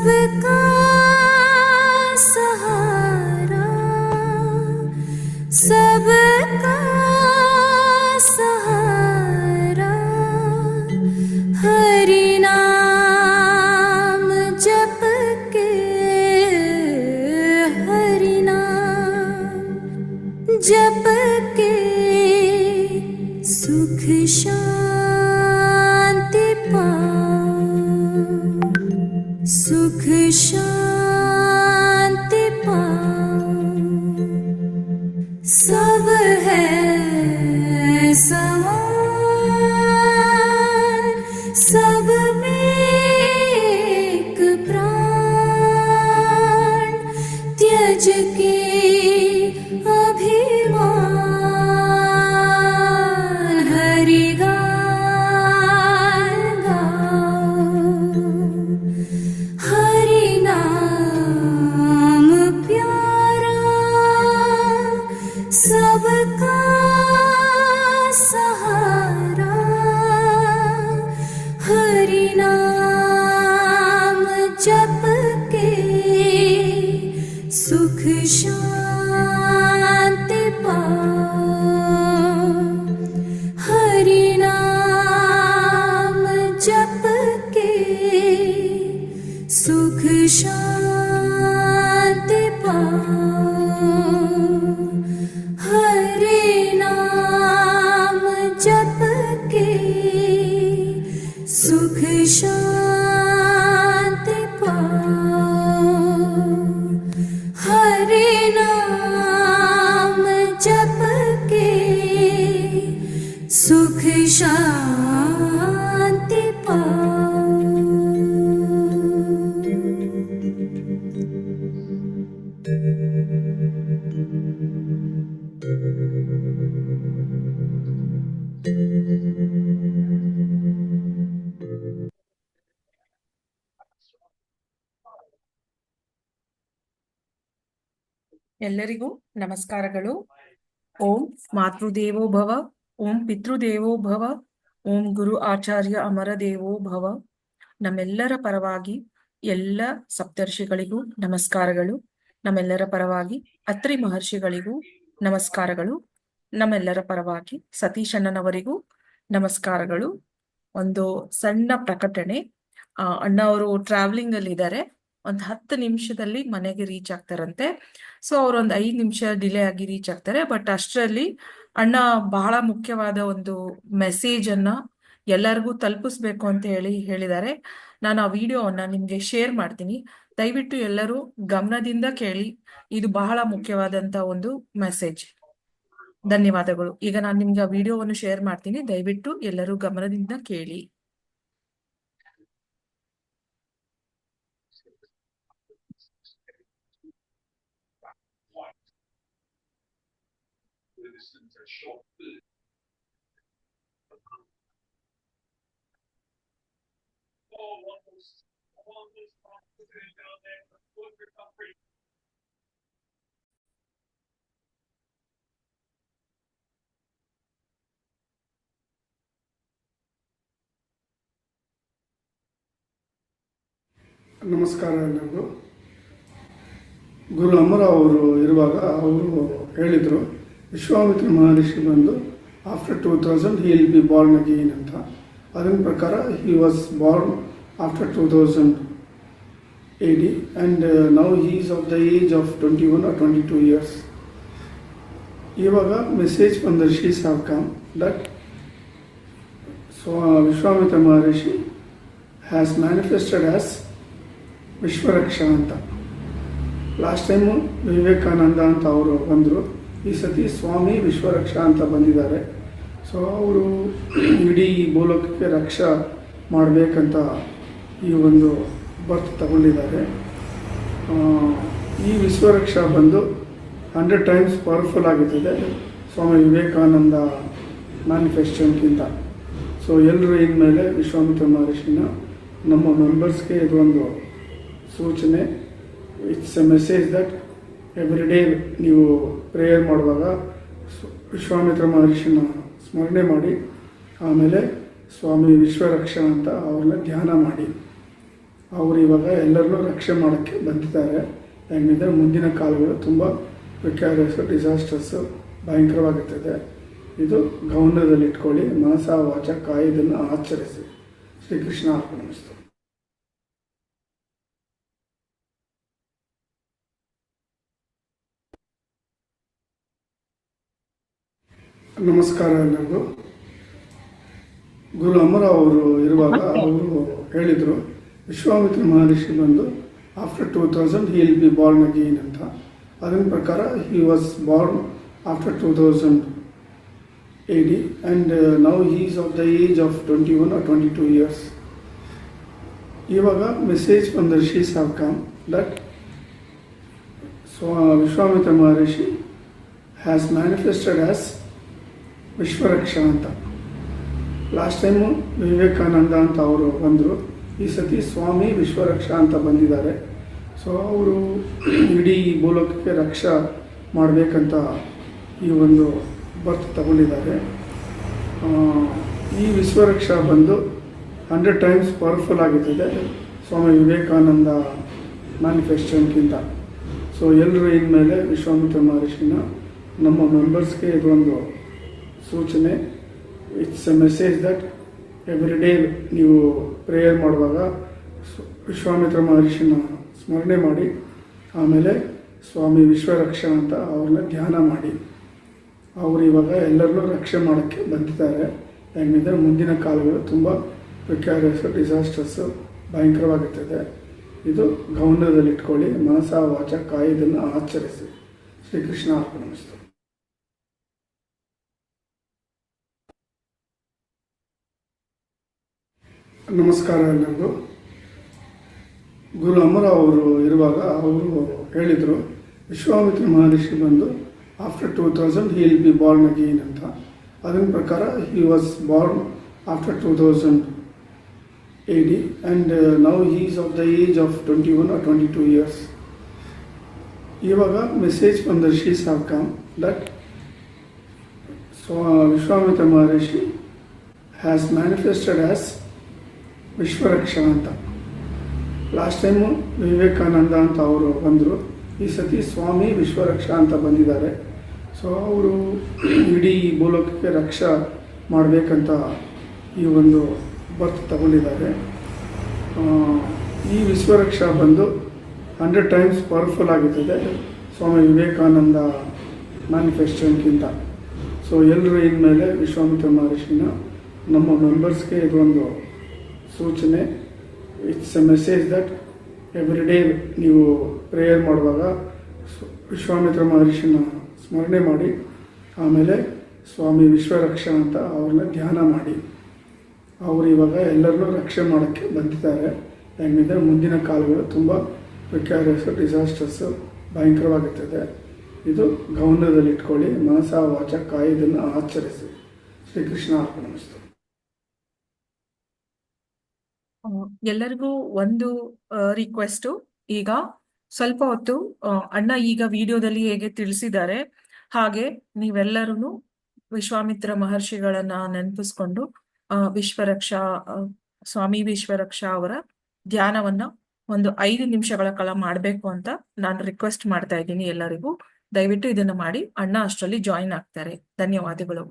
सबका सहारा, सबका सहारा, हरि नाम जप के, हरि नाम जप के सुख शांति पाओ, सुख शांति पाओ। सब है समान, सब में एक प्राण, त्यज के अभिमान, हरि गान गाओ, हरि नाम प्यारा, सबका सहारा, हरि नाम जप के सुख शांति पाओ, हरि नाम जप के सुख शांति पाओ, हरि नाम जप के सुख शांति पाओ, हरि नाम जप के सुख शांति पाओ। ಎಲ್ಲರಿಗೂ ನಮಸ್ಕಾರಗಳು. ಓಂ ಮಾತೃದೇವೋ ಭವ, ಓಂ ಪಿತೃದೇವೋ ಭವ, ಓಂ ಗುರು ಆಚಾರ್ಯ ಅಮರದೇವೋ ಭವ. ನಮ್ಮೆಲ್ಲರ ಪರವಾಗಿ ಎಲ್ಲ ಸಪ್ತರ್ಷಿಗಳಿಗೂ ನಮಸ್ಕಾರಗಳು. ನಮ್ಮೆಲ್ಲರ ಪರವಾಗಿ ಅತ್ರಿ ಮಹರ್ಷಿಗಳಿಗೂ ನಮಸ್ಕಾರಗಳು. ನಮ್ಮೆಲ್ಲರ ಪರವಾಗಿ ಸತೀಶಣ್ಣನವರಿಗೂ ನಮಸ್ಕಾರಗಳು. ಒಂದು ಸಣ್ಣ ಪ್ರಕಟಣೆ. ಅಣ್ಣ ಅವರು ಟ್ರಾವೆಲಿಂಗ್ ಅಲ್ಲಿ ಇದ್ದಾರೆ. ಒಂದು 10 ನಿಮಿಷದಲ್ಲಿ ಮನೆಗೆ ರೀಚ್ ಆಗ್ತಾರಂತೆ. ಸೊ ಅವ್ರೊಂದು 5 ನಿಮಿಷ ಡಿಲೇ ಆಗಿ ರೀಚ್ ಆಗ್ತಾರೆ. ಬಟ್ ಅಷ್ಟರಲ್ಲಿ ಅಣ್ಣ ಬಹಳ ಮುಖ್ಯವಾದ ಒಂದು ಮೆಸೇಜ್ ಅನ್ನ ಎಲ್ಲರಿಗೂ ತಲುಪಿಸ್ಬೇಕು ಅಂತ ಹೇಳಿದ್ದಾರೆ. ನಾನು ಆ ವಿಡಿಯೋವನ್ನ ನಿಮ್ಗೆ ಶೇರ್ ಮಾಡ್ತೀನಿ. ದಯವಿಟ್ಟು ಎಲ್ಲರೂ ಗಮನದಿಂದ ಕೇಳಿ. ಇದು ಬಹಳ ಮುಖ್ಯವಾದಂತ ಒಂದು ಮೆಸೇಜ್. ಧನ್ಯವಾದಗಳು. ಈಗ ನಾನು ನಿಮ್ಗೆ ಆ ವಿಡಿಯೋವನ್ನು ಶೇರ್ ಮಾಡ್ತೀನಿ. ದಯವಿಟ್ಟು ಎಲ್ಲರೂ ಗಮನದಿಂದ ಕೇಳಿ. ನಮಸ್ಕಾರ ಎಲ್ಲರಿಗೂ. ಗುರು ಅಮರ ಅವರು ಇರುವಾಗ ಅವರು ಹೇಳಿದರು, ವಿಶ್ವಾಮಿತ್ರ ಮಹರ್ಷಿ ಬಂದು after 2000 he will be born again ಅಂತ. ಅದರ ಪ್ರಕಾರ he was born after 2000 AD and now he is of the age of 21 or 22 years. ಇವಾಗ message from the rishis have come that Vishwamitra Maharshi has manifested as ವಿಶ್ವರಕ್ಷ ಅಂತ. Last time Vivekananda ಅಂತ ಅವರು ಬಂದರು. ಈ ಸತಿ ಸ್ವಾಮಿ ವಿಶ್ವರಕ್ಷ ಅಂತ ಬಂದಿದ್ದಾರೆ. ಸೊ ಅವರು ಇಡೀ ಭೂಲೋಕಕ್ಕೆ ರಕ್ಷಾ ಮಾಡಬೇಕಂತ ಈ ಒಂದು ಬರ್ತ್ ತಗೊಂಡಿದ್ದಾರೆ. ಈ ವಿಶ್ವರಕ್ಷ ಬಂದು 100 times ಪವರ್ಫುಲ್ ಆಗಿರ್ತದೆ ಸ್ವಾಮಿ ವಿವೇಕಾನಂದ ಮ್ಯಾನಿಫೆಸ್ಟೋಕ್ಕಿಂತ. ಸೊ ಎಲ್ಲರೂ ಇನ್ಮೇಲೆ ವಿಶ್ವಾಮಿತ್ರ ಮಹರ್ಷಿನ ನಮ್ಮ ಮೆಂಬರ್ಸ್ಗೆ ಇದೊಂದು ಸೂಚನೆ. It's A message that every day ನೀವು ಪ್ರೇಯರ್ ಮಾಡುವಾಗ ವಿಶ್ವಾಮಿತ್ರ ಮಹರ್ಷಿನ ಸ್ಮರಣೆ ಮಾಡಿ, ಆಮೇಲೆ ಸ್ವಾಮಿ ವಿಶ್ವರಕ್ಷ ಅಂತ ಅವ್ರನ್ನ ಧ್ಯಾನ ಮಾಡಿ. ಅವರು ಇವಾಗ ಎಲ್ಲರನ್ನೂ ರಕ್ಷೆ ಮಾಡೋಕ್ಕೆ ಬಂದಿದ್ದಾರೆ. ಯಾಕಂದರೆ ಮುಂದಿನ ಕಾಲಗಳು ತುಂಬ ಪ್ರಿಕ್ಯಾರಿಯಸ್ಸು, ಡಿಸಾಸ್ಟರ್ಸು ಭಯಂಕರವಾಗುತ್ತದೆ. ಇದು ಗಮನದಲ್ಲಿಟ್ಕೊಳ್ಳಿ, ಮನಸ ವಾಚ ಕಾಯ ಇದನ್ನು ಆಚರಿಸಿ. ಶ್ರೀಕೃಷ್ಣ ಅರ್ಪಣಿಸ್ತು. ನಮಸ್ಕಾರ ಎಲ್ಲರಿಗೂ. ಗುರು ಅಮರ ಅವರು ಇರುವಾಗ ಅವರು ಹೇಳಿದರು, ವಿಶ್ವಾಮಿತ್ರ ಮಹರ್ಷಿ ಬಂದು after 2000 he will be born again ಅಂತ. ಅದರ ಪ್ರಕಾರ he was born after 2000 AD and now he is of the age of 21 or 22 years. ಇವಾಗ message from the rishis have come that Vishwamitra Maharshi has manifested as Vishwaraksha ಅಂತ. ಲಾಸ್ಟ್ ಟೈಮು ವಿವೇಕಾನಂದ ಅಂತ ಅವರು ಬಂದರು, ಈ ಸತಿ ಸ್ವಾಮಿ ವಿಶ್ವರಕ್ಷ ಅಂತ ಬಂದಿದ್ದಾರೆ. ಸೊ ಅವರು ಇಡೀ ಭೂಲೋಕಕ್ಕೆ ರಕ್ಷಾ ಮಾಡಬೇಕಂತ ಈ ಒಂದು ಬರ್ತ್ ತಗೊಂಡಿದ್ದಾರೆ. ಈ ವಿಶ್ವರಕ್ಷ ಬಂದು 100 times ಪವರ್ಫುಲ್ ಆಗಿರ್ತದೆ ಸ್ವಾಮಿ ವಿವೇಕಾನಂದ ಮ್ಯಾನಿಫೆಸ್ಟೋನ್ಗಿಂತ. ಸೊ ಎಲ್ಲರೂ ಇನ್ಮೇಲೆ ವಿಶ್ವಾಮಿತ್ರ ಮಹರ್ಷಿನ ನಮ್ಮ ಮೆಂಬರ್ಸ್ಗೆ ಇದೊಂದು ಸೂಚನೆ. It's A message that every day ನೀವು ಪ್ರೇಯರ್ ಮಾಡುವಾಗ ವಿಶ್ವಾಮಿತ್ರ ಮಹರ್ಷಿನ ಸ್ಮರಣೆ ಮಾಡಿ, ಆಮೇಲೆ ಸ್ವಾಮಿ ವಿಶ್ವರಕ್ಷ ಅಂತ ಅವ್ರನ್ನ ಧ್ಯಾನ ಮಾಡಿ. ಅವರು ಇವಾಗ ಎಲ್ಲರನ್ನೂ ರಕ್ಷೆ ಮಾಡೋಕ್ಕೆ ಬಂದಿದ್ದಾರೆ. ಯಾಕಂದರೆ ಮುಂದಿನ ಕಾಲಗಳು ತುಂಬ ಪ್ರಿಕ್ಯಾರಿಯಸ್ಸು, ಡಿಸಾಸ್ಟರ್ಸು ಭಯಂಕರವಾಗುತ್ತದೆ. ಇದು ಗಮನದಲ್ಲಿಟ್ಕೊಳ್ಳಿ, ಮನಸ ವಾಚ ಕಾಯ ಇದನ್ನು ಆಚರಿಸಿ. ಶ್ರೀಕೃಷ್ಣ ಅರ್ಪಣಿಸ್ತು. ನಮಸ್ಕಾರ ಎಲ್ಲರಿಗೂ. ಗುರು ಅಮರ ಅವರು ಇರುವಾಗ ಅವರು ಹೇಳಿದರು, ವಿಶ್ವಾಮಿತ್ರ ಮಹರ್ಷಿ ಬಂದು after 2000 he will be born again ಅಂತ. ಅದರ ಪ್ರಕಾರ he was born after 2000 AD and now he is of the age of 21 or 22 years. ಇವಾಗ message from the rishis have come that Vishwamitra Maharshi has manifested as Vishwaraksha ಅಂತ. ಲಾಸ್ಟ್ ಟೈಮು ವಿವೇಕಾನಂದ ಅಂತ ಅವರು ಬಂದರು, ಈ ಸತಿ ಸ್ವಾಮಿ ವಿಶ್ವರಕ್ಷ ಅಂತ ಬಂದಿದ್ದಾರೆ. ಸೊ ಅವರು ಇಡೀ ಭೂಲೋಕಕ್ಕೆ ರಕ್ಷಾ ಮಾಡಬೇಕಂತ ಈ ಒಂದು ಬರ್ತ್ ತಗೊಂಡಿದ್ದಾರೆ. ಈ ವಿಶ್ವರಕ್ಷ ಬಂದು 100 times ಪವರ್ಫುಲ್ ಆಗಿರ್ತದೆ ಸ್ವಾಮಿ ವಿವೇಕಾನಂದ ಮ್ಯಾನಿಫೆಸ್ಟೋನ್ಗಿಂತ. ಸೊ ಎಲ್ಲರೂ ಇನ್ಮೇಲೆ ವಿಶ್ವಾಮಿತ್ರ ಮಹರ್ಷಿನ ನಮ್ಮ ಮೆಂಬರ್ಸ್ಗೆ ಇದೊಂದು ಸೂಚನೆ. It's A message that every day ನೀವು ಪ್ರೇಯರ್ ಮಾಡುವಾಗ ವಿಶ್ವಾಮಿತ್ರ ಮಹರ್ಷಿನ ಸ್ಮರಣೆ ಮಾಡಿ, ಆಮೇಲೆ ಸ್ವಾಮಿ ವಿಶ್ವರಕ್ಷ ಅಂತ ಅವ್ರನ್ನ ಧ್ಯಾನ ಮಾಡಿ. ಅವರು ಇವಾಗ ಎಲ್ಲರನ್ನೂ ರಕ್ಷೆ ಮಾಡೋಕ್ಕೆ ಬಂದಿದ್ದಾರೆ. ಯಾಕಂದರೆ ಮುಂದಿನ ಕಾಲಗಳು ತುಂಬ ಪ್ರಿಕ್ಯಾರಿಯಸ್ಸು, ಡಿಸಾಸ್ಟರ್ಸು ಭಯಂಕರವಾಗುತ್ತದೆ. ಇದು ಗಮನದಲ್ಲಿಟ್ಕೊಳ್ಳಿ, ಮನಸ ವಾಚ ಕಾಯ ಇದನ್ನು ಆಚರಿಸಿ. ಶ್ರೀಕೃಷ್ಣ ಅರ್ಪಣಿಸ್ತು. ಎಲ್ಲರಿಗೂ ಒಂದು ರಿಕ್ವೆಸ್ಟು. ಈಗ ಸ್ವಲ್ಪ ಹೊತ್ತು ಅಣ್ಣ ಈಗ ವಿಡಿಯೋದಲ್ಲಿ ಹೇಗೆ ತಿಳಿಸಿದ್ದಾರೆ ಹಾಗೆ ನೀವೆಲ್ಲರೂ ವಿಶ್ವಾಮಿತ್ರ ಮಹರ್ಷಿಗಳನ್ನ ನೆನಪಿಸ್ಕೊಂಡು ವಿಶ್ವರಕ್ಷಾ ಸ್ವಾಮಿ ವಿಶ್ವರಕ್ಷಾ ಅವರ ಧ್ಯಾನವನ್ನ ಒಂದು 5 ನಿಮಿಷಗಳ ಕಾಲ ಮಾಡಬೇಕು ಅಂತ ನಾನು ರಿಕ್ವೆಸ್ಟ್ ಮಾಡ್ತಾ ಇದ್ದೀನಿ ಎಲ್ಲರಿಗೂ. ದಯವಿಟ್ಟು ಇದನ್ನ ಮಾಡಿ. ಅಣ್ಣ ಅಷ್ಟರಲ್ಲಿ ಜಾಯಿನ್ ಆಗ್ತಾರೆ. ಧನ್ಯವಾದಗಳು.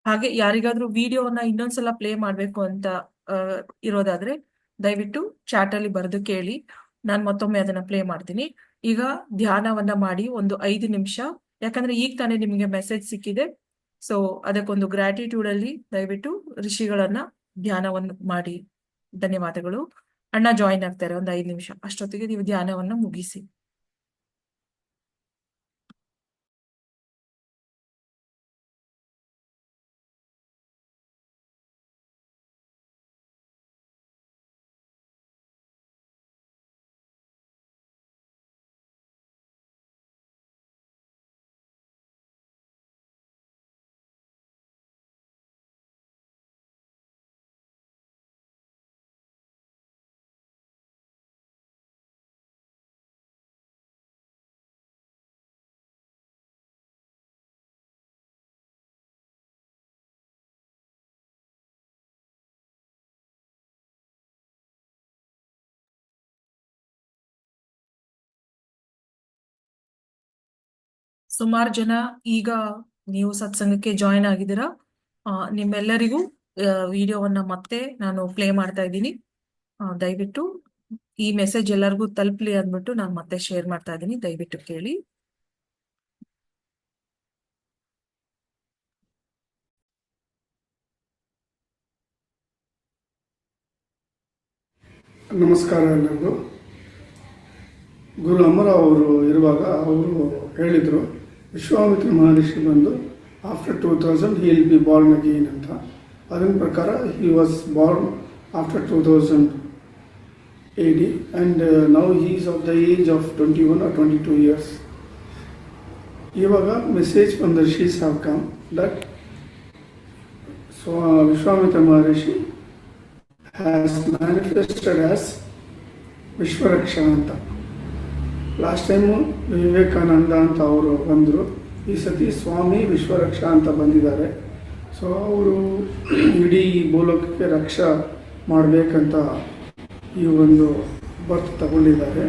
ಹಾಗೆ ಯಾರಿಗಾದ್ರೂ ವಿಡಿಯೋವನ್ನ ಇನ್ನೊಂದ್ಸಲ ಪ್ಲೇ ಮಾಡ್ಬೇಕು ಅಂತ ಇರೋದಾದ್ರೆ ದಯವಿಟ್ಟು ಚಾಟ್ ಅಲ್ಲಿ ಬರೆದು ಕೇಳಿ, ನಾನು ಮತ್ತೊಮ್ಮೆ ಅದನ್ನ ಪ್ಲೇ ಮಾಡ್ತೀನಿ. ಈಗ ಧ್ಯಾನವನ್ನ ಮಾಡಿ ಒಂದು 5 ನಿಮಿಷ. ಯಾಕಂದ್ರೆ ಈಗ ತಾನೇ ನಿಮಗೆ ಮೆಸೇಜ್ ಸಿಕ್ಕಿದೆ. ಸೊ ಅದಕ್ಕೊಂದು ಗ್ರಾಟಿಟ್ಯೂಡ್ ಅಲ್ಲಿ ದಯವಿಟ್ಟು ಋಷಿಗಳನ್ನ ಧ್ಯಾನವನ್ನು ಮಾಡಿ. ಧನ್ಯವಾದಗಳು. ಅಣ್ಣ ಜಾಯಿನ್ ಆಗ್ತಾರೆ ಒಂದು 5 ನಿಮಿಷ. ಅಷ್ಟೊತ್ತಿಗೆ ನೀವು ಧ್ಯಾನವನ್ನ ಮುಗಿಸಿ. ಸುಮಾರು ಜನ ಈಗ ನೀವು ಸತ್ಸಂಗಕ್ಕೆ ಜಾಯಿನ್ ಆಗಿದ್ದೀರಾ. ನಿಮ್ಮೆಲ್ಲರಿಗೂ ವಿಡಿಯೋವನ್ನ ಮತ್ತೆ ನಾನು ಪ್ಲೇ ಮಾಡ್ತಾ ಇದ್ದೀನಿ. ದಯವಿಟ್ಟು ಈ ಮೆಸೇಜ್ ಎಲ್ಲರಿಗೂ ತಲುಪಲಿ ಅಂದ್ಬಿಟ್ಟು ನಾನು ಮತ್ತೆ ಶೇರ್ ಮಾಡ್ತಾ ಇದ್ದೀನಿ. ದಯವಿಟ್ಟು ಕೇಳಿ. ನಮಸ್ಕಾರ ಎಲ್ಲರಿಗೂ. ಗುರು ಅಮರ ಅವರು ಇರುವಾಗ ಅವರು ಹೇಳಿದರು, ವಿಶ್ವಾಮಿತ್ರ ಮಹರ್ಷಿ ಬಂದು after 2000 he will be born again ಅಂತ. ಅದರ ಪ್ರಕಾರ he was born after 2000 AD and now he is of the age of 21 or 22 years. ಇವಾಗ message from the rishis have come that Vishwamitra Maharshi has manifested as ವಿಶ್ವರಕ್ಷ ಅಂತ. Last time Vivekananda ಅಂತ ಅವರು ಬಂದರು, ಈ ಸತಿ ಸ್ವಾಮಿ ವಿಶ್ವರಕ್ಷ ಅಂತ ಬಂದಿದ್ದಾರೆ. ಸೊ ಅವರು ಇಡೀ ಭೂಲೋಕಕ್ಕೆ ರಕ್ಷಾ ಮಾಡಬೇಕಂತ ಈ ಒಂದು ಬರ್ತ್ ತಗೊಂಡಿದ್ದಾರೆ.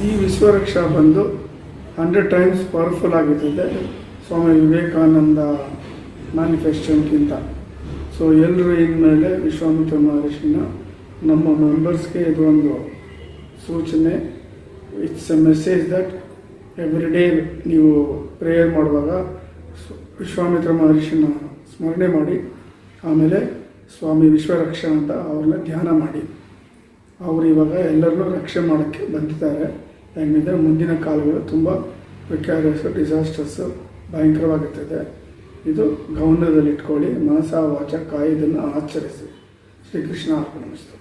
ಈ ವಿಶ್ವರಕ್ಷ ಬಂದು 100 times ಪವರ್ಫುಲ್ ಆಗಿರ್ತದೆ ಸ್ವಾಮಿ ವಿವೇಕಾನಂದ ಮ್ಯಾನಿಫೆಸ್ಟೋಕ್ಕಿಂತ. ಸೊ ಎಲ್ಲರೂ ಇನ್ಮೇಲೆ ವಿಶ್ವಾಮಿತ್ರ ಮಹರ್ಷಿನ ನಮ್ಮ ಮೆಂಬರ್ಸ್ಗೆ ಇದು ಒಂದು ಸೂಚನೆ. It's A message that every day ನೀವು ಪ್ರೇಯರ್ ಮಾಡುವಾಗ ವಿಶ್ವಾಮಿತ್ರ ಮಹರ್ಷಿನ ಸ್ಮರಣೆ ಮಾಡಿ, ಆಮೇಲೆ ಸ್ವಾಮಿ ವಿಶ್ವರಕ್ಷ ಅಂತ ಅವ್ರನ್ನ ಧ್ಯಾನ ಮಾಡಿ. ಅವರು ಇವಾಗ ಎಲ್ಲರನ್ನೂ ರಕ್ಷೆ ಮಾಡೋಕ್ಕೆ ಬಂದಿದ್ದಾರೆ. ಯಾಕಂದರೆ ಮುಂದಿನ ಕಾಲಗಳು ತುಂಬ ಪ್ರಿಕ್ಯಾರಿಯಸ್, ಡಿಸಾಸ್ಟರ್ಸು ಭಯಂಕರವಾಗಿರ್ತದೆ. ಇದು ಗಮನದಲ್ಲಿಟ್ಕೊಳ್ಳಿ, ಮನಸ ವಾಚ ಕಾಯದನ್ನು ಆಚರಿಸಿ. ಶ್ರೀಕೃಷ್ಣ ಅರ್ಪಣಿಸ್ತು.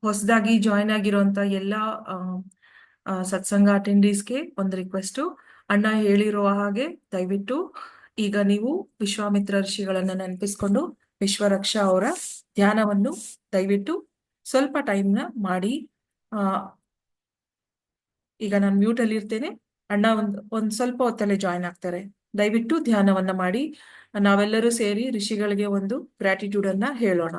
ಹೊಸದಾಗಿ ಜಾಯಿನ್ ಆಗಿರುವಂತ ಎಲ್ಲ ಸತ್ಸಂಗ ಅಟೆಂಡೀಸ್ಗೆ ಒಂದು ರಿಕ್ವೆಸ್ಟು. ಅಣ್ಣ ಹೇಳಿರೋ ಹಾಗೆ ದಯವಿಟ್ಟು ಈಗ ನೀವು ವಿಶ್ವಾಮಿತ್ರ ಋಷಿಗಳನ್ನ ನೆನಪಿಸ್ಕೊಂಡು ವಿಶ್ವರಕ್ಷಾ ಅವರ ಧ್ಯಾನವನ್ನು ದಯವಿಟ್ಟು ಸ್ವಲ್ಪ ಟೈಮ್ನ ಮಾಡಿ. ಈಗ ನಾನು ಮ್ಯೂಟ್ ಅಲ್ಲಿ ಇರ್ತೇನೆ. ಅಣ್ಣ ಒಂದ್ ಸ್ವಲ್ಪ ಹೊತ್ತಲ್ಲೇ ಜಾಯಿನ್ ಆಗ್ತಾರೆ. ದಯವಿಟ್ಟು ಧ್ಯಾನವನ್ನ ಮಾಡಿ ನಾವೆಲ್ಲರೂ ಸೇರಿ ಋಷಿಗಳಿಗೆ ಒಂದು ಗ್ರಾಟಿಟ್ಯೂಡ್ ಅನ್ನ ಹೇಳೋಣ.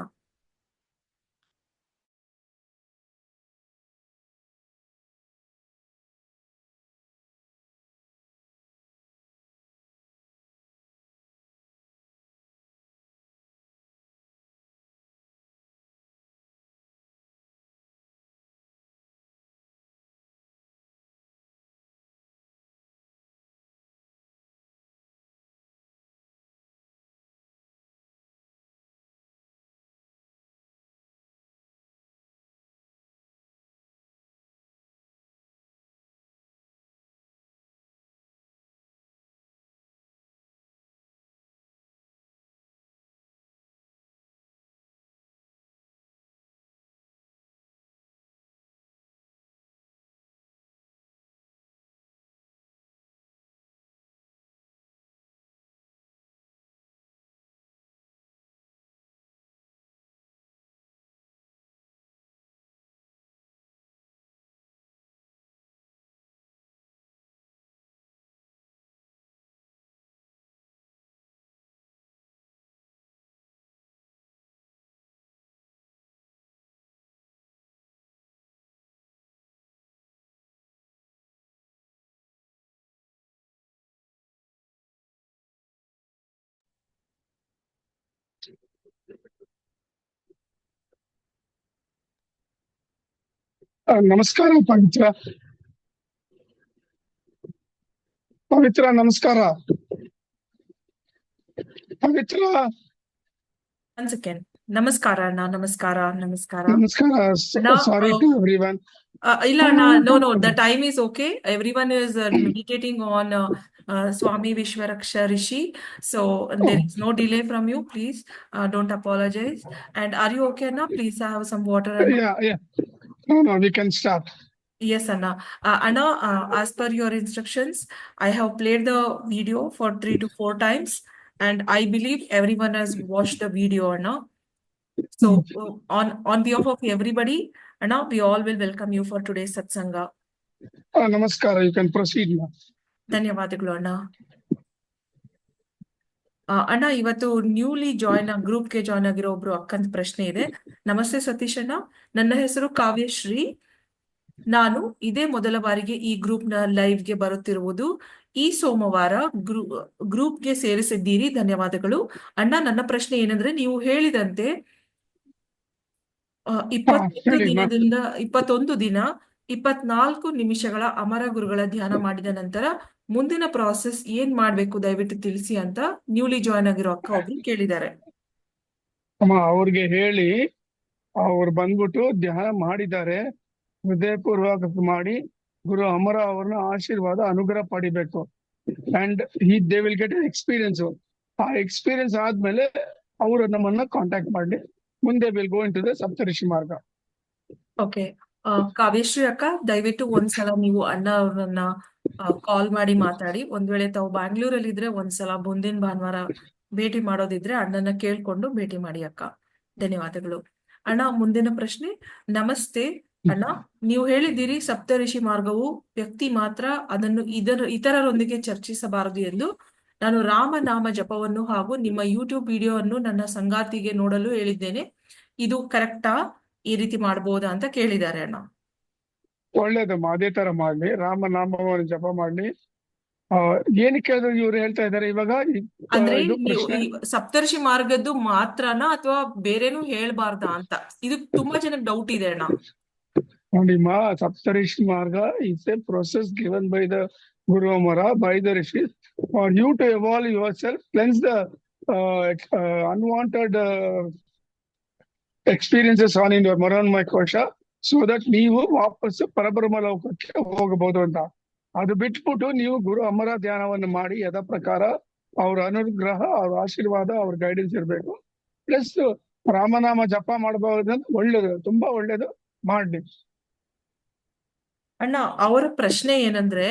ನಮಸ್ಕಾರ ಪವಿತ್ರ. ಪವಿತ್ರ ನಮಸ್ಕಾರ. ಪವಿತ್ರ One second. ನಮಸ್ಕಾರ ಅಣ್ಣ. ನಮಸ್ಕಾರ ನಮಸ್ಕಾರ ನಮಸ್ಕಾರ. Now, sorry to everyone. ಇಲ್ಲ ಅಣ್ಣ, no, the time is okay. Everyone is meditating on Swami Vishwaraksha Rishi. So there is no delay from you. Please don't apologize. And are you okay now? Please have some water. Yeah. No, we can start. Yes, Anna. Anna, as per your instructions, I have played the video for 3 to 4 times, and I believe everyone has watched the video, Anna. So, on behalf of everybody, Anna, we all will welcome you for today's satsanga. ನಮಸ್ಕಾರ. You can proceed now. ಧನ್ಯವಾದಗಳು ಅಣ್ಣ. ಅಣ್ಣ, ಇವತ್ತು newly ಗ್ರೂಪ್ಗೆ join ಆಗಿರೋ ಒಬ್ರು ಅಕ್ಕಂತ ಪ್ರಶ್ನೆ ಇದೆ. ನಮಸ್ತೆ ಸತೀಶ್ ಅಣ್ಣ, ನನ್ನ ಹೆಸರು ಕಾವ್ಯಶ್ರೀ. ನಾನು ಇದೇ ಮೊದಲ ಬಾರಿಗೆ ಈ ಗ್ರೂಪ್ನ ಲೈವ್ಗೆ ಬರುತ್ತಿರುವುದು. ಈ ಸೋಮವಾರ ಗ್ರೂಪ್ಗೆ ಸೇರಿಸಿದ್ದೀರಿ, ಧನ್ಯವಾದಗಳು. ಅಣ್ಣ, ನನ್ನ ಪ್ರಶ್ನೆ ಏನಂದ್ರೆ, ನೀವು ಹೇಳಿದಂತೆ 21 ಹೇಳಿ ಮಾ. ದಿನದಿಂದ 21 ದಿನ 24 ನಿಮಿಷಗಳ ಅಮರ ಗುರುಗಳ ಧ್ಯಾನ ಮಾಡಿದ ನಂತರ ಮುಂದಿನ ಪ್ರಾಸೆಸ್ ಏನ್ ಮಾಡ್ಬೇಕು ದಯವಿಟ್ಟು ತಿಳಿಸಿ ಅಂತ ನ್ಯೂಲಿ ಜಾಯ್ನ್ ಆಗಿರೋ ಅಕ್ಕ ಒಬ್ರು ಕೇಳಿದ್ದಾರೆ. ಅಮ್ಮ ಅವ್ರಿಗೆ ಹೇಳಿ, ಅವ್ರು ಬಂದ್ಬಿಟ್ಟು ಧ್ಯಾನ ಮಾಡಿದ್ದಾರೆ, ಹೃದಯಪೂರ್ವಕ ಮಾಡಿ ಗುರು ಅಮರ ಅವ್ರನ್ನ ಆಶೀರ್ವಾದ ಅನುಗ್ರಹ ಪಡಿಬೇಕು. And they will get experience. ಆ ಎಕ್ಸ್ಪೀರಿಯನ್ಸ್ ಆದ್ಮೇಲೆ ಅವರು ನಮ್ಮನ್ನ ಕಾಂಟ್ಯಾಕ್ಟ್ ಮಾಡಿ, ಮುಂದೆ will go into the Saptarishi Marga. Okay. Kavyashree ಅಕ್ಕ, ದಯವಿಟ್ಟು ಒಂದ್ಸಲ ನೀವು ಅಣ್ಣ ಅವ್ರನ್ನ ಕಾಲ್ ಮಾಡಿ ಮಾತಾಡಿ. ಒಂದ್ ವೇಳೆ ತಾವು ಬ್ಯಾಂಗ್ಳೂರಲ್ಲಿ ಇದ್ರೆ ಒಂದ್ಸಲ ಮುಂದಿನ ಭಾನುವಾರ ಭೇಟಿ ಮಾಡೋದಿದ್ರೆ ಅಣ್ಣನ ಕೇಳ್ಕೊಂಡು ಭೇಟಿ ಮಾಡಿ ಅಕ್ಕ. ಧನ್ಯವಾದಗಳು. ಅಣ್ಣ, ಮುಂದಿನ ಪ್ರಶ್ನೆ. ನಮಸ್ತೆ ಅಣ್ಣ, ನೀವು ಹೇಳಿದ್ದೀರಿ ಸಪ್ತಋಷಿ ಮಾರ್ಗವು ವ್ಯಕ್ತಿ ಮಾತ್ರ ಅದನ್ನು ಇತರರೊಂದಿಗೆ ಚರ್ಚಿಸಬಾರದು ಎಂದು. ನಾನು ರಾಮನಾಮ ಜಪವನ್ನು ಹಾಗೂ ನಿಮ್ಮ ಯೂಟ್ಯೂಬ್ ವಿಡಿಯೋವನ್ನು ನನ್ನ ಸಂಗಾತಿಗೆ ನೋಡಲು ಹೇಳಿದ್ದೇನೆ. ಇದು ಕರೆಕ್ಟಾ? ಈ ರೀತಿ ಮಾಡಬಹುದಾ ಅಂತ ಕೇಳಿದ್ದಾರೆ ಅಣ್ಣ. ಒಳ್ಳೇದಮ್ಮ, ಅದೇ ತರ ಮಾಡ್ಲಿ, ರಾಮನಾಮವನ್ನು ಜಪ ಮಾಡ್ಲಿ. ಏನಕ್ಕೆ ಅದು ಇವ್ರು ಹೇಳ್ತಾ ಇದ್ದಾರೆ ಇವಾಗ ಅಂದ್ರೆ ಇದು ನೀವು ಪ್ರಶ್ನೆ. ಈ ಸಪ್ತರ್ಷಿ ಮಾರ್ಗದ್ದು ಮಾತ್ರನಾ ಅಥವಾ ಬೇರೆನೂ ಹೇಳ್ಬಾರ್ದಾ ಅಂತ, ಇದು ತುಂಬಾ ಜನಕ್ಕೆ ಡೌಟ್ ಇದೆ ಅಣ್ಣ. ನೋಡಿಮ್ಮ, ಸಪ್ತಋಷಿ ಮಾರ್ಗ is A process given by the Guru Amara, by the rishis, for you to evolve yourself, cleanse the unwanted experiences on in your Maranmaya Kosha, so that ನೀವು ವಾಪಸ್ ಪರಬ್ರಹ್ಮ ಲೋಕಕ್ಕೆ ಹೋಗಬಹುದು ಅಂತ. ಅದು ಬಿಟ್ಬಿಟ್ಟು ನೀವು ಗುರು ಅಮರ ಧ್ಯಾನವನ್ನು ಮಾಡಿ ಯದ ಪ್ರಕಾರ ಅವ್ರ ಅನುಗ್ರಹ, ಅವ್ರ ಆಶೀರ್ವಾದ, ಅವ್ರ ಗೈಡೆನ್ಸ್ ಇರ್ಬೇಕು. ಪ್ಲಸ್ ರಾಮನಾಮ ಜಪ ಮಾಡಬಹುದು, ಒಳ್ಳೇದು, ತುಂಬಾ ಒಳ್ಳೇದು, ಮಾಡ್ಲಿ. ಅಣ್ಣ, ಅವರ ಪ್ರಶ್ನೆ ಏನಂದ್ರೆ,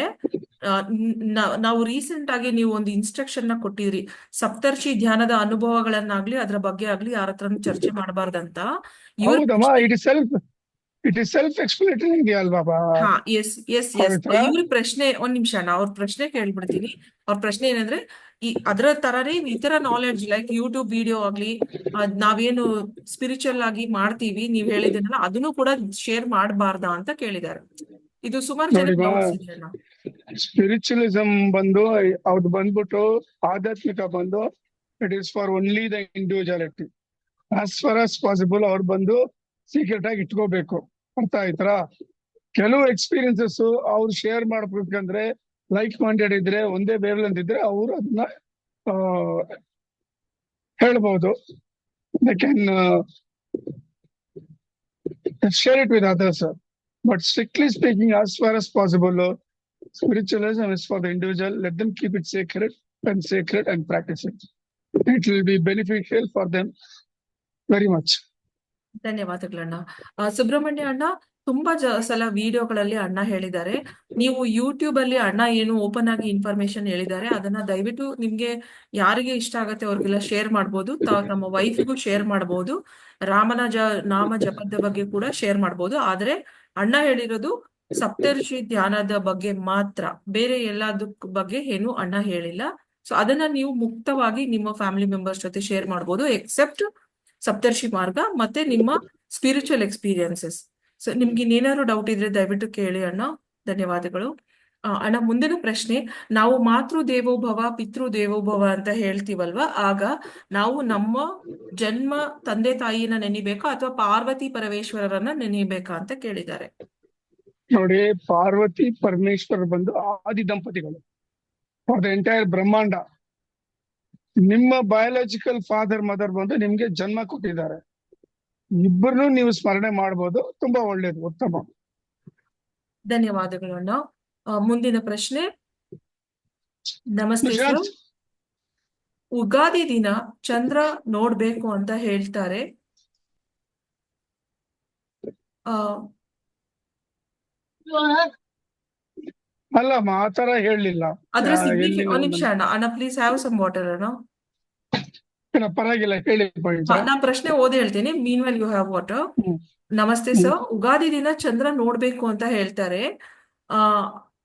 ನಾವು ರೀಸೆಂಟ್ ಆಗಿ ನೀವು ಒಂದು ಇನ್ಸ್ಟ್ರಕ್ಷನ್ ನ ಕೊಟ್ಟಿದ್ರಿ, ಸಪ್ತರ್ಷಿ ಧ್ಯಾನದ ಅನುಭವಗಳನ್ನಾಗ್ಲಿ ಅದ್ರ ಬಗ್ಗೆ ಆಗ್ಲಿ ಯಾರ ಹತ್ರನೂ ಚರ್ಚೆ ಮಾಡಬಾರ್ದಂತ. ಹೌದಮ್ಮ, ಇಟ್ ಇಸ್ ಸೆಲ್ಫ್ ಎಕ್ಸ್ಪ್ಲೇಟರಿ ಅಲ್ವಾ? ಹಾ, ಎಸ್ ಎಸ್ ಎಸ್. ಇವ್ರ ಪ್ರಶ್ನೆ, ಒಂದ್ ನಿಮಿಷ ಅಣ್ಣ, ಅವ್ರ ಪ್ರಶ್ನೆ ಕೇಳ್ಬಿಡ್ತೀನಿ. ಅವ್ರ ಪ್ರಶ್ನೆ ಏನಂದ್ರೆ, ಅದರ ತರನೇ ಇತರ ನಾಲೆಡ್ಜ್ ಲೈಕ್ ಯೂಟ್ಯೂಬ್ ವಿಡಿಯೋ ಆಗ್ಲಿ, ನಾವೇನು ಸ್ಪಿರಿಚುವಲ್ ಆಗಿ ಮಾಡ್ತೀವಿ ನೀವ್ ಹೇಳಿದನಲ್ಲ, ಅದನ್ನು ಕೂಡ ಶೇರ್ ಮಾಡಬಾರ್ದಾ ಅಂತ ಕೇಳಿದ್ದಾರೆ. ಇದು ಸುಮಾರು ಜನ ಡೌಟ್ಸ್ ಇದೆ ಅಣ್ಣ. ಸ್ಪಿರಿಚುವಲಿಸಂ ಬಂದು ಅವ್ದು ಬಂದ್ಬಿಟ್ಟು ಆಧ್ಯಾತ್ಮಿಕ ಬಂದು it is for only the individuality. As far as possible ಅವ್ರು ಬಂದು ಸೀಕ್ರೆಟ್ ಆಗಿ ಇಟ್ಕೋಬೇಕು. ಅರ್ಥ ಆಯ್ತಾ? ಕೆಲವು ಎಕ್ಸ್ಪೀರಿಯನ್ಸಸ್ ಅವ್ರು ಶೇರ್ ಮಾಡ್ಬೇಕಂದ್ರೆ ಲೈಕ್ ಮೈಂಡೆಡ್ ಇದ್ರೆ, ಒಂದೇ ವೇವ್ ಲೆಂತ್ ಇದ್ರೆ ಅವ್ರು ಅದನ್ನ ಹೇಳ್ಬಹುದು. They can share it with others, sir. But strictly speaking, as far as possible, spiritualism is for the individual. Let them keep it sacred and practice it. It will be beneficial for them very much. ಧನ್ಯವಾದಗಳಣ್ಣ. ಸುಬ್ರಹ್ಮಣ್ಯ ಅಣ್ಣ, ತುಂಬಾ ಸಲ ವಿಡಿಯೋಗಳಲ್ಲಿ ಅಣ್ಣ ಹೇಳಿದ್ದಾರೆ, ನೀವು YouTube ಅಲ್ಲಿ ಅಣ್ಣ ಏನು ಓಪನ್ ಆಗಿ ಇನ್ಫಾರ್ಮೇಶನ್ ಹೇಳಿದ್ದಾರೆ ಅದನ್ನ ದಯವಿಟ್ಟು ನಿಮ್ಗೆ ಯಾರಿಗೆ ಇಷ್ಟ ಆಗತ್ತೆ ಅವ್ರಿಗೆಲ್ಲ ಶೇರ್ ಮಾಡ್ಬೋದು. ತಮ್ಮ ವೈಫಿಗೂ ಶೇರ್ ಮಾಡ್ಬೋದು. ನಾಮ ಜಪದ ಬಗ್ಗೆ ಕೂಡ ಶೇರ್ ಮಾಡ್ಬೋದು. ಆದ್ರೆ ಅಣ್ಣ ಹೇಳಿರೋದು ಸಪ್ತರ್ಷಿ ಧ್ಯಾನದ ಬಗ್ಗೆ ಮಾತ್ರ, ಬೇರೆ ಎಲ್ಲದಕ್ ಬಗ್ಗೆ ಏನು ಅಣ್ಣ ಹೇಳಿಲ್ಲ. ಸೊ ಅದನ್ನ ನೀವು ಮುಕ್ತವಾಗಿ ನಿಮ್ಮ ಫ್ಯಾಮಿಲಿ ಮೆಂಬರ್ಸ್ ಜೊತೆ ಶೇರ್ ಮಾಡ್ಬೋದು, ಎಕ್ಸೆಪ್ಟ್ ಸಪ್ತರ್ಷಿ ಮಾರ್ಗ ಮತ್ತೆ ನಿಮ್ಮ ಸ್ಪಿರಿಚುವಲ್ ಎಕ್ಸ್ಪೀರಿಯನ್ಸಸ್. ಸೊ ನಿಮ್ಗೆ ಇನ್ನೇನಾದ್ರು ಡೌಟ್ ಇದ್ರೆ ದಯವಿಟ್ಟು ಕೇಳಿ ಅಣ್ಣ. ಧನ್ಯವಾದಗಳು. ಅಣ್ಣ, ಮುಂದಿನ ಪ್ರಶ್ನೆ. ನಾವು ಮಾತೃ ದೇವೋಭವ ಪಿತೃ ದೇವೋಭವ ಅಂತ ಹೇಳ್ತೀವಲ್ವಾ, ಆಗ ನಾವು ನಮ್ಮ ಜನ್ಮ ತಂದೆ ತಾಯಿನ ನೆನಿಬೇಕಾ ಅಥವಾ ಪಾರ್ವತಿ ಪರಮೇಶ್ವರರನ್ನ ನೆನಿಬೇಕಾ ಅಂತ ಕೇಳಿದ್ದಾರೆ. ನೋಡಿ, ಪಾರ್ವತಿ ಪರಮೇಶ್ವರ ಬಂದು ಆದಿ ದಂಪತಿಗಳು ಫಾರ್ ದ ಎಂಟೈರ್ ಬ್ರಹ್ಮಾಂಡ. ನಿಮ್ಮ ಬಯಾಲಜಿಕಲ್ ಫಾದರ್ ಮದರ್ ಬಂದು ನಿಮ್ಗೆ ಜನ್ಮ ಕೊಟ್ಟಿದ್ದಾರೆ. ಇಬ್ಬರನ್ನು ನೀವು ಸ್ಮರಣೆ ಮಾಡಬಹುದು, ತುಂಬಾ ಒಳ್ಳೇದು, ಉತ್ತಮ. ಧನ್ಯವಾದಗಳು ಅಣ್ಣ. ಮುಂದಿನ ಪ್ರಶ್ನೆ. ನಮಸ್ತೆ ಸರ್, ಉಗಾದಿ ದಿನ ಚಂದ್ರ ನೋಡ್ಬೇಕು ಅಂತ ಹೇಳ್ತಾರೆ. ಅಲ್ಲಮ್ಮ, ಆತರ ಹೇಳಲಿಲ್ಲ. ಅದ್ರ ಒಂದ್ ನಿಮಿಷ ಅಣ್ಣ, ಪ್ಲೀಸ್ ಹ್ಯಾವ್ ಸಮ್ ವಾಟರ್ ಅಣ್ಣ. ಪರವಾಗಿಲ್ಲ, ಹೇಳಿ. ನಾ ಪ್ರಶ್ನೆ ಓದಿ ಹೇಳ್ತೀನಿ, ಮೀನ್ ವೆಲ್ ಯು ಹ್ಯಾವ್ ವಾಟರ್. ನಮಸ್ತೆ ಸರ್, ಉಗಾದಿ ದಿನ ಚಂದ್ರ ನೋಡ್ಬೇಕು ಅಂತ ಹೇಳ್ತಾರೆ.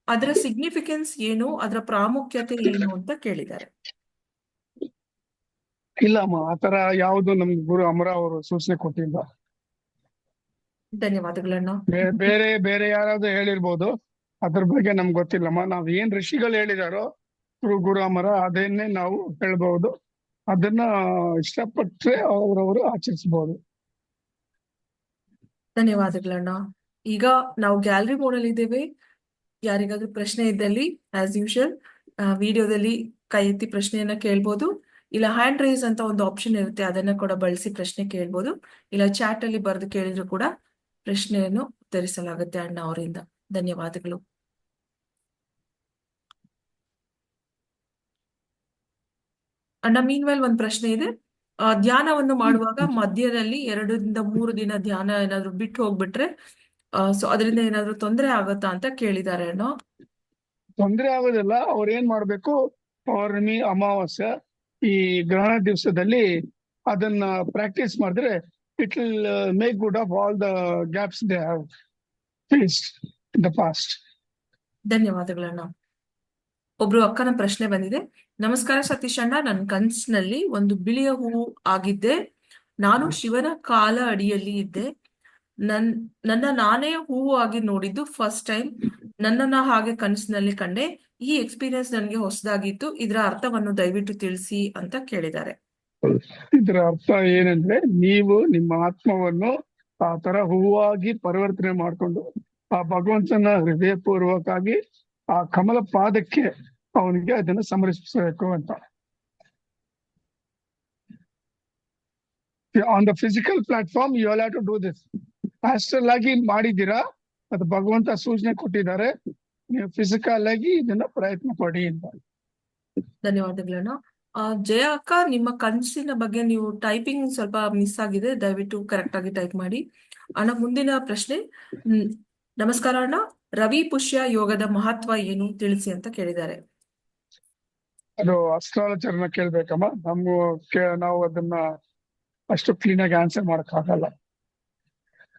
ಅದರ ಸಿಗ್ನಿಫಿಕೆನ್ಸ್ ಏನು, ಅದರ ಪ್ರಾಮುಖ್ಯತೆ ಏನು ಅಂತ ಕೇಳಿದ್ದಾರೆ. ಇಲ್ಲಮ್ಮ, ಆತರ ಯಾವ್ದು ನಮ್ಗೆ ಗುರು ಅಮರ ಅವರು ಸೂಚನೆ ಕೊಟ್ಟಿಲ್ಲ. ಧನ್ಯವಾದಗಳಣ್ಣ. ಬೇರೆ ಬೇರೆ ಯಾರಾದ್ರೂ ಹೇಳಿರ್ಬೋದು, ಅದ್ರ ಬಗ್ಗೆ ನಮ್ಗೆ ಗೊತ್ತಿಲ್ಲಮ್ಮ. ನಾವ್ ಏನ್ ಋಷಿಗಳು ಹೇಳಿದಾರೋ ಗುರು ಅಮರ ಅದನ್ನೇ ನಾವು ಹೇಳ್ಬಹುದು. ಅದನ್ನ ಇಷ್ಟಪಟ್ರೆ ಅವ್ರವರು ಆಚರಿಸಬಹುದು. ಧನ್ಯವಾದಗಳಣ್ಣ. ಈಗ ನಾವು ಗ್ಯಾಲರಿ ಮೋಡ್ ಅಲ್ಲಿ ಇದ್ದೇವೆ. ಯಾರಿಗಾದ್ರೂ ಪ್ರಶ್ನೆ ಇದ್ದಲ್ಲಿ ಆಸ್ ಯೂಶುವಲ್ ವಿಡಿಯೋದಲ್ಲಿ ಕೈ ಎತ್ತಿ ಪ್ರಶ್ನೆಯನ್ನ ಕೇಳ್ಬೋದು, ಇಲ್ಲ ಹ್ಯಾಂಡ್ ರೈಸ್ ಅಂತ ಒಂದು ಆಪ್ಷನ್ ಇರುತ್ತೆ, ಅದನ್ನ ಕೂಡ ಬಳಸಿ ಪ್ರಶ್ನೆ ಕೇಳ್ಬೋದು, ಇಲ್ಲ ಚಾಟ್ ಅಲ್ಲಿ ಬರೆದು ಕೇಳಿದ್ರು ಕೂಡ ಪ್ರಶ್ನೆಯನ್ನು ಉತ್ತರಿಸಲಾಗುತ್ತೆ ಅಣ್ಣ ಅವರಿಂದ. ಧನ್ಯವಾದಗಳು. ಅಣ್ಣ ಮೀನ್ವೇಲ್ ಒಂದ್ ಪ್ರಶ್ನೆ ಇದೆ. ಧ್ಯಾನವನ್ನು ಮಾಡುವಾಗ ಮಧ್ಯದಲ್ಲಿ 2 ರಿಂದ 3 ದಿನ ಧ್ಯಾನ ಏನಾದ್ರು ಬಿಟ್ಟು ಹೋಗ್ಬಿಟ್ರೆ ಸೊ ಅದರಿಂದ ಏನಾದ್ರು ತೊಂದರೆ ಆಗತ್ತಾ ಅಂತ ಕೇಳಿದ್ದಾರೆ ಅಣ್ಣ. ತೊಂದರೆ ಆಗೋದಿಲ್ಲ. ಅವ್ರ ಏನ್ ಮಾಡ್ಬೇಕು, ಪೌರ್ಣಮಿ, ಅಮಾವಾಸ್ಯ ಈ ಗ್ರಹಣ ದಿವಸದಲ್ಲಿ ಅದನ್ನ ಪ್ರಾಕ್ಟೀಸ್ ಮಾಡಿದ್ರೆ it will make good of all the gaps they have faced in the past. ಧನ್ಯವಾದಗಳಣ್ಣ. ಒಬ್ರು ಅಕ್ಕನ ಪ್ರಶ್ನೆ ಬಂದಿದೆ. ನಮಸ್ಕಾರ ಸತೀಶ್ ಅಣ್ಣ, ನನ್ನ ಕನ್ಸಿನಲ್ಲಿ ಒಂದು ಬಿಳಿಯ ಹೂವು ಆಗಿದ್ದೆ. ನಾನು ಶಿವನ ಕಾಲ ಅಡಿಯಲ್ಲಿ ಇದ್ದೆ. ನನ್ನ ನಾನೇ ಹೂವು ಆಗಿ ನೋಡಿದ್ದು ಫಸ್ಟ್ ಟೈಮ್. ನನ್ನನ್ನ ಹಾಗೆ ಕನಸಿನಲ್ಲಿ ಕಂಡೆ. ಈ ಎಕ್ಸ್ಪೀರಿಯನ್ಸ್ ನನಗೆ ಹೊಸದಾಗಿತ್ತು. ಇದರ ಅರ್ಥವನ್ನು ದಯವಿಟ್ಟು ತಿಳಿಸಿ ಅಂತ ಕೇಳಿದ್ದಾರೆ. ಇದರ ಅರ್ಥ ಏನಂದ್ರೆ, ನೀವು ನಿಮ್ಮ ಆತ್ಮವನ್ನು ಆ ತರ ಹೂವಾಗಿ ಪರಿವರ್ತನೆ ಮಾಡ್ಕೊಂಡು ಆ ಭಗವಂತನ ಹೃದಯಪೂರ್ವಕವಾಗಿ ಆ ಕಮಲ ಪಾದಕ್ಕೆ ಅವನಿಗೆ ಅದನ್ನು ಸಮರ್ಪಿಸಬೇಕು ಅಂತ. On the physical platform you all have to do this. Astral ಆಗಿ ಮಾಡಿದ್ದೀರಾ, ಅದು ಭಗವಂತ ಸೂಚನೆ ಕೊಟ್ಟಿದ್ದಾರೆ, ನೀವು ಫಿಸಿಕಲ್ ಆಗಿ ಇದನ್ನ ಪ್ರಯತ್ನ ಪಡಿ ಅಂತ. ಧನ್ಯವಾದಗಳಣ್ಣ. ಜಯ ಅಕ್ಕ, ನಿಮ್ಮ ಕನಸಿನ ಬಗ್ಗೆ ನೀವು ಟೈಪಿಂಗ್ ಸ್ವಲ್ಪ ಮಿಸ್ ಆಗಿದೆ, ದಯವಿಟ್ಟು ಕರೆಕ್ಟ್ ಆಗಿ ಟೈಪ್ ಮಾಡಿ. ಅಣ್ಣ ಮುಂದಿನ ಪ್ರಶ್ನೆ. ನಮಸ್ಕಾರ ಅಣ್ಣ, ರವಿ ಪುಷ್ಯ ಯೋಗದ ಮಹತ್ವ ಏನು ತಿಳಿಸಿ ಅಂತ ಕೇಳಿದ್ದಾರೆ. ಅದು ಅಸ್ಟ್ರಾಲಜರ್ನ ಕೇಳ್ಬೇಕಮ್ಮ. ನಾವು ಅದನ್ನ ಅಷ್ಟು ಕ್ಲೀನ್ ಆಗಿ ಆನ್ಸರ್ ಮಾಡಕ್ ಆಗಲ್ಲ.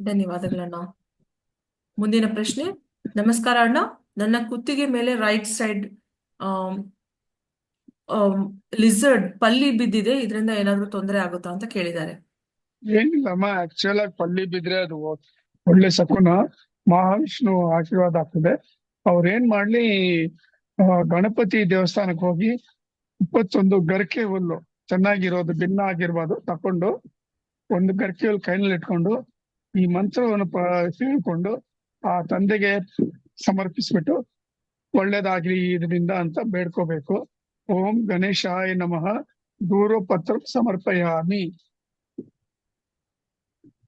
ಧನ್ಯವಾದಗಳಣ್ಣ. ಮುಂದಿನ ಪ್ರಶ್ನೆ. ನಮಸ್ಕಾರ ಅಣ್ಣ, ನನ್ನ ಕುತ್ತಿಗೆ ಮೇಲೆ ರೈಟ್ ಸೈಡ್ ಲಿಸರ್ಡ್ ಪಲ್ಲಿ ಬಿದ್ದಿದೆ, ಇದರಿಂದ ಏನಾದ್ರೂ ತೊಂದರೆ ಆಗುತ್ತಾ ಅಂತ ಕೇಳಿದ್ದಾರೆ. ಏನಿಲ್ಲಮ್ಮ, ಆಕ್ಚುಯಲ್ ಆಗಿ ಪಲ್ಲಿ ಬಿದ್ರೆ ಅದು ಒಳ್ಳೆ ಶಕುನ, ಮಹಾವಿಷ್ಣು ಆಶೀರ್ವಾದ ಆಗ್ತದೆ. ಅವ್ರೇನ್ ಮಾಡ್ಲಿ, ಗಣಪತಿ ದೇವಸ್ಥಾನಕ್ಕೆ ಹೋಗಿ 21 ಗರಿಕೆ ಹುಲ್ಲು ಚೆನ್ನಾಗಿರೋದು, ಭಿನ್ನ ಆಗಿರ್ಬೋದು, ತಕೊಂಡು ಒಂದು ಗರಿಕೆ ಹುಲ್ಲು ಕೈನಲ್ಲಿ ಇಟ್ಕೊಂಡು ಈ ಮಂತ್ರವನ್ನು ಹೇಳ್ಕೊಂಡು ಆ ತಂದೆಗೆ ಸಮರ್ಪಿಸ್ಬಿಟ್ಟು ಒಳ್ಳೇದಾಗ್ಲಿ ಇದರಿಂದ ಅಂತ ಬೇಡ್ಕೋಬೇಕು. ಓಂ ಗಣೇಶಾಯ ನಮಃ ದೂರಪತ್ರ ಸಮರ್ಪಯಾಮಿ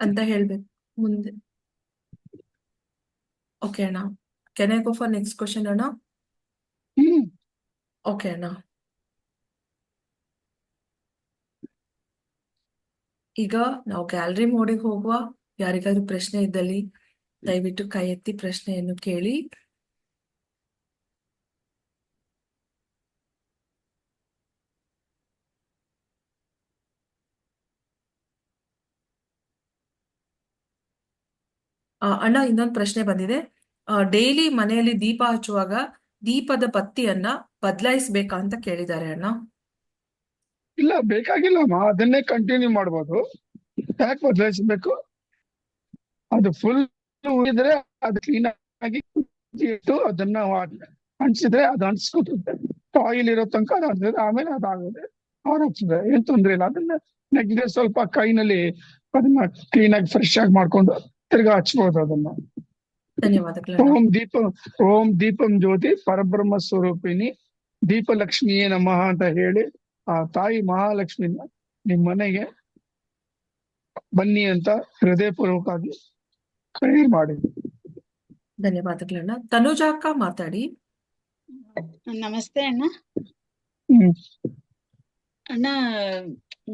ಅಂತ ಹೇಳ್ಬೇಕು ಮುಂದೆ. ಓಕೆ ಅಣ್ಣ, can I go for next question ಅಣ್ಣ? ಓಕೆ ಅಣ್ಣ. ಈಗ ನಾವು ಗ್ಯಾಲರಿ ಮೋಡಿಗೆ ಹೋಗುವ. ಯಾರಿಗಾದ್ರೂ ಪ್ರಶ್ನೆ ಇದ್ದಲ್ಲಿ ದಯವಿಟ್ಟು ಕೈ ಎತ್ತಿ ಪ್ರಶ್ನೆಯನ್ನು ಕೇಳಿ. ಅಣ್ಣ ಇನ್ನೊಂದು ಪ್ರಶ್ನೆ ಬಂದಿದೆ. ಡೈಲಿ ಮನೆಯಲ್ಲಿ ದೀಪ ಹಚ್ಚುವಾಗ ದೀಪದ ಬತ್ತಿಯನ್ನ ಬದಲಾಯಿಸ್ಬೇಕಾ ಅಂತ ಕೇಳಿದ್ದಾರೆ ಅಣ್ಣ. ಇಲ್ಲ, ಬೇಕಾಗಿಲ್ಲಮ್ಮ, ಅದನ್ನೇ ಕಂಟಿನ್ಯೂ ಮಾಡ್ಬೋದು. ಯಾಕೆ ಬದಲಾಯಿಸ್ಬೇಕು? ಅದು ಫುಲ್ ಉಳಿದ್ರೆ ಅದು ಕ್ಲೀನ್ ಆಗಿ ಇಟ್ಟು ಅದನ್ನ ಅನ್ಸಿದ್ರೆ ಅದು ಅನ್ಸ್ಕೊತದೆ. ಆಯಿಲ್ ಇರೋ ತನಕ ಅದು ಅನ್ಸಿದ್ರೆ ಆಮೇಲೆ ಅದಾಗದೆ ಆರಾಗ್ತದೆ, ಏನ್ ತೊಂದ್ರೆ ಇಲ್ಲ. ಅದನ್ನ ನೆಕ್ಸ್ಟ್ ಡೇ ಸ್ವಲ್ಪ ಕೈನಲ್ಲಿ ಅದನ್ನ ಕ್ಲೀನ್ ಆಗಿ ಫ್ರೆಶ್ ಆಗಿ ಮಾಡ್ಕೊಂಡು ತಿರ್ಗಾ ಹಚ್ಬೋದು ಅದನ್ನ. ಧನ್ಯವಾದಗಳು. ಓಂ ದೀಪಂ ಜ್ಯೋತಿ ಪರಬ್ರಹ್ಮ ಸ್ವರೂಪಿಣಿ ದೀಪಲಕ್ಷ್ಮಿಯೇ ನಮಃ ಅಂತ ಹೇಳಿ ಆ ತಾಯಿ ಮಹಾಲಕ್ಷ್ಮಿನ ನಿಮ್ ಮನೆಗೆ ಬನ್ನಿ ಅಂತ ಹೃದಯಪೂರ್ವಕವಾಗಿ ಕರೆ ಮಾಡಿ. ಧನ್ಯವಾದಗಳಣ್ಣ. ತನುಜಾ ಅಕ್ಕ ಮಾತಾಡಿ. ನಮಸ್ತೆ ಅಣ್ಣ. ಅಣ್ಣ,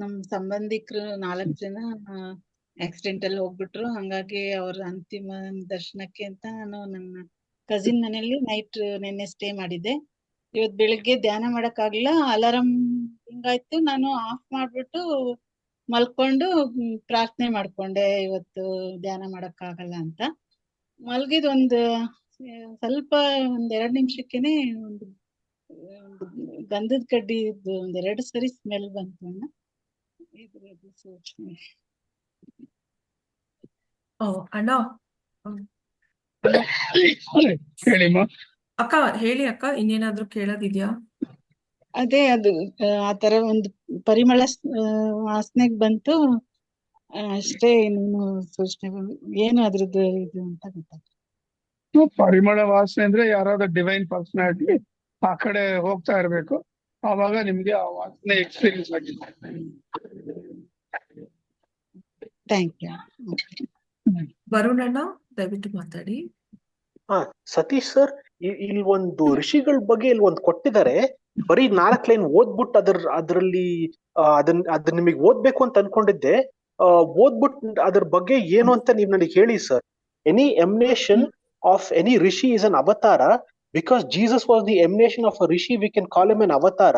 ನಮ್ ಸಂಬಂಧಿಕರು 4 ಜನ ಆಕ್ಸಿಡೆಂಟ್ ಅಲ್ಲಿ ಹೋಗ್ಬಿಟ್ರು. ಹಂಗಾಗಿ ಅವ್ರ ಅಂತಿಮ ದರ್ಶನಕ್ಕೆ ಅಂತ ನಾನು ನನ್ನ ಕಸಿನ್ ಮನೆಯಲ್ಲಿ ನೈಟ್ ನೆನ್ನೆ ಸ್ಟೇ ಮಾಡಿದ್ದೆ. ಇವತ್ ಬೆಳಿಗ್ಗೆ ಧ್ಯಾನ ಮಾಡಕ್ ಆಗ್ಲಿಲ್ಲ. ಅಲಾರಾಮ್ ಹಿಂಗಾಯ್ತು, ನಾನು ಆಫ್ ಮಾಡ್ಬಿಟ್ಟು ಮಲ್ಕೊಂಡು ಪ್ರಾರ್ಥನೆ ಮಾಡ್ಕೊಂಡೆ, ಇವತ್ತು ಧ್ಯಾನ ಮಾಡಕ್ ಆಗಲ್ಲ ಅಂತ. ಮಲ್ಗಿದ್ ಸ್ವಲ್ಪ 2 ನಿಮಿಷಕ್ಕೇನೆ ಒಂದು ಗಂಧದ ಕಡ್ಡಿ 2 ಸರಿ ಸ್ಮೆಲ್ ಬಂತು ಅಣ್ಣ. ಸೂಕ್ಷ್ಮ. ಓ ಅಣ್ಣ ಹ್ಮ್. ಅಣ್ಣ ಹೇಳಿಮ್ಮ. ಅಕ್ಕ ಹೇಳಿ ಅಕ್ಕ, ಇನ್ನೇನಾದ್ರೂ ಕೇಳೋದಿದ್ಯಾ? ಅದೇ ಅದು ಆ ತರ ಒಂದು ಪರಿಮಳ ವಾಸನೆಗ್ ಬಂತು. ಅಷ್ಟೇ, ಇನ್ನೇನು ಸೂಚನೆ ಏನು ಅದ್ರದ್ದು ಇದು ಅಂತ ಗೊತ್ತಾಗ್ತದೆ. ಪರಿಮಳ ವಾಸನೆ ಅಂದ್ರೆ ಯಾರಾದ್ರೂ ಡಿವೈನ್ ಪರ್ಸನಾಲಿಟಿ ಆ ಕಡೆ ಹೋಗ್ತಾ ಇರ್ಬೇಕು, ಆವಾಗ ನಿಮ್ಗೆ ಆ ವಾಸನೆ ಎಕ್ಸ್ಪೀರಿಯನ್ಸ್ ಆಗಿದೆ. Thank you. ವರುಣ್ ಅಣ್ಣ ದಯವಿಟ್ಟು ಮಾತಾಡಿ. ಹಾ, ಸತೀಶ್ ಸರ್, ಇಲ್ಲಿ ಒಂದು ಋಷಿಗಳ ಬಗ್ಗೆ ಇಲ್ಲಿ ಒಂದು ಕೊಟ್ಟಿದ್ದಾರೆ. ಬರೀ 4 ಲೈನ್ ಓದ್ಬಿಟ್ಟು ಅದ್ರಲ್ಲಿ ಅದನ್ನ ನಿಮಗೆ ಓದ್ಬೇಕು ಅಂತ ಅನ್ಕೊಂಡಿದ್ದೆ. ಓದ್ಬಿಟ್ಟು ಅದ್ರ ಬಗ್ಗೆ ಏನು ಅಂತ ನೀವು ನನಗೆ ಹೇಳಿ sir. Any emanation of any rishi is an avatar. Because Jesus was the emanation of a rishi, we can call him an avatar.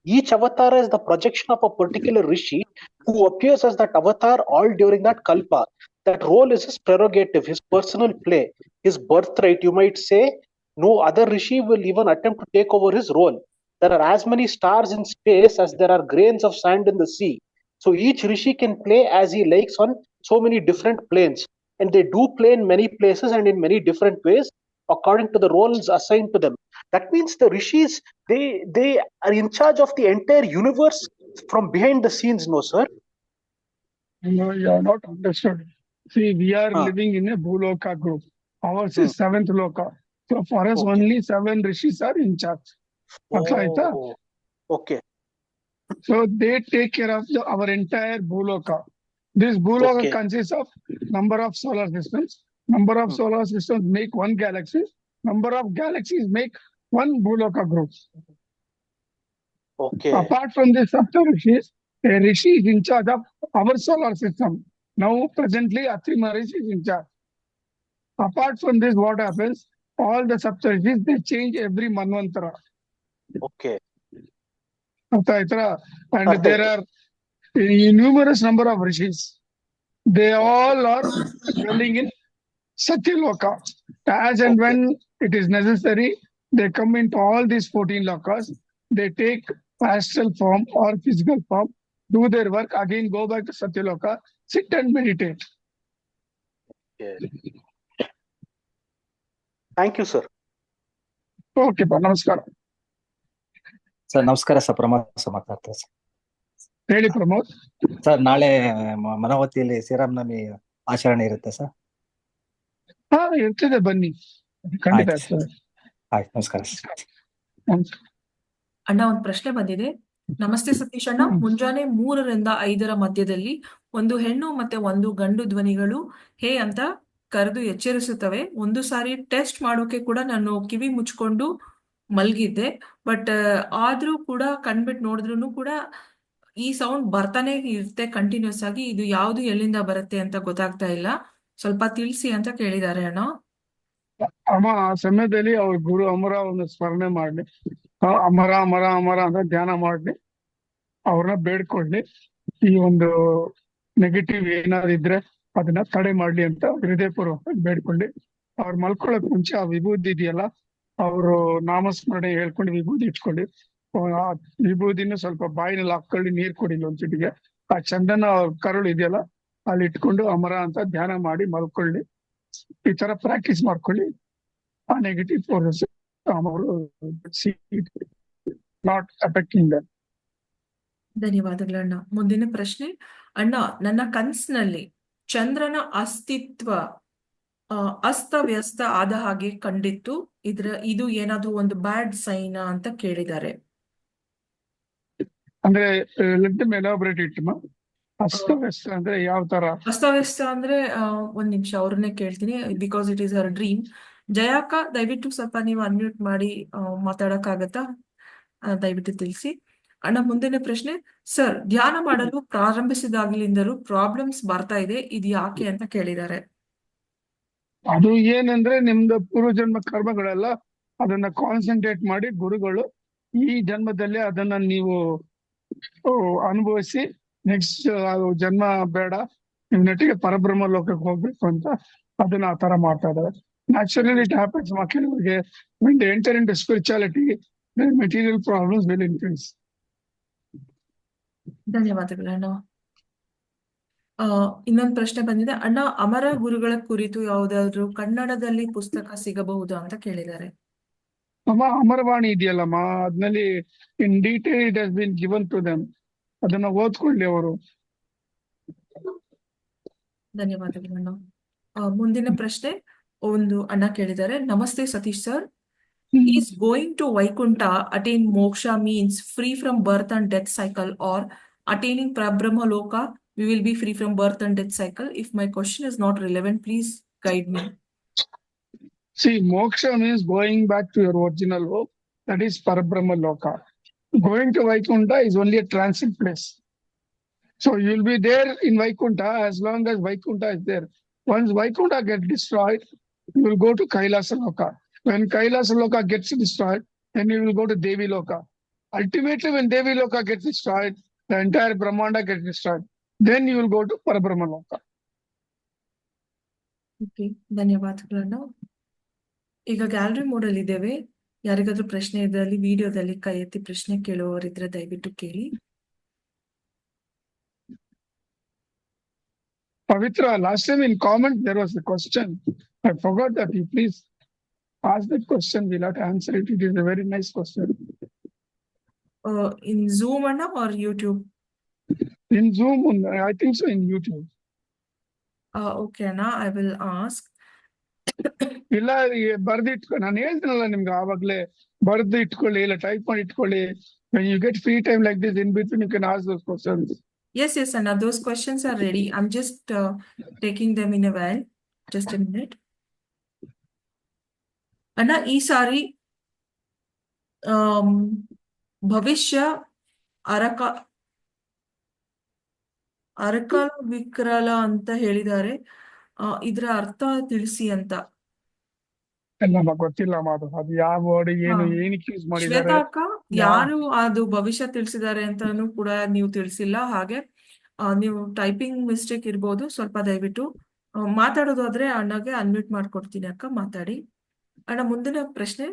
Each avatar is the projection of a particular rishi who appears as that avatar all during that kalpa. That role is his prerogative, his personal play, his birthright, you might say. No other rishi will even attempt to take over his role. There are as many stars in space as there are grains of sand in the sea. So each rishi can play as he likes on so many different planes. And they do play in many places and in many different ways according to the roles assigned to them. That means the rishis, they are in charge of the entire universe from behind the scenes, no sir? No, you are not understood. See, we are living in a Bhuloka group. Ours is 7th Loka. So for us, only 7 rishis are in charge. Oh, okay. So they take care of our entire Bhuloka. This Bhuloka consists of number of solar systems. Number of solar systems make one galaxy. Number of galaxies make one Bhuloka group. Okay. Apart from this Sapta Rishis, a rishi is in charge of our solar system. Now, presently, Atri Maharishi is in charge. Apart from this, what happens? All the Sapta Rishis, they change every Manvantara. Okay. And there are a numerous number of rishis. They all are dwelling in Satyaloka. As and when it is necessary, they come into all these 14 lokas. They take astral form or physical form, do their work, again go back to Satyaloka, sit and meditate. Yeah. Thank you, sir. Okay, namaskar. Sir ನಮಸ್ಕಾರ sir, Pramod ಮಾತಾಡ್ತಾರೆ sir. ಹೇಳಿ Pramod. Sir ನಾಳೆ ಮನವತಿಯಲ್ಲಿ ಶ್ರೀರಾಮನವಮಿ ಆಚರಣೆ ಇರುತ್ತೆ sir? ಹಾ, ಇರ್ತದೆ, ಬನ್ನಿ, ಖಂಡಿತ ಇರ್ತದೆ. ಆಯ್ತು, ನಮಸ್ಕಾರ ಸರ್. ಅಣ್ಣ ಒಂದು ಪ್ರಶ್ನೆ ಬಂದಿದೆ. ನಮಸ್ತೆ ಸತೀಶ್ ಅಣ್ಣ, ಮುಂಜಾನೆ 3 ರಿಂದ 5 ಮಧ್ಯದಲ್ಲಿ ಒಂದು ಹೆಣ್ಣು ಮತ್ತೆ ಒಂದು ಗಂಡು ಧ್ವನಿಗಳು ಹೇ ಅಂತ ಕರೆದು ಎಚ್ಚರಿಸುತ್ತವೆ. ಒಂದು ಸಾರಿ ಟೆಸ್ಟ್ ಮಾಡೋಕೆ ಕೂಡ ನಾನು ಕಿವಿ ಮುಚ್ಕೊಂಡು ಮಲ್ಗಿದ್ದೆ. ಬಟ್ ಆದ್ರೂ ಕೂಡ ಕಣ್ಬಿಟ್ಟು ನೋಡಿದ್ರು ಕೂಡ ಈ ಸೌಂಡ್ ಬರ್ತಾನೆ ಇರುತ್ತೆ ಕಂಟಿನ್ಯೂಸ್ ಆಗಿ. ಇದು ಯಾವ್ದು ಎಲ್ಲಿಂದ ಬರುತ್ತೆ ಅಂತ ಗೊತ್ತಾಗ್ತಾ ಇಲ್ಲ, ಸ್ವಲ್ಪ ತಿಳಿಸಿ ಅಂತ ಕೇಳಿದ್ದಾರೆ ಅಣ್ಣ. ಅಮ್ಮ, ಆ ಸಮಯದಲ್ಲಿ ಅವ್ರ ಗುರು ಅಮರ ಒಂದು ಸ್ಮರಣೆ ಮಾಡ್ಲಿ, ಅಮರ ಅಮರ ಅಮರ ಅಂತ ಧ್ಯಾನ ಮಾಡ್ಲಿ, ಅವ್ರನ್ನ ಬೇಡ್ಕೊಳ್ಳಿ. ಈ ಒಂದು ನೆಗೆಟಿವ್ ಏನಾದ್ರು ಇದ್ರೆ ಅದನ್ನ ತಡೆ ಮಾಡ್ಲಿ ಅಂತ ಹೃದಯಪೂರ್ವಕ ಬೇಡ್ಕೊಳ್ಳಿ. ಅವ್ರು ಮಲ್ಕೊಳ್ಳೋಕ್ ಮುಂಚೆ ಆ ವಿಭೂತಿ ಇದೆಯಲ್ಲ, ಅವರು ನಾಮಸ್ಮರಣೆ ಹೇಳ್ಕೊಂಡು ವಿಭೂತಿ ಇಟ್ಕೊಳ್ಳಿ. ಆ ವಿಭೂತಿನ ಸ್ವಲ್ಪ ಬಾಯಿನಲ್ಲಿ ಹಾಕೊಳ್ಳಿ, ನೀರ್ ಕುಡಿಲಿ ಒಂದ್ ಚಿಟಿಗೆ. ಆ ಚಂದನ ಕರುಳು ಇದೆಯಲ್ಲ ಅಲ್ಲಿ ಇಟ್ಕೊಂಡು ಅಮರ ಅಂತ ಧ್ಯಾನ ಮಾಡಿ ಮಲ್ಕೊಳ್ಳಿ. ಈ ತರ ಪ್ರಾಕ್ಟೀಸ್ ಮಾಡ್ಕೊಳ್ಳಿ. ಆ ನೆಗೆಟಿವ್ ಫೋರ್ಸಸ್ ನಾಟ್ ಅಫೆಕ್ಟಿಂಗ್ ದಮ್. ಧನ್ಯವಾದಗಳು ಅಣ್ಣ. ಮುಂದಿನ ಪ್ರಶ್ನೆ. ಅಣ್ಣ, ನನ್ನ ಕನ್ಸಿನಲ್ಲಿ ಚಂದ್ರನ ಅಸ್ತಿತ್ವ ಅಸ್ತವ್ಯಸ್ತ ಆದ ಹಾಗೆ ಕಂಡಿತ್ತು. ಇದು ಏನಾದ್ರೂ ಒಂದು ಬ್ಯಾಡ್ ಸೈನ್ ಅಂತ ಕೇಳಿದ್ದಾರೆ. ಅಂದ್ರೆ ಎಲಾಬ್ರೇಟ್ ಇಟ್ಟಮ್ಮ. ಅಸ್ತವ್ಯಸ್ತ ಅಂದ್ರೆ ಯಾವ ತರ? ಅಸ್ತವ್ಯಸ್ತ ಅಂದ್ರೆ ಒಂದ್ ನಿಮಿಷ ಅವ್ರನ್ನೇ ಕೇಳ್ತೀನಿ, because it is our dream. ಜಯಾಕ, ದಯವಿಟ್ಟು ಸ್ವಲ್ಪ ನೀವು ಅನ್ಮ್ಯೂಟ್ ಮಾಡಿ ಮಾತಾಡಕ್ಕಾಗತ್ತಾ? ದಯವಿಟ್ಟು ತಿಳಿಸಿ. ಅಣ್ಣ, ಮುಂದಿನ ಪ್ರಶ್ನೆ. ಸರ್, ಧ್ಯಾನ ಮಾಡಲು ಪ್ರಾರಂಭಿಸಿದಾಗಲಿಂದಲೂ ಪ್ರಾಬ್ಲಮ್ಸ್ ಬರ್ತಾ ಇದೆ, ಇದು ಯಾಕೆ ಅಂತ ಕೇಳಿದ್ದಾರೆ. ಅದು ಏನಂದ್ರೆ ನಿಮ್ದು ಪೂರ್ವಜನ್ಮ ಕರ್ಮಗಳೆಲ್ಲ ಅದನ್ನ ಕಾನ್ಸಂಟ್ರೇಟ್ ಮಾಡಿ ಗುರುಗಳು ಈ ಜನ್ಮದಲ್ಲಿ ಅದನ್ನ ನೀವು ಅನುಭವಿಸಿ ನೆಕ್ಸ್ಟ್ ಜನ್ಮ ಬೇಡ, ನಿಮ್ ನೆಟ್ಟಿಗೆ ಪರಬ್ರಹ್ಮ ಲೋಕಕ್ಕೆ ಹೋಗ್ಬೇಕು ಅಂತ ಅದನ್ನ ಆ ತರ ಮಾಡ್ತಾ ಇದಾರೆ. Naturally it happens. ಕೆಲವರಿಗೆ when they enter into spirituality, their material problems will increase. ಧನ್ಯವಾದಗಳು ಅಣ್ಣ. ಇನ್ನೊಂದು ಪ್ರಶ್ನೆ ಬಂದಿದೆ, ಅಣ್ಣ ಅಮರ ಗುರುಗಳ ಕುರಿತು ಯಾವುದಾದ್ರು ಕನ್ನಡದಲ್ಲಿ ಪುಸ್ತಕ ಸಿಗಬಹುದಾ ಅಂತ ಕೇಳಿದ್ದಾರೆ. ಅಮರವಾಣಿ ಇದೆಯಲ್ಲಮ್ಮ, ಅದ್ನಲ್ಲಿ in detail it has been given to them. ಅದನ್ನ ಓದ್ಕೊಳ್ಳಿ ಅವರು. ಧನ್ಯವಾದಗಳು ಅಣ್ಣ. ಮುಂದಿನ ಪ್ರಶ್ನೆ ಒಂದು ಅಣ್ಣ ಕೇಳಿದ್ದಾರೆ. ನಮಸ್ತೆ Satish sir, is going to Vaikuntha attain moksha means free from birth and death cycle, or attaining Parabrahma Loka we will be free from birth and death cycle? If my question is not relevant, please guide me. See, moksha means going back to your original home. That is Parabrahma Loka. Going to Vaikuntha is only a transit place. So you will be there in Vaikuntha as long as Vaikuntha is there. Once Vaikuntha gets destroyed, you will go to Kailasa Loka. When Kailasa Loka gets destroyed, then you will go to Devi Loka. Ultimately, when Devi Loka gets destroyed, the entire Brahmanda gets destroyed. Then you will go to Parabrahma Loka. Okay, ಧನ್ಯವಾದಗಳನ್ನ. ಈಗ gallery ಮೋಡಲ್ಲಿ ಇದ್ದೇವೆ. ಯಾರಿಗಾದ್ರೂ ಪ್ರಶ್ನೆ ಇದರಲ್ಲಿ ವಿಡಿಯೋದಲ್ಲಿ ಕೈ ಎತ್ತಿ ಪ್ರಶ್ನೆ ಕೇಳುವವರಿದ್ರೆ ದಯವಿಟ್ಟು ಕೇಳಿ. Pavitra, last time in comment there was a question. I forgot that. You please ask that question. We'll have to answer it. It is a very nice question. In Zoom ಅಣ್ಣ or YouTube? In Zoom, I think so, in YouTube. Okay ಅಣ್ಣ, I will ask. ಇಲ್ಲ ಬರ್ದಿಟ್ಕೊ, ನಾನು ಹೇಳ್ತೀನಲ್ಲ ನಿಮ್ಗೆ ಆವಾಗ್ಲೇ, ಬರ್ದು ಇಟ್ಕೊಳ್ಳಿ, ಇಲ್ಲ ಟೈಪ್ ಮಾಡಿ ಇಟ್ಕೊಳ್ಳಿ. When you get free time like this, in between you can ask those questions. Yes, Anna, those questions are ready. I'm just taking them in a while. Just a minute. Anna, ಈ ಸಾರಿ ಭವಿಷ್ಯ ಅರಕಾಲ ವಿಕ್ರಲ ಅಂತ ಹೇಳಿದ್ದಾರೆ. ಇದರ ಅರ್ಥ ತಿಳಿಸಿ ಅಂತ. ನಮಗೆ ಗೊತ್ತಿಲ್ಲ ಅದು ಯಾವ ವರ್ಡ್ ಏನು ಏನಕ್ಕೆ ಯೂಸ್ ಮಾಡಿದ್ದಾರೆ. ಶ್ವೇತಾ ಅಕ್ಕ, ಯಾರು ಅದು ಭವಿಷ್ಯ ತಿಳಿಸಿದ್ದಾರೆ ಅಂತಾನು ಕೂಡ ನೀವು ತಿಳಿಸಿಲ್ಲ. ಹಾಗೆ ನೀವು ಟೈಪಿಂಗ್ ಮಿಸ್ಟೇಕ್ ಇರ್ಬೋದು. ಸ್ವಲ್ಪ ದಯವಿಟ್ಟು ಮಾತಾಡೋದಾದ್ರೆ ಅಣ್ಣಗೆ ಅನ್ಮ್ಯೂಟ್ ಮಾಡ್ಕೊಡ್ತೀನಿ ಅಕ್ಕ, ಮಾತಾಡಿ. ಅಣ್ಣ, ಮುಂದಿನ ಪ್ರಶ್ನೆ,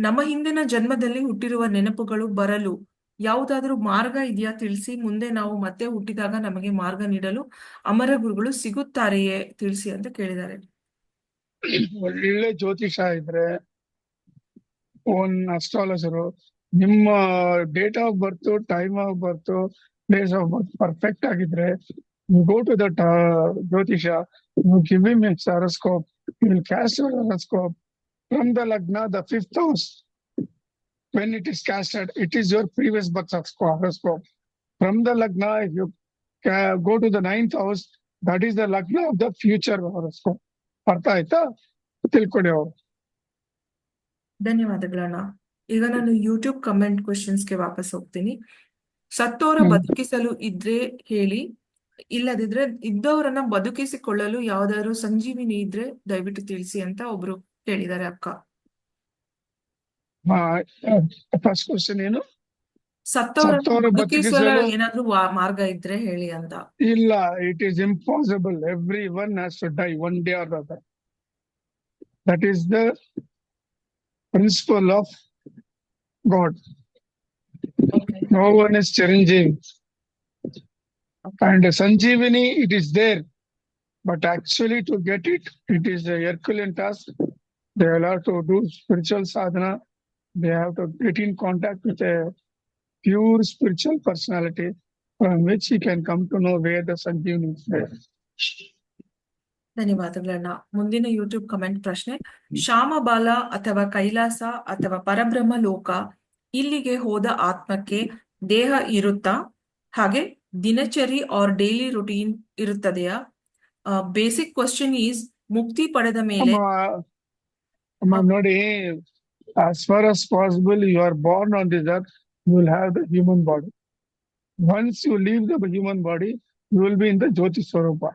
ನಮ್ಮ ಹಿಂದಿನ ಜನ್ಮದಲ್ಲಿ ಹುಟ್ಟಿರುವ ನೆನಪುಗಳು ಬರಲು ಯಾವುದಾದ್ರೂ ಮಾರ್ಗ ಇದೆಯಾ ತಿಳಿಸಿ. ಮುಂದೆ ನಾವು ಮತ್ತೆ ಹುಟ್ಟಿದಾಗ ನಮಗೆ ಮಾರ್ಗ ನೀಡಲು ಅಮರ ಗುರುಗಳು ಸಿಗುತ್ತಾರೆಯೇ ತಿಳಿಸಿ ಅಂತ ಕೇಳಿದ್ದಾರೆ. ಒಳ್ಳೆ ಜ್ಯೋತಿಷ ಇದ್ರೆ, ಓನ್ ಅಸ್ಟ್ರಾಲಜರು, ನಿಮ್ಮ date of birth, time of birth, place of birth perfect ಆಗಿದ್ರೆ, you go to that Jyotisha, you give him his horoscope, he will cast your horoscope. From the Lagna, the 5th house, when it is casted, it is your previous birth horoscope. From the Lagna, if you go to the 9th house, that is the Lagna of the future horoscope. ಅರ್ಥ ಆಯ್ತಾ? ತಿಳ್ಕೊಳ್ಳಿ ಅವರು. ಧನ್ಯವಾದಗಳಣ್ಣ. ಈಗ ನಾನು YouTube comment ಕ್ವೆಶನ್ಸ್ಗೆ ವಾಪಸ್ ಹೋಗ್ತೀನಿ. ಸತ್ತೋರ ಬದುಕಿಸಲು ಇದ್ರೆ ಹೇಳಿ, ಇಲ್ಲದಿದ್ರೆ ಇದ್ದವರನ್ನ ಬದುಕಿಸಿಕೊಳ್ಳಲು ಯಾವ್ದಾದ್ರು ಸಂಜೀವಿನಿ ಇದ್ರೆ ದಯವಿಟ್ಟು ತಿಳಿಸಿ ಅಂತ ಒಬ್ರು ಕೇಳಿದ್ದಾರೆ ಅಕ್ಕ. ಫಸ್ಟ್ ಕ್ವಶನ್ ಏನು? ಸತ್ತೋರ ಬದುಕಿಸಲು ಏನಾದ್ರು ಮಾರ್ಗ ಇದ್ರೆ ಹೇಳಿ ಅಂತ. ಇಲ್ಲ, it is impossible. Everyone has to die one day or other. That is the principle of God. No one is Chiranjeevi. And Sanjeevani, it is there. But actually to get it, it is a Herculean task. They will have to do spiritual sadhana. They have to get in contact with a pure spiritual personality from which he can come to know where the Sanjeevani is there. ಧನ್ಯವಾದಗಳಣ್ಣ. ಮುಂದಿನ YouTube comment ಪ್ರಶ್ನೆ, ಶ್ಯಾಮಬಾಲ ಅಥವಾ ಕೈಲಾಸ ಅಥವಾ ಪರಬ್ರಹ್ಮ ಲೋಕ ಇಲ್ಲಿಗೆ ಹೋದ ಆತ್ಮಕ್ಕೆ ದೇಹ ಇರುತ್ತಾ? ಹಾಗೆ ದಿನಚರಿ ಆರ್ ಡೈಲಿ ರುಟೀನ್ ಇರುತ್ತದೆಯಾ? ಬೇಸಿಕ್ ಕ್ವಶನ್ ಈಸ್, ಮುಕ್ತಿ ಪಡೆದ ಮೇಲೆ ನೋಡಿ, as far as possible, you are born on this earth, you will have the human body. Once you leave the human body, you will be in the Jyoti Swarupa.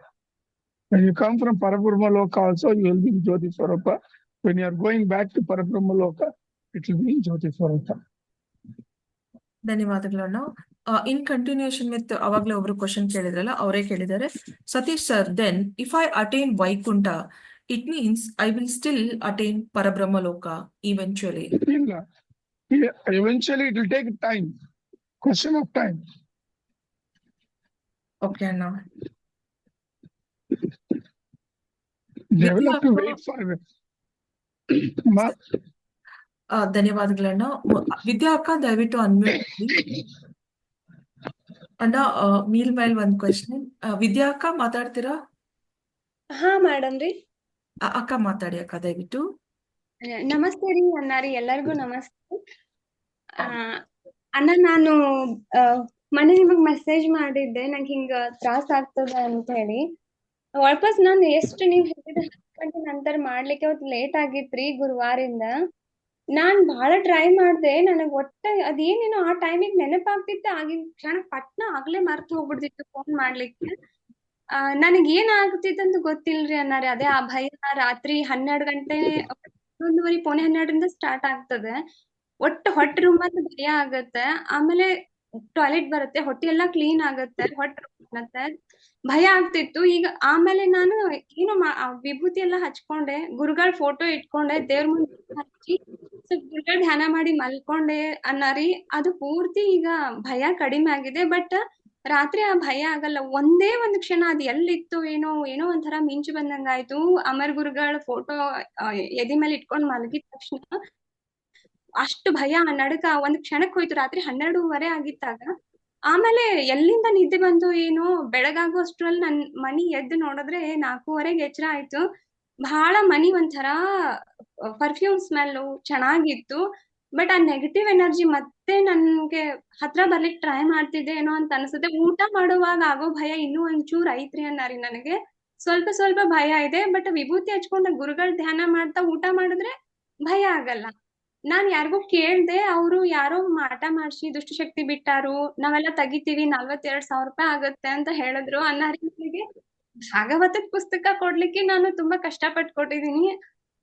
When you come from Parabrahma Loka also, you will be in Jyoti Swarupa. When you are going back to Parabrahma Loka, it will be in Jyoti Swarupa. ಧನ್ಯವಾದಗಳನ್ನ. ಇನ್ continuation with ಅವಾಗ್ಲೇ ಒಬ್ರು question ಕೇಳಿದ್ರಲ್ಲ, ಅವರೇ ಕೇಳಿದ್ದಾರೆ, Satish sir, then if I attain Vaikuntha, it means I will still attain ಪರಬ್ರಹ್ಮ ಲೋಕ ಇವೆಂಚುಯಲಿ? ಇಲ್ಲ, eventually it will take time. Question of time. Okay ಅಣ್ಣ. They will have to Vidya wait for ಧನ್ಯವಾದಗಳಣ್ಣ. ವಿದ್ಯಾ ಅಕ್ಕ ದಯವಿಟ್ಟು ಅನ್ಮ್ಯೂಟ್ ಮಾಡಿ. ಅಣ್ಣ ಮೀಲ್ ಮೇಲ್ ಒಂದ್ ಕ್ವೆಶ್ಚನ್. ವಿದ್ಯಾ ಅಕ್ಕ ಮಾತಾಡ್ತೀರಾ? ಹಾ ಮೇಡಮ್ ರೀ. ಅಕ್ಕ ಮಾತಾಡಿ ಅಕ್ಕ ದಯವಿಟ್ಟು. ನಮಸ್ತೆ ರೀ ಅಣ್ಣಾರಿ, ಎಲ್ಲರಿಗೂ ನಮಸ್ತೆ. ಅಣ್ಣ, ನಾನು ಮೊನ್ನೆ ನಿಮಗ್ ಮೆಸೇಜ್ ಮಾಡಿದ್ದೆ, ನಂಗೆ ಹಿಂಗ ತ್ರಾಸ ಆಗ್ತದ ಅಂತ ಹೇಳಿ. ವಾಪಸ್ ನಾನು ಎಷ್ಟು ನೀವ್ ಹೇಳಿದ 10 ಗಂಟೆ ನಂತರ ಮಾಡ್ಲಿಕ್ಕೆ ಅವತ್ತು ಲೇಟ್ ಆಗಿತ್ರಿ, ಗುರುವಾರಿಂದ. ನಾನ್ ಬಹಳ ಟ್ರೈ ಮಾಡ್ದೆ, ನನಗ್ ಒಟ್ಟ ಅದೇನೇನೋ ಆ ಟೈಮಿಗೆ ನೆನಪಾಗ್ತಿತ್ತು, ಆಗಿನ ಕ್ಷಣ ಪಟ್ನ ಆಗ್ಲೇ ಮರ್ತು ಹೋಗ್ಬಿಡ್ತಿತ್ತು ಫೋನ್ ಮಾಡ್ಲಿಕ್ಕೆ. ನನಗ್ ಏನ್ ಆಗ್ತಿತ್ತಂತ ಗೊತ್ತಿಲ್ರಿ ಅಣ್ಣಾರಿ. ಅದೇ ಆ ಭಯ ರಾತ್ರಿ 12 ಗಂಟೆ 11:30 ಪೌಣೆ 12ರಿಂದ ಸ್ಟಾರ್ಟ್ ಆಗ್ತದೆ. ಹೊಟ್ಟೆ ರೂಮ್ ಅಂತ ಭಯ ಆಗತ್ತೆ. ಆಮೇಲೆ ಟಾಯ್ಲೆಟ್ ಬರುತ್ತೆ, ಹೊಟ್ಟೆ ಎಲ್ಲಾ ಕ್ಲೀನ್ ಆಗತ್ತೆ, ಹೊಟ್ಟೆ ಬರುತ್ತೆ, ಭಯ ಆಗ್ತಿತ್ತು. ಈಗ ಆಮೇಲೆ ನಾನು ಏನು ವಿಭೂತಿ ಎಲ್ಲಾ ಹಚ್ಕೊಂಡೆ, ಗುರುಗಳ ಫೋಟೋ ಇಟ್ಕೊಂಡೆ, ದೇವ್ರ ಮುಂದೆ ಹಚ್ಚಿ ಸ್ವಲ್ಪ ಗುರುಗಳ ಧ್ಯಾನ ಮಾಡಿ ಮಲ್ಕೊಂಡೆ ಅನ್ನಾರಿ. ಅದು ಪೂರ್ತಿ ಈಗ ಭಯ ಕಡಿಮೆ ಆಗಿದೆ. ಬಟ್ ರಾತ್ರಿ ಆ ಭಯ ಆಗಲ್ಲ. ಒಂದೇ ಒಂದು ಕ್ಷಣ ಅದು ಎಲ್ಲಿತ್ತು ಏನೋ ಒಂಥರ ಮಿಂಚು ಬಂದಂಗಾಯ್ತು. ಅಮರ್ ಗುರುಗಳ ಫೋಟೋ ಎದಿ ಮೇಲೆ ಇಟ್ಕೊಂಡ್ ಮಲಗಿದ ತಕ್ಷಣ ಅಷ್ಟು ಭಯ, ನಡುಕ ಒಂದ್ ಕ್ಷಣಕ್ ಹೋಯ್ತು. ರಾತ್ರಿ 12:30 ಆಗಿತ್ತಾಗ. ಆಮೇಲೆ ಎಲ್ಲಿಂದ ನಿದ್ದೆ ಬಂತು ಬೆಳಗಾಗೋ ಅಷ್ಟ್ರಲ್ಲಿ ನನ್ ಮನಿ ಎದ್ದು ನೋಡಿದ್ರೆ 4:30ಗೆ ಎಚ್ಚರ ಆಯ್ತು. ಬಹಳ ಮನಿ ಒಂಥರ ಪರ್ಫ್ಯೂಮ್ ಸ್ಮೆಲ್ ಚೆನ್ನಾಗಿತ್ತು. ಬಟ್ ಆ ನೆಗೆಟಿವ್ ಎನರ್ಜಿ ಮತ್ತೆ ನನ್ಗೆ ಹತ್ರ ಬರ್ಲಿಕ್ಕೆ ಟ್ರೈ ಮಾಡ್ತಿದ್ದೆ ಅಂತ ಅನ್ಸುತ್ತೆ. ಊಟ ಮಾಡುವಾಗ ಆಗೋ ಭಯ ಇನ್ನೂ ಒಂಚೂರ್ ಐತ್ರಿ ಅನ್ನಾರಿ ನನಗೆ. ಸ್ವಲ್ಪ ಭಯ ಇದೆ. ಬಟ್ ವಿಭೂತಿ ಹಚ್ಕೊಂಡ ಗುರುಗಳ ಧ್ಯಾನ ಮಾಡ್ತಾ ಊಟ ಮಾಡಿದ್ರೆ ಭಯ ಆಗಲ್ಲ. ನಾನ್ ಯಾರಿಗೋ ಕೇಳ್ದೆ, ಅವ್ರು ಯಾರೋ ಮಾಟ ಮಾಡ್ಸಿ ದುಷ್ಟಶಕ್ತಿ ಬಿಟ್ಟಾರು, ನಾವೆಲ್ಲ ತೆಗಿತೀವಿ, 42,000 ರೂಪಾಯಿ ಆಗತ್ತೆ ಅಂತ ಹೇಳಿದ್ರು. ಅನ್ನಾರಿಗೆ ಭಾಗವತದ ಪುಸ್ತಕ ಕೊಡ್ಲಿಕ್ಕೆ ನಾನು ತುಂಬಾ ಕಷ್ಟಪಟ್ಟು ಕೊಟ್ಟಿದೀನಿ.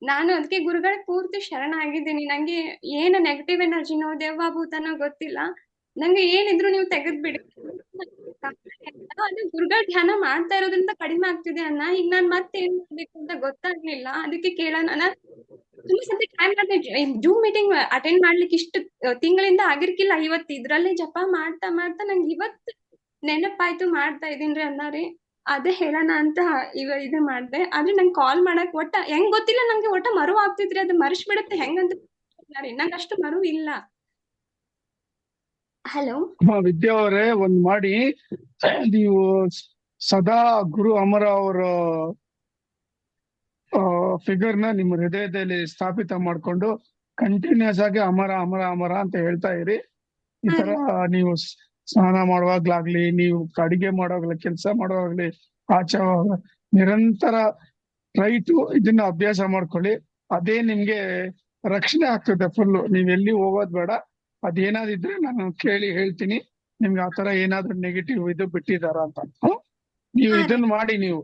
ನಾನು ಅದಕ್ಕೆ ಗುರುಗಳಿಗೆ ಪೂರ್ತಿ ಶರಣ ಆಗಿದ್ದೀನಿ. ನಂಗೆ ಏನ್ ನೆಗೆಟಿವ್ ಎನರ್ಜಿನೋ ದೆವ್ವ ಭೂತನೋ ಗೊತ್ತಿಲ್ಲ, ನಂಗೆ ಏನಿದ್ರು ನೀವು ತೆಗೆದ್ಬಿಡಿ. ಅದು ಗುರುಗಳ ಧ್ಯಾನ ಮಾಡ್ತಾ ಇರೋದ್ರಿಂದ ಕಡಿಮೆ ಆಗ್ತಿದೆ ಅಣ್ಣ. ಈಗ ನಾನ್ ಮತ್ತೆ ಏನ್ ಮಾಡ್ಬೇಕು ಅಂತ ಗೊತ್ತಾಗ್ಲಿಲ್ಲ, ಅದಕ್ಕೆ ಕೇಳೋಣ. ತುಂಬಾ ಸತಿ ಟ್ರೈ ಮಾಡಿದೆ, ಜೂಮ್ ಮೀಟಿಂಗ್ ಅಟೆಂಡ್ ಮಾಡ್ಲಿಕ್ಕೆ ಇಷ್ಟು ತಿಂಗಳಿಂದ ಆಗಿರ್ಕಿಲ್ಲ. ಇವತ್ತು ಇದ್ರಲ್ಲೇ ಜಪ ಮಾಡ್ತಾ ನಂಗೆ ಇವತ್ತು ನೆನಪಾಯ್ತು, ಮಾಡ್ತಾ ಇದೀನ್ರಿ ಅನ್ನಾರಿ. ಅದೇ ಹೇಳೋಣ ಅಂತ ಇದು ಮಾಡ್ದೆ. ಆದ್ರೆ ನಂಗೆ ಕಾಲ್ ಮಾಡಕ್ ಒಟ್ಟ ಹೆಂಗ್ ಗೊತ್ತಿಲ್ಲ, ನಂಗೆ ಒಟ್ಟ ಮರು ಆಗ್ತಿದ್ರಿ. ಅದು ಮರ್ಸ್ಬಿಡತ್ತೆ ಹೆಂಗಂತ ನಂಗೆ ಅಷ್ಟು ಮರು ಇಲ್ಲ. ಹಲೋ ವಿದ್ಯಾ ಅವರೇ, ಒಂದ್ ಮಾಡಿ, ನೀವು ಸದಾ ಗುರು ಅಮರ ಅವರ ಫಿಗರ್ ನ ನಿಮ್ಮ ಹೃದಯದಲ್ಲಿ ಸ್ಥಾಪಿತ ಮಾಡ್ಕೊಂಡು ಕಂಟಿನ್ಯೂಸ್ ಆಗಿ ಅಮರ ಅಮರ ಅಮರ ಅಂತ ಹೇಳ್ತಾ ಇರಿ. ಈ ತರ ನೀವು ಸ್ನಾನ ಮಾಡುವಾಗ್ಲಾಗ್ಲಿ, ನೀವು ಅಡಿಗೆ ಮಾಡುವಾಗ್ಲಿ, ಕೆಲಸ ಮಾಡುವಾಗ್ಲಿ, ಆಚೆ ನಿರಂತರ ಇದನ್ನ ಅಭ್ಯಾಸ ಮಾಡ್ಕೊಳ್ಳಿ. ಅದೇ ನಿಮ್ಗೆ ರಕ್ಷಣೆ ಆಗ್ತದೆ ಫುಲ್. ನೀವ್ ಎಲ್ಲಿ ಹೋಗೋದ್ ಬೇಡ. ಅದೇನಾದಿದ್ರೆ ನಾನು ಕೇಳಿ ಹೇಳ್ತೀನಿ ನಿಮ್ಗೆ ಆತರ ಏನಾದ್ರೂ ನೆಗೆಟಿವ್ ಇದು ಬಿಟ್ಟಿದಾರ ಅಂತ. ನೀವು ಇದನ್ನ ಮಾಡಿ, ನೀವು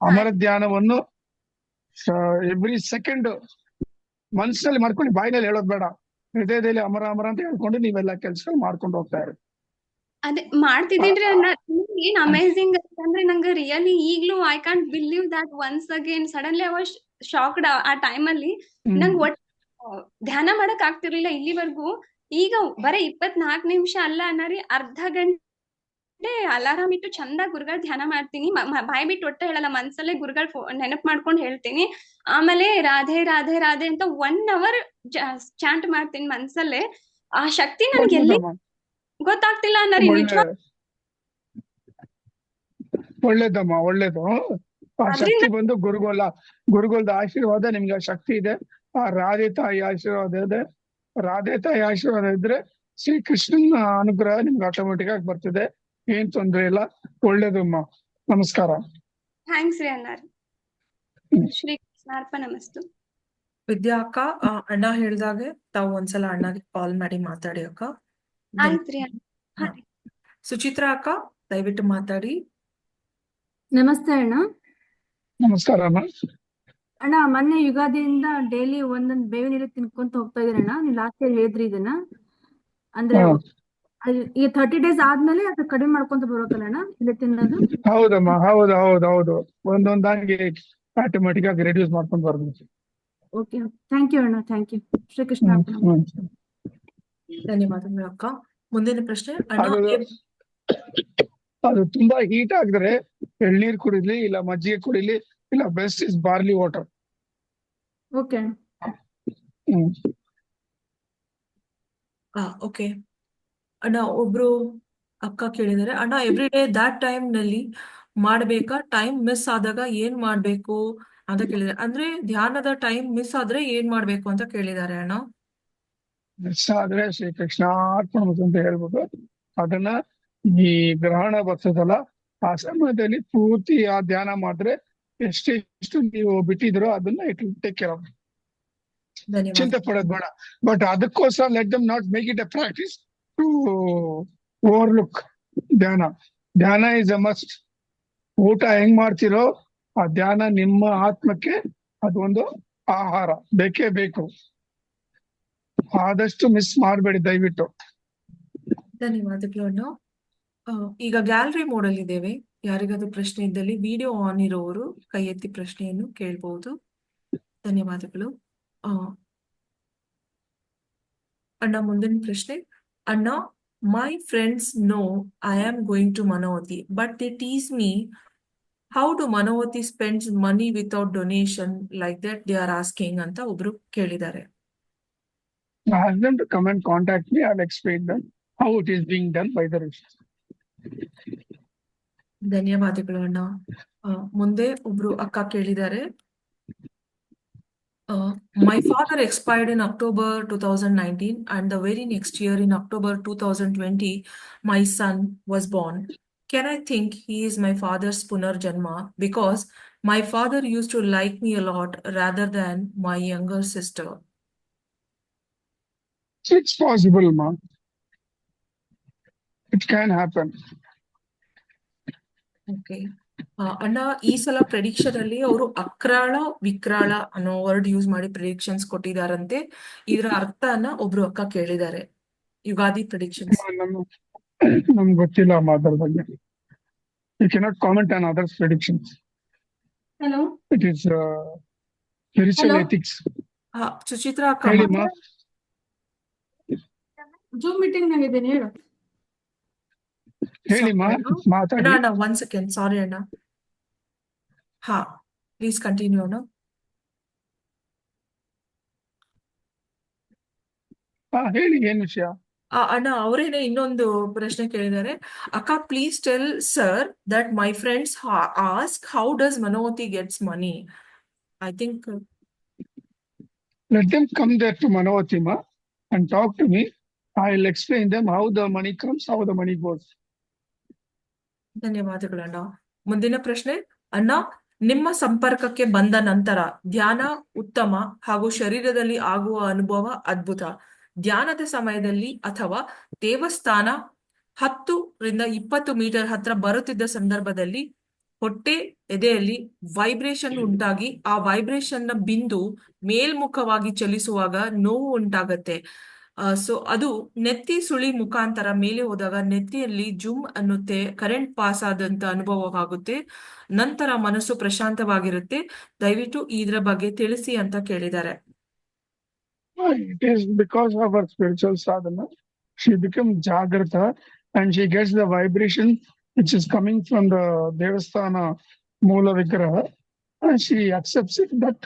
ಅಮರ ಧ್ಯಾನವನ್ನು ಎವ್ರಿ ಸೆಕೆಂಡ್ ಮನಸ್ಸಿನಲ್ಲಿ ಮಾಡ್ಕೊಂಡು ಬಾಯಿನಲ್ಲಿ ಹೇಳೋದ್ ಬೇಡ, ಹೃದಯದಲ್ಲಿ ಅಮರ ಅಮರ ಅಂತ ಹೇಳ್ಕೊಂಡು ನೀವೆಲ್ಲ ಕೆಲಸ ಮಾಡ್ಕೊಂಡು ಹೋಗ್ತಾ ಇರಿ. ಅದೇ ಮಾಡ್ತಿದ್ದೀನ್ರಿ ಏನ್ ಅಮೇಝಿಂಗ್ ಅಂದ್ರೆ ನಂಗೆ ರಿಯಲಿ ಈಗ್ಲೂ I can't believe that once again suddenly I was shocked. ಆ ಟೈಮಲ್ಲಿ ನಂಗೆ ಒಟ್ಟು ಧ್ಯಾನ ಮಾಡಕ್ ಆಗ್ತಿರ್ಲಿಲ್ಲ ಇಲ್ಲಿವರೆಗೂ. ಈಗ ಬರೀ 24 ನಿಮಿಷ ಅಲ್ಲ ಅನ್ನಾರಿ, ಅರ್ಧ ಗಂಟೆ ಅಲಾರಾಮ್ ಇಟ್ಟು ಚಂದ ಗುರುಗಳ ಧ್ಯಾನ ಮಾಡ್ತೀನಿ. ಬಾಯ್ ಬಿಟ್ಟು ಒಟ್ಟ ಹೇಳಲ್ಲ, ಮನ್ಸಲ್ಲೇ ಗುರುಗಳ ನೆನಪು ಮಾಡ್ಕೊಂಡು ಹೇಳ್ತೀನಿ. ಆಮೇಲೆ ರಾಧೆ ರಾಧೆ ರಾಧೆ ಅಂತ 1 hour ಚಾಂಟ್ ಮಾಡ್ತೀನಿ ಮನ್ಸಲ್ಲೇ. ಆ ಶಕ್ತಿ ನನ್ಗೆ ಎಲ್ಲಿ ಗೊತ್ತಾಗ್ತಿಲ್ಲ ಅನ್ನಾರಿ. ಒಳ್ಳೇದಮ್ಮ, ಒಳ್ಳೇದು. ಆ ಶಕ್ತಿ ಬಂದು ಗುರುಗಳದ ಆಶೀರ್ವಾದ ನಿಮ್ಗೆ ಆ ಶಕ್ತಿ ಇದೆ. ಆ ರಾಧೆ ತಾಯಿ ಆಶೀರ್ವಾದ ಇದೆ. ರಾಧೆ ತಾಯಿ ಆಶೀರ್ವಾದ ಇದ್ರೆ ಶ್ರೀ ಕೃಷ್ಣನ ಅನುಗ್ರಹ ನಿಮ್ಗೆ ಆಟೋಮೆಟಿಕ್ ಆಗಿ ಬರ್ತಿದೆ. ಏನ್ ತೊಂದ್ರೆ ಇಲ್ಲ. ಒಳ್ಳೇದಮ್ಮ. ನಮಸ್ಕಾರ. ಥ್ಯಾಂಕ್ಸ್ ರೀ ಅನ್ನಾರಿ. ಶ್ರೀ ಕೃಷ್ಣಾರ್ಪಣಮಸ್ತು. ವಿದ್ಯಾ ಅಕ್ಕ, ಅಣ್ಣ ಹೇಳ್ದಾಗೆ ತಾವು ಒಂದ್ಸಲ ಅಣ್ಣಗೆ ಕಾಲ್ ಮಾಡಿ ಮಾತಾಡಿ ಅಕ್ಕ. ಆಯ್ತ್ರಿ. ಸುಚಿತ್ರಾ ಅಕ್ಕ ದಯವಿಟ್ಟು ಮಾತಾಡಿ. ನಮಸ್ತೆ ಅಣ್ಣ. ನಮಸ್ಕಾರ ಅಮ್ಮ. ಅಣ್ಣ, ಮೊನ್ನೆ ಯುಗಾದಿಯಿಂದ ಡೈಲಿ ಒಂದೊಂದ್ ಬೇವಿನ ಎಲೆ ತಿನ್ಕೊಂತ ಹೋಗ್ತಾ ಇದೀರಣ್ಣ. ನೀವು ಲಾಸ್ಟ್ ಇಯರ್ ಹೇಳಿದ್ರಿ ಇದನ್ನ. ಅಂದ್ರೆ ಈಗ 30 days ಆದ್ಮೇಲೆ ಅದು ಕಡಿಮೆ ಮಾಡ್ಕೊಂತ ಬರ್ಬೇಕಲ್ಲ ಅಣ್ಣ ಎಲೆ ತಿನ್ನೋದು? ಹೌದಮ್ಮ, ಹೌದು. ಒಂದೊಂದಾಗಿ ಆಟೋಮೆಟಿಕ್ ಆಗಿ ರೆಡ್ಯೂಸ್ ಮಾಡ್ಕೊಂಡು ಬರ್ಬೇಕು. ಓಕೆ, ಥ್ಯಾಂಕ್ ಯು ಅಣ್ಣ, ಥ್ಯಾಂಕ್ ಯು. ಶ್ರೀಕೃಷ್ಣ. ಧನ್ಯವಾದಗಳು ಅಕ್ಕ. ಮುಂದಿನ ಪ್ರಶ್ನೆ ಅಣ್ಣ. ಅದು ತುಂಬಾ ಹೀಟ್ ಆಗಿದ್ರೆ ಎಳ್ನೀರ್ ಕುಡಿಲಿ, ಇಲ್ಲ ಮಜ್ಜಿಗೆ ಕುಡಿಲಿ, ಇಲ್ಲ, best is barley water. Okay. Okay ಅಣ್ಣ, ಒಬ್ರು ಅಕ್ಕ ಕೇಳಿದಾರೆ, ಅಣ್ಣ ಎವ್ರಿ ಡೇ ದಾಟ್ ಟೈಮ್ ನಲ್ಲಿ ಮಾಡ್ಬೇಕಾ, ಟೈಮ್ ಮಿಸ್ ಆದಾಗ ಏನ್ ಮಾಡ್ಬೇಕು ಅಂತ ಕೇಳಿದಾರೆ. ಅಂದ್ರೆ ಧ್ಯಾನದ ಟೈಮ್ ಮಿಸ್ ಆದ್ರೆ ಏನ್ ಮಾಡ್ಬೇಕು ಅಂತ ಕೇಳಿದಾರೆ ಅಣ್ಣ. ಮಿಸ್ ಆದ್ರೆ ಶ್ರೀಕೃಷ್ಣ ಅರ್ಪಣಮಸ್ತು ಅಂತ ಹೇಳ್ಬಿಟ್ಟು ಅದನ್ನ ಈ ಗ್ರಹಣ ಬರ್ತದಲ್ಲ ಆ ಸಮಯದಲ್ಲಿ ಪೂರ್ತಿ ಆ ಧ್ಯಾನ ಮಾಡಿದ್ರೆ ಎಷ್ಟೆಷ್ಟು ನೀವು ಬಿಟ್ಟಿದ್ರೋ ಅದನ್ನ it will take care of. ಧನ್ಯವಾದ. ಚಿಂತೆ ಪಡೋದು ಬೇಡ. ಬಟ್ ಅದಕ್ಕೋಸ್ಕರ let them not make it a practice to overlook dhyana. Dhyana is a must. ಊಟ ಹೆಂಗ್ ಮಾಡ್ತಿರೋ ಆ ಧ್ಯಾನ ನಿಮ್ಮ ಆತ್ಮಕ್ಕೆ ಅದೊಂದು ಆಹಾರ ಬೇಕೇ ಬೇಕು. ಆದಷ್ಟು ಮಿಸ್ ಮಾಡಬೇಡಿ ದಯವಿಟ್ಟು. ಧನ್ಯವಾದಗಳು ಅಣ್ಣ. ಈಗ ಗ್ಯಾಲರಿ ಮೋಡ್ ಅಲ್ಲಿ ಇದ್ದೇವೆ. ಯಾರಿಗಾದ್ರೂ ಪ್ರಶ್ನೆ ಇದ್ದಲ್ಲಿ ವಿಡಿಯೋ ಆನ್ ಇರೋರು ಕೈ ಎತ್ತಿ ಪ್ರಶ್ನೆಯನ್ನು ಕೇಳಬಹುದು. ಧನ್ಯವಾದಗಳು. ಅಣ್ಣ, ಮುಂದಿನ ಪ್ರಶ್ನೆ. ಅಣ್ಣ, my friends know I am going to Manovati but they tease me how do Manovati spends money without donation like that they are asking ಅಂತ ಒಬ್ರು ಕೇಳಿದ್ದಾರೆ. Ask them to come and contact me. I'll explain them how it is being done by the rishis. ಧನ್ಯವಾದಗಳು ಅಣ್ಣ. ಮುಂದೆ ಒಬ್ರು ಅಕ್ಕ ಕೇಳಿದ್ದಾರೆ, my father expired in October 2019 and the very next year in October 2020 my son was born. Can I think he is my father's Punarjanma because my father used to like me a lot rather than my younger sister? It's possible, ma. It can happen. Okay ಅಣ್ಣ, ಈ ಸಲ prediction ಅಲ್ಲಿ ಅವರು ಅಕ್ರಾಳ ವಿಕ್ರಾಳ ಅನ್ನೋ word use ಮಾಡಿ predictions ಕೊಟ್ಟಿದಾರಂತೆ. ಇದರ ಅರ್ಥನ ಒಬ್ರು ಅಕ್ಕ ಕೇಳಿದ್ದಾರೆ. ಯುಗಾದಿ ಪ್ರೆಡಿಕ್ಷನ್ಸ್ ನಮ್ಗೆ ಗೊತ್ತಿಲ್ಲ ಅಮ್ಮ ಅದ್ರ ಬಗ್ಗೆ. You cannot comment on others' predictions. Hello, It is spiritual Hello? ethics. Suchitra ಅಕ್ಕ ಹೇಳಿ ಮಾ. ಜೂಮ್ ಮೀಟಿಂಗ್ ನಾಗ ಇದ್ದೀನಿ, ಹೇಳು. ಹೇಳಿ ಮಾ, ಅಣ್ಣ ಮಾತಾಡಿ. ಅಣ್ಣ 1 second, ಸಾರಿ ಅಣ್ಣ. ಹಾ, ಪ್ಲೀಸ್ ಕಂಟಿನ್ಯೂ ಅಣ್ಣ. ಹೇಳಿ ಏನ್ ವಿಷಯ. ಅಣ್ಣ, ಅವರೇನೆ ಇನ್ನೊಂದು ಪ್ರಶ್ನೆ ಕೇಳಿದ್ದಾರೆ. ಅಕ್ಕ, please tell sir that my friends ask how does Manovati gets money. I think Let them come there to Manavati, ma, and talk to me. I'll explain them how the money comes, how the money goes. ಧನ್ಯವಾದಗಳು ಅಣ್ಣ. ಮುಂದಿನ ಪ್ರಶ್ನೆ. ಅಣ್ಣ, ನಿಮ್ಮ ಸಂಪರ್ಕಕ್ಕೆ ಬಂದ ನಂತರ ಧ್ಯಾನ ಉತ್ತಮ ಹಾಗೂ ಶರೀರದಲ್ಲಿ ಆಗುವ ಅನುಭವ ಅದ್ಭುತ. ಧ್ಯಾನದ ಸಮಯದಲ್ಲಿ ಅಥವಾ ದೇವಸ್ಥಾನ 10 ರಿಂದ 20 ಮೀಟರ್ ಹತ್ರ ಬರುತ್ತಿದ್ದ ಸಂದರ್ಭದಲ್ಲಿ ಹೊಟ್ಟೆ ಎದೆಯಲ್ಲಿ ವೈಬ್ರೇಷನ್ ಉಂಟಾಗಿ ಆ ವೈಬ್ರೇಷನ್ ನ ಬಿಂದು ಮೇಲ್ಮುಖವಾಗಿ ಚಲಿಸುವಾಗ ನೋವು ಉಂಟಾಗತ್ತೆ. ಸೊ ಅದು ನೆತ್ತಿ ಸುಳಿ ಮುಖಾಂತರ ಮೇಲೆ ಹೋದಾಗ ನೆತ್ತಿಯಲ್ಲಿ ಜುಮ್ ಅನ್ನುತ್ತೆ, ಕರೆಂಟ್ ಪಾಸ್ ಆದಂತ ಅನುಭವವಾಗುತ್ತೆ. ನಂತರ ಮನಸ್ಸು ಪ್ರಶಾಂತವಾಗಿರುತ್ತೆ. ದಯವಿಟ್ಟು ಇದ್ರ ಬಗ್ಗೆ ತಿಳಿಸಿ ಅಂತ ಕೇಳಿದ್ದಾರೆ. It is because of her spiritual sadhana. She becomes Jagrata and she gets the vibration which is coming from the Devasthana Moola Vigraha and she accepts it. That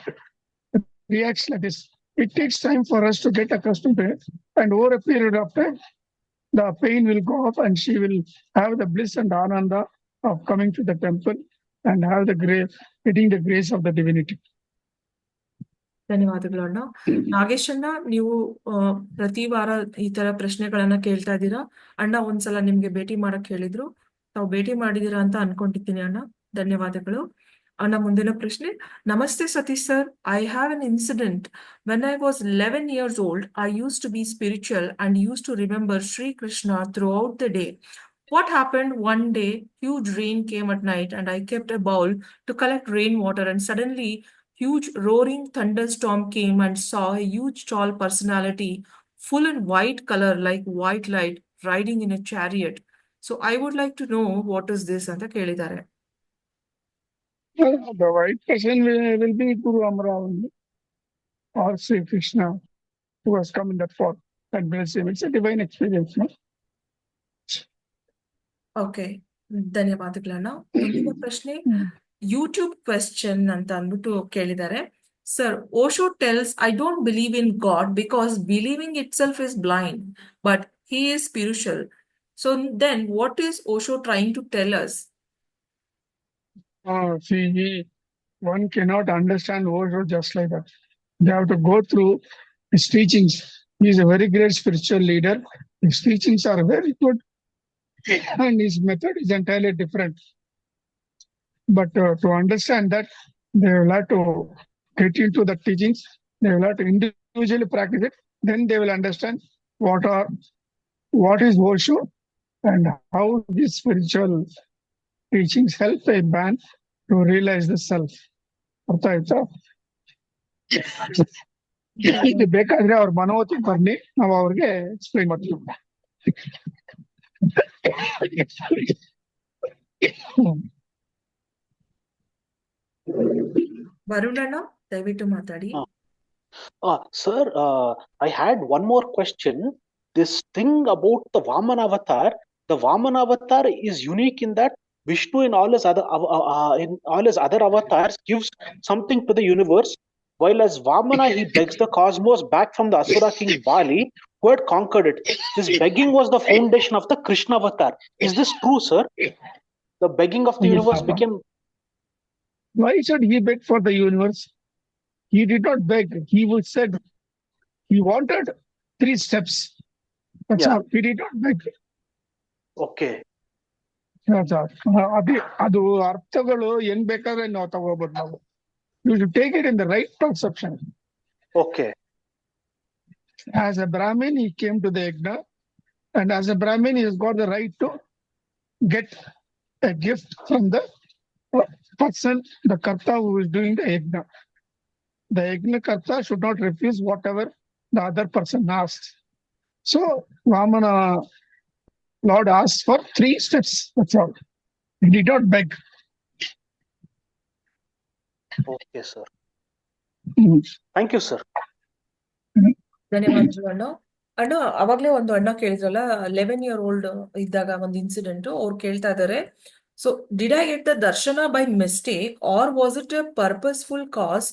reacts like this. It takes time for us to get accustomed to it, and over a period of time, the pain will go off and she will have the bliss and ananda of coming to the temple and have the grace, getting the grace of the divinity. ಧನ್ಯವಾದಗಳು ಅಣ್ಣ. ನಾಗೇಶ್ ಅಣ್ಣ, ನೀವು ಪ್ರತಿ ವಾರ ಈ ತರ ಪ್ರಶ್ನೆಗಳನ್ನ ಕೇಳ್ತಾ ಇದ್ದೀರಾ. ಅಣ್ಣ ಒಂದ್ಸಲ ನಿಮ್ಗೆ ಭೇಟಿ ಮಾಡಕ್ ಹೇಳಿದ್ರು, ತಾವು ಭೇಟಿ ಮಾಡಿದೀರಾ ಅಂತ ಅನ್ಕೊಂಡಿದ್ದೀನಿ ಅಣ್ಣ. ಧನ್ಯವಾದಗಳು ಅಣ್ಣ. ಮುಂದಿನ ಪ್ರಶ್ನೆ. ನಮಸ್ತೆ Satish sir, I have an incident. When I was 11 years old, I used to be spiritual and used to remember Sri Krishna throughout the day. What happened one day, huge rain came at night and I kept a bowl to collect rainwater, and suddenly huge roaring thunderstorm came and saw a huge tall personality full in white color like white light riding in a chariot. So I would like to know what is this anta kelidare. The white person will be Guru Amara or Sri Krishna who has come in that form and bless him. It's a divine experience, no? Okay, ಧನ್ಯವಾದಗಳಣ್ಣ. ಮುಂದಿನ ಪ್ರಶ್ನೆ. YouTube question ಅಂತ ಅಂದ್ಬಿಟ್ಟು ಕೇಳಿದ್ದಾರೆ. Sir, Osho tells I don't believe in god because believing it self is blind, but he is spiritual. So then what is Osho trying to tell us? One cannot understand Osho just like that. They have to go through his teachings. He is a very great spiritual leader. His teachings are very good, and his method is entirely different. But to understand that, they will have to get into the teachings. They will have to individually practice it. Then they will understand what is Osho and how these spiritual teachings help a man to realize the self. ಅರ್ಥ ಆಯ್ತಾ? ಇದು ಬೇಕಾದ್ರೆ ಅವ್ರ ಮನೋವತಿ ಬರ್ಲಿ, ನಾವು ಅವ್ರಿಗೆ explain ಮಾಡ್ತೀವಿ. ವರುಣಣ್ಣ, ದಯವಿಟ್ಟು ಮಾತಾಡಿ. Sir, I had one more question. This thing about the Vamana avatar, the Vamana avatar is unique in that Vishnu in all his other avatars gives something to the universe, while as Vamana he begs the cosmos back from the Asura king Bali, who had conquered it. This begging was the foundation of the Krishna avatar. Is this true, sir? The begging of the universe became. Why should he beg for the universe? He did not beg. He was said he wanted 3 steps. That's all. He did not beg. Okay. ಅದು ಅರ್ಥಗಳು ಏನ್ ಬೇಕಾದ್ರೆ ನಾವು ತಗೋಬಹುದು. ನಾವು you should take it in the right perception. Okay. As a Brahmin, he came to the yajna, and as a Brahmin, he has got the right to get a gift from the person, the karta who is doing the yajna. The yajna karta should not refuse whatever the other person asks. So Vamana Lord asked for 3 steps. That's all. He did not beg. Okay, sir. Thank you, sir. ಧನ್ಯವಾದಗಳು ಅಣ್ಣ. ಅಣ್ಣ, ಅವಾಗ್ಲೇ ಒಂದು ಅಣ್ಣ ಕೇಳಿದ್ರಲ್ಲ, 11-year-old ಇದ್ದಾಗ ಒಂದು incident, ಅವ್ರು ಕೇಳ್ತಾ ಇದಾರೆ, so did I get the darshana by mistake or was it a purposeful cause?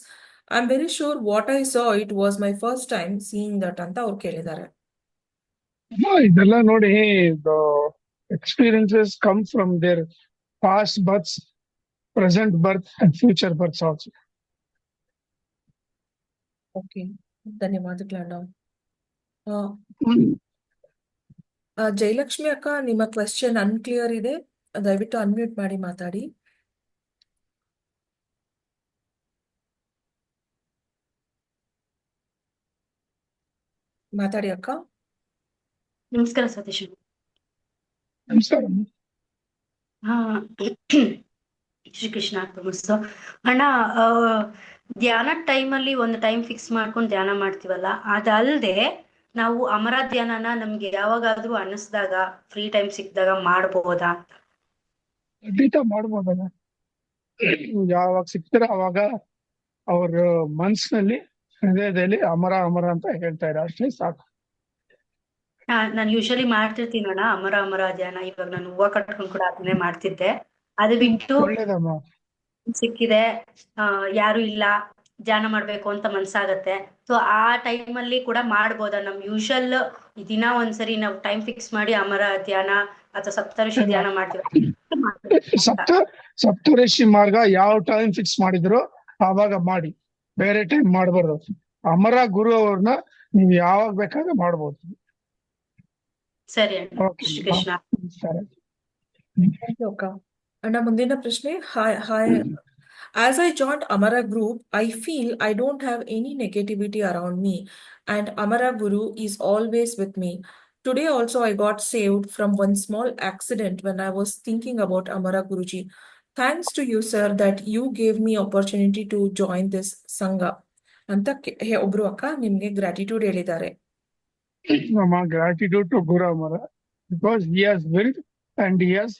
I am very sure what I saw it was my first time seeing that ಅಂತ ಅವ್ರು ಕೇಳಿದ್ದಾರೆ. ಇದೆಲ್ಲ ನೋಡಿ, experiences come from their past births, present birth and future births also. Okay, ಧನ್ಯವಾದಗಳು ಅಣ್ಣ. ಜಯಲಕ್ಷ್ಮಿ ಅಕ್ಕ, ನಿಮ್ಮ question unclear ಇದೆ, ದಯವಿಟ್ಟು ಅನ್ಮ್ಯೂಟ್ ಮಾಡಿ ಮಾತಾಡಿ. ಮಾತಾಡಿ ಅಕ್ಕ. ನಮಸ್ಕಾರ ಸತೀಶ್. ನಮಸ್ಕಾರ. ಹಾ, ಶ್ರೀಕೃಷ್ಣ ಅರ್ಪಣಮಸ್ತು. ಅಣ್ಣ, ಧ್ಯಾನ ಟೈಮಲ್ಲಿ ಒಂದು ಟೈಮ್ ಫಿಕ್ಸ್ ಮಾಡ್ಕೊಂಡು ಧ್ಯಾನ ಮಾಡ್ತೀವಲ್ಲ, ಅದಲ್ಲದೆ ನಾವು ಅಮರ ಧ್ಯಾನನ ನಮ್ಗೆ ಯಾವಾಗಾದ್ರೂ ಅನ್ನಿಸ್ದಾಗ, ಫ್ರೀ ಟೈಮ್ ಸಿಕ್ಕಿದಾಗ ಮಾಡ್ಬೋದಾ ಅಂತ? ಖಂಡಿತ ಮಾಡ್ಬೋದಲ್ಲ. ಯಾವಾಗ ಸಿಗ್ತಾರೆ ಅವಾಗ ಅವ್ರ ಮನ್ಸಿನಲ್ಲಿ, ಹೃದಯದಲ್ಲಿ ಅಮರ ಅಮರ ಅಂತ ಹೇಳ್ತಾ ಇದ್ದಾರೆ, ಅಷ್ಟೇ ಸಾಕು. ನಾನು ಯೂಶಲಿ ಮಾಡ್ತಿರ್ತೀನಿ ಅಣ್ಣ ಅಮರ ಅಮರ ಧ್ಯಾನ. ಇವಾಗ ನಾನು ಹೂವ ಕಟ್ಕೊಂಡು ಕೂಡ ಅದನ್ನೇ ಮಾಡ್ತಿದ್ದೆ. ಅದು ಬಿಟ್ಟು ಒಳ್ಳೇದಮ್ಮ. ಸಿಕ್ಕಿದೆ, ಯಾರು ಇಲ್ಲ, ಧ್ಯಾನ ಮಾಡ್ಬೇಕು ಅಂತ ಮನ್ಸಾಗತ್ತೆ, ಸೊ ಆ ಟೈಮಲ್ಲಿ ಕೂಡ ಮಾಡ್ಬೋದಾ? ನಮ್ ಯೂಶಲ್ ದಿನ ಒಂದ್ಸರಿ ನಾವು ಟೈಮ್ ಫಿಕ್ಸ್ ಮಾಡಿ ಅಮರ ಧ್ಯಾನ ಅಥವಾ ಸಪ್ತಋಷಿ ಧ್ಯಾನ ಮಾಡ್ತೀವಿ. ಸಪ್ತಋಷಿ ಮಾರ್ಗ ಯಾವ ಟೈಮ್ ಫಿಕ್ಸ್ ಮಾಡಿದ್ರು ಆವಾಗ ಮಾಡಿ, ಬೇರೆ ಟೈಮ್ ಮಾಡಬಾರ್ದು. ಅಮರ ಗುರು ಅವ್ರನ್ನ ನೀವು ಯಾವಾಗ ಬೇಕಾದ್ರೆ ಮಾಡ್ಬೋದು. ಸರಿ ಅಣ್ಣ, ಕೃಷ್ಣ. ಅಣ್ಣ, ಮುಂದಿನ ಪ್ರಶ್ನೆ. Hi. As I joined Amara group, I feel I don't have any negativity around me, and Amara Guru is always with me. Today also I got saved from one small accident when I was thinking about Amara Guruji. Thanks to you, sir, that you gave me opportunity to join this Sangha. ಅಂತ ಒಬ್ರು ಅಕ್ಕ ನಿಮ್ಗೆ gratitude ಹೇಳಿದ್ದಾರೆ. Gratitude to Guru Amara, because he has willed and he has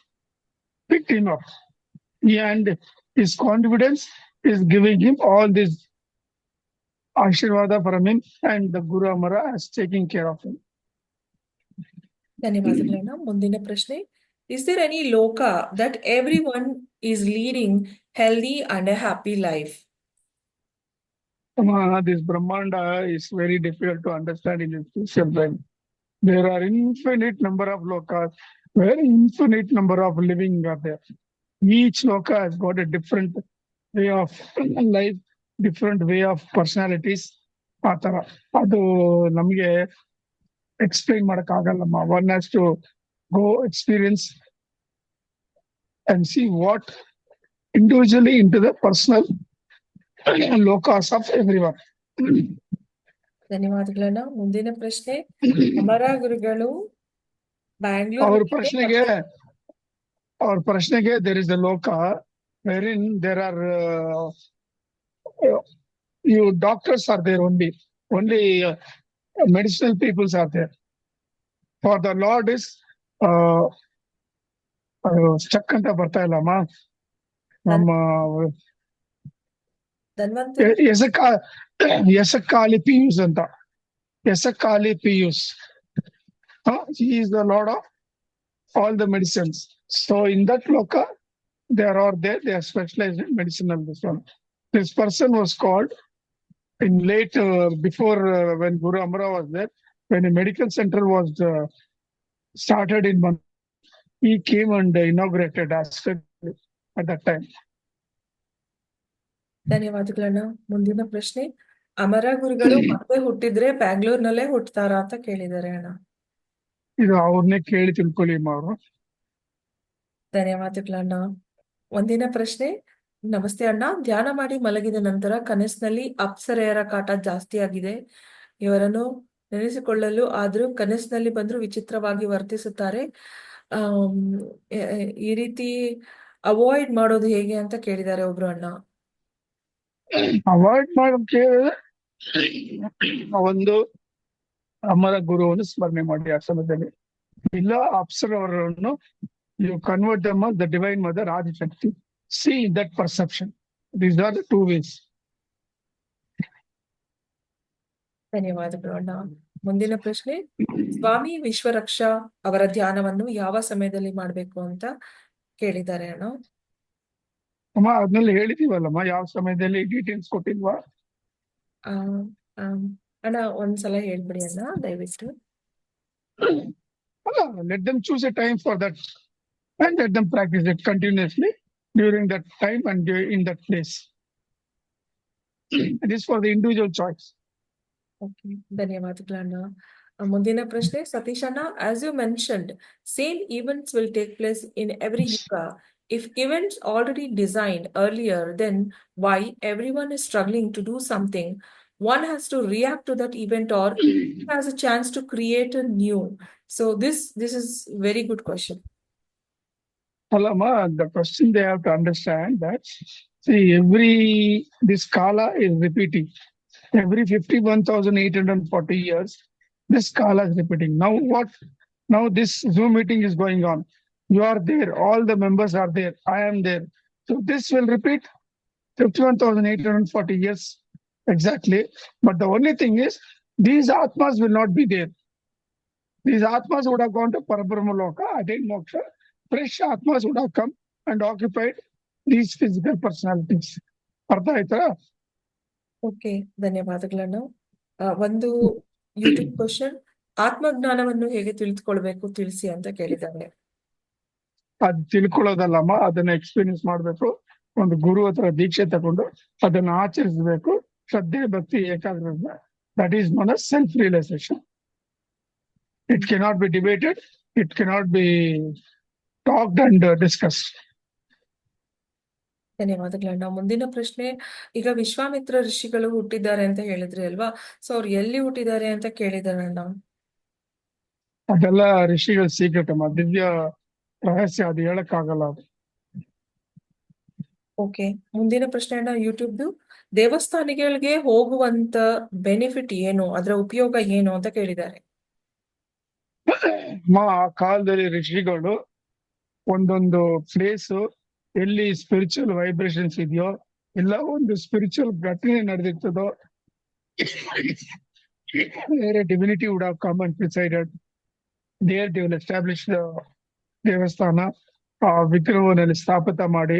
picked him up. And his confidence is giving him all this Ashirvada from him, and the Guru Amara is taking care of him. ಧನ್ಯವಾದಗಳನ್ನ. ಮುಂದಿನ ಪ್ರಶ್ನೆ. Is there any loka that everyone is leading healthy and a happy life? This Brahmanda is very difficult to understand in its physical brain. There are infinite number of lokas, very infinite number of living are there. Each loka has got a different way of life, different way of personalities. ಆ ತರ ಅದು ನಮಗೆ explain ಮಾಡಕ್ ಆಗಲ್ಲಮ್ಮ. One has to go experience and see what individually into the personal lokas of everyone. ಧನ್ಯವಾದಗಳನ್ನ. ಮುಂದಿನ ಪ್ರಶ್ನೆ, ಅಮರ ಗುರುಗಳು ಅವ್ರ ಬ್ಯಾಂಗ್ಳೂರ್ ಪ್ರಶ್ನೆಗೆ there is a loka wherein there are you doctors are there only medicinal peoples are there. For the Lord is stuck ಅಂತ ಬರ್ತಾ ಇಲ್ಲಮ್ಮ. ನಮ್ಮ ಯಸಕಾಲಿ ಪಿಯೂಸ್ ಅಂತ, ಯಸಕಾಲಿ Pius. He is the Lord of all the medicines. So in that loka, they are all there. They are specialized in medicinal. This person was called in late before when Guru Amara was there, when a medical center was started in Manipur, he came and inaugurated Aster at that time. ಧನ್ಯವಾದಗಳನ್ನ. ಮುಂದಿನ ಪ್ರಶ್ನೆ, ಅಮರ ಗುರುಗಳು ಮತ್ತೆ ಹುಟ್ಟಿದ್ರೆ ಬ್ಯಾಂಗ್ಳೂರ್ನಲ್ಲೇ ಹುಟ್ಟತಾರಾ ಅಂತ ಕೇಳಿದ್ದಾರೆ ಅಣ್ಣ. ಇದು ಅವ್ರನ್ನೇ ಕೇಳಿ ತಿಳ್ಕೊಳ್ಳಿ ಅವರು. ಧನ್ಯವಾದಗಳನ್ನ. ಒಂದಿನ ಪ್ರಶ್ನೆ, ನಮಸ್ತೆ ಅಣ್ಣ, ಧ್ಯಾನ ಮಾಡಿ ಮಲಗಿದ ನಂತರ ಕನಸಿನಲ್ಲಿ ಅಪ್ಸರೆಯರ ಕಾಟ ಜಾಸ್ತಿ ಆಗಿದೆ. ಇವರನ್ನು ನೆನೆಸಿಕೊಳ್ಳಲು ಆದ್ರೂ ಕನಸಿನಲ್ಲಿ ಬಂದ್ರು ವಿಚಿತ್ರವಾಗಿ ವರ್ತಿಸುತ್ತಾರೆ. ಈ ರೀತಿ ಅವಾಯ್ಡ್ ಮಾಡೋದು ಹೇಗೆ ಅಂತ ಕೇಳಿದ್ದಾರೆ ಒಬ್ರು ಅಣ್ಣ. ಅವಾಯ್ಡ್ ಮಾಡೋಕೆ ಒಂದು ಅಮರ ಗುರುವನ್ನು ಸ್ಮರಣೆ ಮಾಡಿ ಆ ಸಮಯದಲ್ಲಿ, ಇಲ್ಲ ಅಪ್ಸರ ಅವರನ್ನು you convert them as the divine mother Adishakti. See that perception. These are the two ways. ಧನ್ಯವಾದಗಳು ಅಣ್ಣ. ಮುಂದಿನ ಪ್ರಶ್ನೆ, ಸ್ವಾಮಿ ವಿಶ್ವರಕ್ಷಾ ಅವರ ಧ್ಯಾನವನ್ನು ಯಾವ ಸಮಯದಲ್ಲಿ ಮಾಡ್ಬೇಕು ಅಂತ ಕೇಳಿದ್ದಾರೆ ಅಣ್ಣ. ಅಮ್ಮ ಅದನ್ನೆಲ್ಲ ಹೇಳಿದೀವಲ್ಲಮ್ಮ, ಯಾವ ಸಮಯದಲ್ಲಿ ಡೀಟೇಲ್ಸ್ ಕೊಟ್ಟಿಲ್ವಾ? ಅಣ್ಣ ಒಂದ್ಸಲ ಹೇಳ್ಬಿಡಿ ಅಣ್ಣ ದಯವಿಟ್ಟು. Let them choose a time for that and let them practice it continuously during that time and in that place. It is for the individual choice. Okay, ಧನ್ಯವಾದಗಳನ್ನ. ಮುಂದಿನ ಪ್ರಶ್ನೆ, ಸತೀಶ್ ಅಣ್ಣ, as you mentioned, same events will take place in every yuga. If events already designed earlier, then why everyone is struggling to do something? One has to react to that event or has a chance to create a new. So this is very good question. Alama, the question they have to understand that, see, this kala is repeating. Every 51,840 years, this kala is repeating. Now what? Now this Zoom meeting is going on. You are there. All the members are there. I am there. So this will repeat 51,840 years exactly. But the only thing is, these Atmas will not be there. These Atmas would have gone to Parabrahma Loka, attained moksha. Fresh Atmas would have come and occupied these physical personalities. ಅರ್ಥ ಆಯ್ತಾ? Okay, ಧನ್ಯವಾದಗಳನ್ನ. ಒಂದು YouTube question, ಆತ್ಮಜ್ಞಾನವನ್ನು ಹೇಗೆ ತಿಳಿದುಕೊಳ್ಬೇಕು ತಿಳಿಸಿ ಅಂತ ಕೇಳಿದ್ದಾರೆ. ಅದ್ ತಿಳ್ಕೊಳ್ಳೋದಲ್ಲಮ್ಮ, ಅದನ್ನ ಎಕ್ಸ್ಪೀರಿಯನ್ಸ್ ಮಾಡ್ಬೇಕು. ಒಂದು ಗುರು ಹತ್ರ ದೀಕ್ಷೆ ತಗೊಂಡು ಅದನ್ನ ಆಚರಿಸಬೇಕು. ಶ್ರದ್ಧೆ, ಭಕ್ತಿ, ಏಕಾಗ್ರತೆ, that is not a self realisation. It cannot be debated. It cannot be talked and discussed. ಧನ್ಯವಾದಗಳನ್ನ. ಮುಂದಿನ ಪ್ರಶ್ನೆ, ಈಗ ವಿಶ್ವಾಮಿತ್ರ ಋಷಿಗಳು ಹುಟ್ಟಿದ್ದಾರೆ ಅಂತ ಹೇಳಿದ್ರಿ ಅಲ್ವಾ, ಸೊ ಅವ್ರು ಎಲ್ಲಿ ಹುಟ್ಟಿದ್ದಾರೆ ಅಂತ ಕೇಳಿದಾರಣ್ಣ. ಅದೆಲ್ಲ ಋಷಿಗಳ ಸೀಕ್ರೆಟ್ ಅಮ್ಮ, ದಿವ್ಯ ರಹಸ್ಯ, ಅದು ಹೇಳಕ್ಕಾಗಲ್ಲ ಅದು. ಓಕೆ, ಮುಂದಿನ ಪ್ರಶ್ನೆ ಅಣ್ಣ, ಯೂಟ್ಯೂಬ್ದು, ದೇವಸ್ಥಾನಗಳಿಗೆ ಹೋಗುವಂತ ಬೆನಿಫಿಟ್ ಏನು, ಅದರ ಉಪಯೋಗ ಏನು ಅಂತ ಕೇಳಿದ್ದಾರೆ. ಆ ಕಾಲದಲ್ಲಿ ಋಷಿಗಳು ಒಂದೊಂದು ಪ್ಲೇಸ್ ಎಲ್ಲಿ ಸ್ಪಿರಿಚುವಲ್ ವೈಬ್ರೇಷನ್ಸ್ ಇದೆಯೋ, ಇಲ್ಲ ಒಂದು ಸ್ಪಿರಿಚುವಲ್ ಘಟನೆ ನಡೆದಿರ್ತದೋ, ಬೇರೆ divinity would have come and presided. There they will establish ದೇವಸ್ಥಾನ ವಿಗ್ರಹವನ್ನೆಲ್ಲ ಸ್ಥಾಪಿತ ಮಾಡಿ,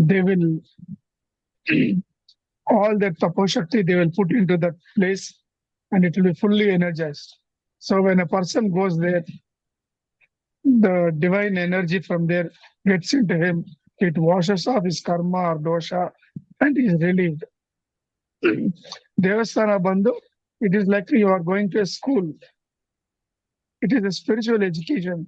they will all that taposhakti they will put into that place and it will be fully energized. So when a person goes there, the divine energy from there gets into him. It washes off his karma or dosha and he is relieved. Devasthana Bandhu, it is like you are going to a school. It is a spiritual education.